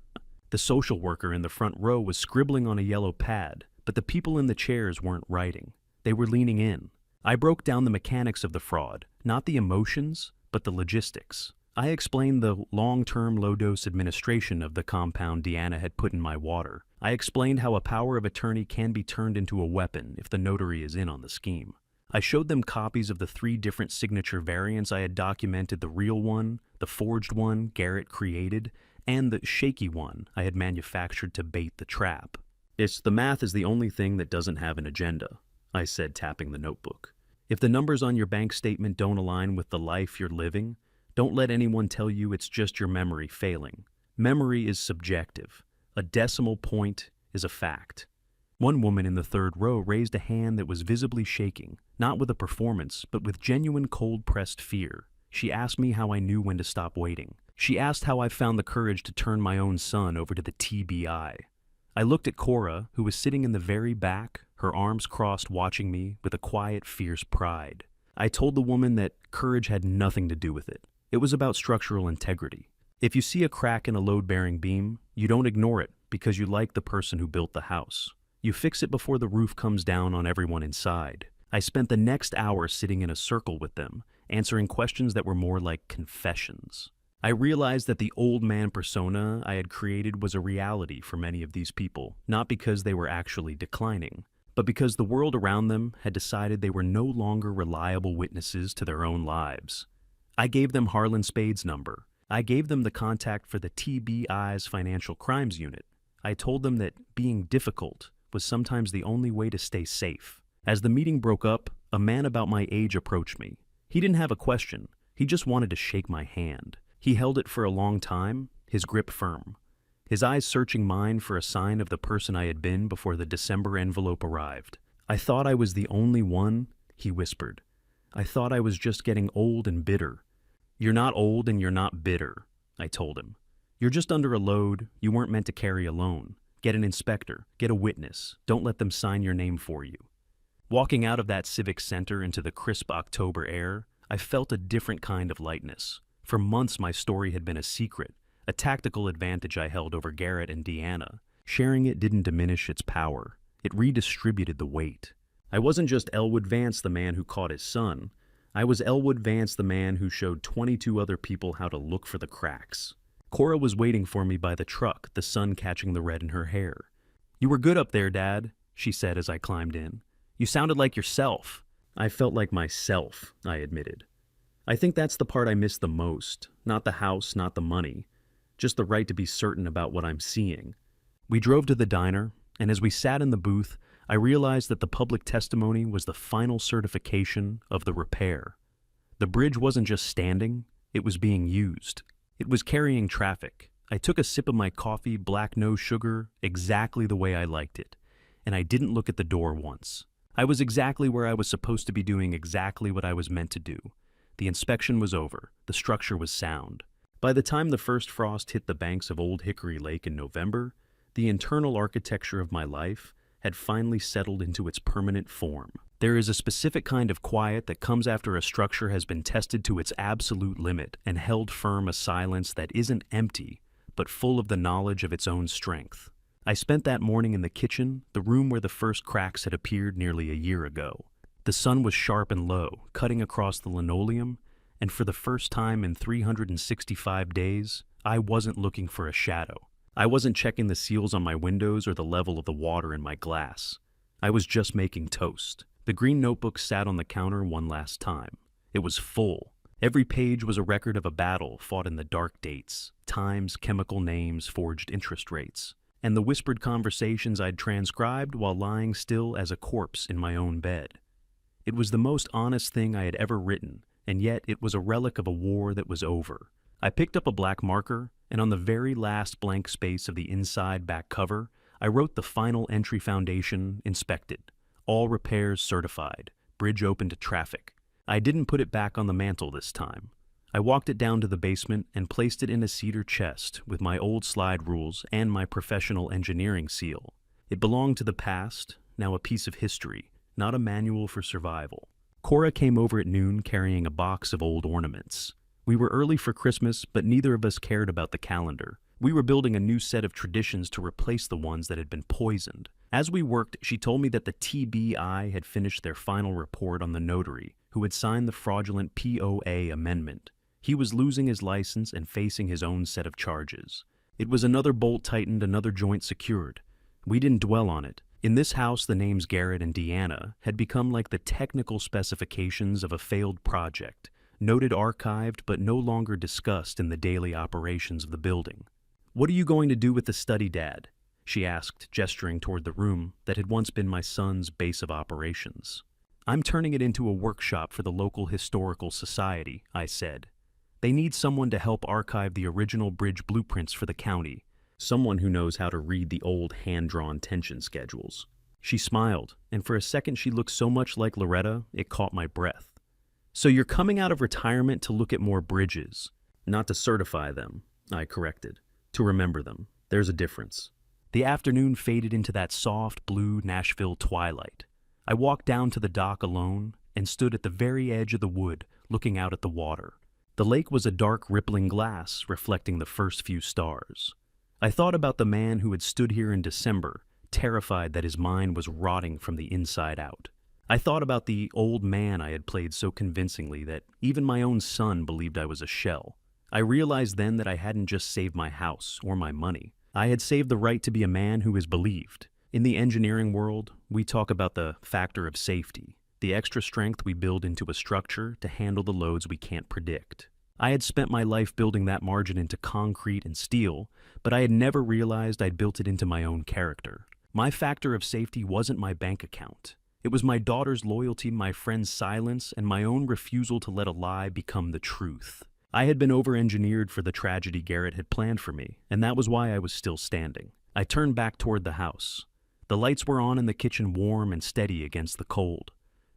The social worker in the front row was scribbling on a yellow pad, but the people in the chairs weren't writing. They were leaning in. I broke down the mechanics of the fraud, not the emotions, but the logistics. I explained the long-term low-dose administration of the compound Deanna had put in my water. I explained how a power of attorney can be turned into a weapon if the notary is in on the scheme. I showed them copies of the 3 different signature variants I had documented: the real one, the forged one Garrett created, and the shaky one I had manufactured to bait the trap. The math is the only thing that doesn't have an agenda, I said, tapping the notebook. If the numbers on your bank statement don't align with the life you're living, don't let anyone tell you it's just your memory failing. Memory is subjective. A decimal point is a fact. One woman in the 3rd row raised a hand that was visibly shaking, not with a performance, but with genuine cold-pressed fear. She asked me how I knew when to stop waiting. She asked how I found the courage to turn my own son over to the TBI. I looked at Cora, who was sitting in the very back, her arms crossed, watching me with a quiet, fierce pride. I told the woman that courage had nothing to do with it. It was about structural integrity. If you see a crack in a load-bearing beam, you don't ignore it because you like the person who built the house. You fix it before the roof comes down on everyone inside. I spent the next hour sitting in a circle with them, answering questions that were more like confessions. I realized that the old man persona I had created was a reality for many of these people, not because they were actually declining, but because the world around them had decided they were no longer reliable witnesses to their own lives. I gave them Harlan Spade's number. I gave them the contact for the TBI's Financial Crimes Unit. I told them that being difficult was sometimes the only way to stay safe. As the meeting broke up, a man about my age approached me. He didn't have a question. He just wanted to shake my hand. He held it for a long time, his grip firm, his eyes searching mine for a sign of the person I had been before the December envelope arrived. I thought I was the only one, he whispered. I thought I was just getting old and bitter. You're not old and you're not bitter, I told him. You're just under a load you weren't meant to carry alone. Get an inspector, get a witness. Don't let them sign your name for you. Walking out of that civic center into the crisp October air, I felt a different kind of lightness. For months my story had been a secret, a tactical advantage I held over Garrett and Deanna. Sharing it didn't diminish its power. It redistributed the weight. I wasn't just Elwood Vance, the man who caught his son. I was Elwood Vance, the man who showed 22 other people how to look for the cracks. Cora was waiting for me by the truck, the sun catching the red in her hair. "You were good up there, Dad," she said as I climbed in. "You sounded like yourself." I felt like myself, I admitted. I think that's the part I miss the most. Not the house, not the money. Just the right to be certain about what I'm seeing. We drove to the diner, and as we sat in the booth, I realized that the public testimony was the final certification of the repair. The bridge wasn't just standing, it was being used. It was carrying traffic. I took a sip of my coffee, black no sugar, exactly the way I liked it, and I didn't look at the door once. I was exactly where I was supposed to be, doing exactly what I was meant to do. The inspection was over. The structure was sound. By the time the first frost hit the banks of Old Hickory Lake in November, the internal architecture of my life had finally settled into its permanent form. There is a specific kind of quiet that comes after a structure has been tested to its absolute limit and held firm a silence that isn't empty, but full of the knowledge of its own strength. I spent that morning in the kitchen, the room where the first cracks had appeared nearly a year ago. The sun was sharp and low, cutting across the linoleum, and for the first time in 365 days, I wasn't looking for a shadow. I wasn't checking the seals on my windows or the level of the water in my glass. I was just making toast. The green notebook sat on the counter one last time. It was full. Every page was a record of a battle fought in the dark dates, times, chemical names, forged interest rates, and the whispered conversations I'd transcribed while lying still as a corpse in my own bed. It was the most honest thing I had ever written, and yet it was a relic of a war that was over. I picked up a black marker, and on the very last blank space of the inside back cover, I wrote the final entry: foundation inspected. All repairs certified. Bridge open to traffic. I didn't put it back on the mantel this time. I walked it down to the basement and placed it in a cedar chest with my old slide rules and my professional engineering seal. It belonged to the past, now a piece of history, not a manual for survival. Cora came over at noon carrying a box of old ornaments. We were early for Christmas, but neither of us cared about the calendar. We were building a new set of traditions to replace the ones that had been poisoned. As we worked, she told me that the TBI had finished their final report on the notary, who had signed the fraudulent POA amendment. He was losing his license and facing his own set of charges. It was another bolt tightened, another joint secured. We didn't dwell on it. In this house, the names Garrett and Deanna had become like the technical specifications of a failed project, noted, archived, but no longer discussed in the daily operations of the building. "What are you going to do with the study, Dad?" she asked, gesturing toward the room that had once been my son's base of operations. "I'm turning it into a workshop for the local historical society," I said. "They need someone to help archive the original bridge blueprints for the county, someone who knows how to read the old hand-drawn tension schedules." She smiled, and for a second she looked so much like Loretta, it caught my breath. "So you're coming out of retirement to look at more bridges?" "Not to certify them," I corrected. "To remember them. There's a difference." The afternoon faded into that soft blue Nashville twilight. I walked down to the dock alone and stood at the very edge of the wood, looking out at the water. The lake was a dark, rippling glass, reflecting the first few stars. I thought about the man who had stood here in December, terrified that his mind was rotting from the inside out. I thought about the old man I had played so convincingly that even my own son believed I was a shell. I realized then that I hadn't just saved my house or my money. I had saved the right to be a man who is believed. In the engineering world, we talk about the factor of safety, the extra strength we build into a structure to handle the loads we can't predict. I had spent my life building that margin into concrete and steel, but I had never realized I'd built it into my own character. My factor of safety wasn't my bank account. It was my daughter's loyalty, my friend's silence, and my own refusal to let a lie become the truth. I had been over-engineered for the tragedy Garrett had planned for me, and that was why I was still standing. I turned back toward the house. The lights were on in the kitchen, warm and steady against the cold.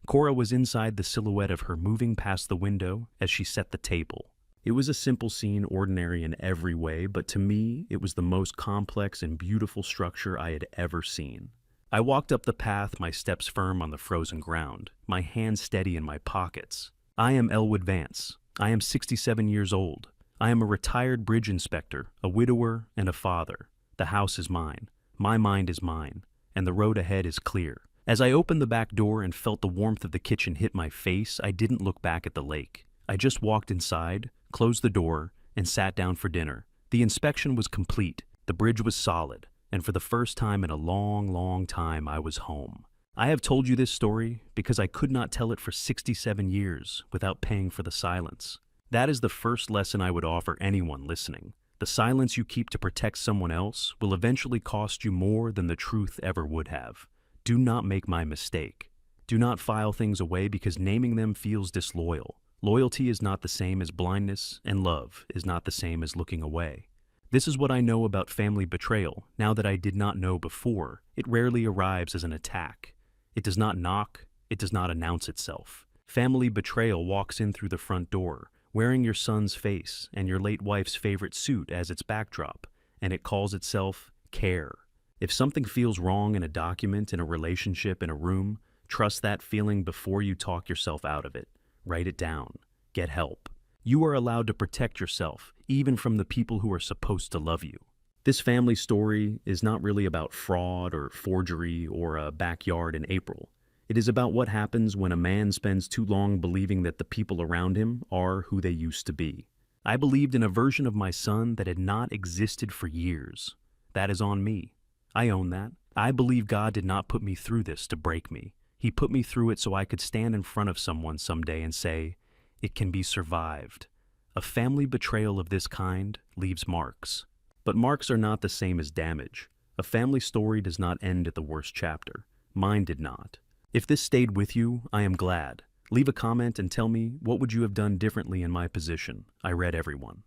Cora was inside, the silhouette of her moving past the window as she set the table. It was a simple scene, ordinary in every way, but to me, it was the most complex and beautiful structure I had ever seen. I walked up the path, my steps firm on the frozen ground, my hands steady in my pockets. I am Elwood Vance. I am 67 years old. I am a retired bridge inspector, a widower, and a father. The house is mine. My mind is mine. And the road ahead is clear. As I opened the back door and felt the warmth of the kitchen hit my face, I didn't look back at the lake. I just walked inside, closed the door, and sat down for dinner. The inspection was complete. The bridge was solid. And for the first time in a long, long time, I was home. I have told you this story because I could not tell it for 67 years without paying for the silence. That is the first lesson I would offer anyone listening. The silence you keep to protect someone else will eventually cost you more than the truth ever would have. Do not make my mistake. Do not file things away because naming them feels disloyal. Loyalty is not the same as blindness, and love is not the same as looking away. This is what I know about family betrayal, now that I did not know before. It rarely arrives as an attack. It does not knock, it does not announce itself. Family betrayal walks in through the front door, wearing your son's face and your late wife's favorite suit as its backdrop, and it calls itself care. If something feels wrong in a document, in a relationship, in a room, Trust that feeling before you talk yourself out of it. Write it down. Get help. You are allowed to protect yourself, even from the people who are supposed to love you. This family story is not really about fraud or forgery or a backyard in April. It is about what happens when a man spends too long believing that the people around him are who they used to be. I believed in a version of my son that had not existed for years. That is on me. I own that. I believe God did not put me through this to break me. He put me through it so I could stand in front of someone someday and say, "It can be survived." A family betrayal of this kind leaves marks. But marks are not the same as damage. A family story does not end at the worst chapter. Mine did not. If this stayed with you, I am glad. Leave a comment and tell me, what would you have done differently in my position? I read everyone.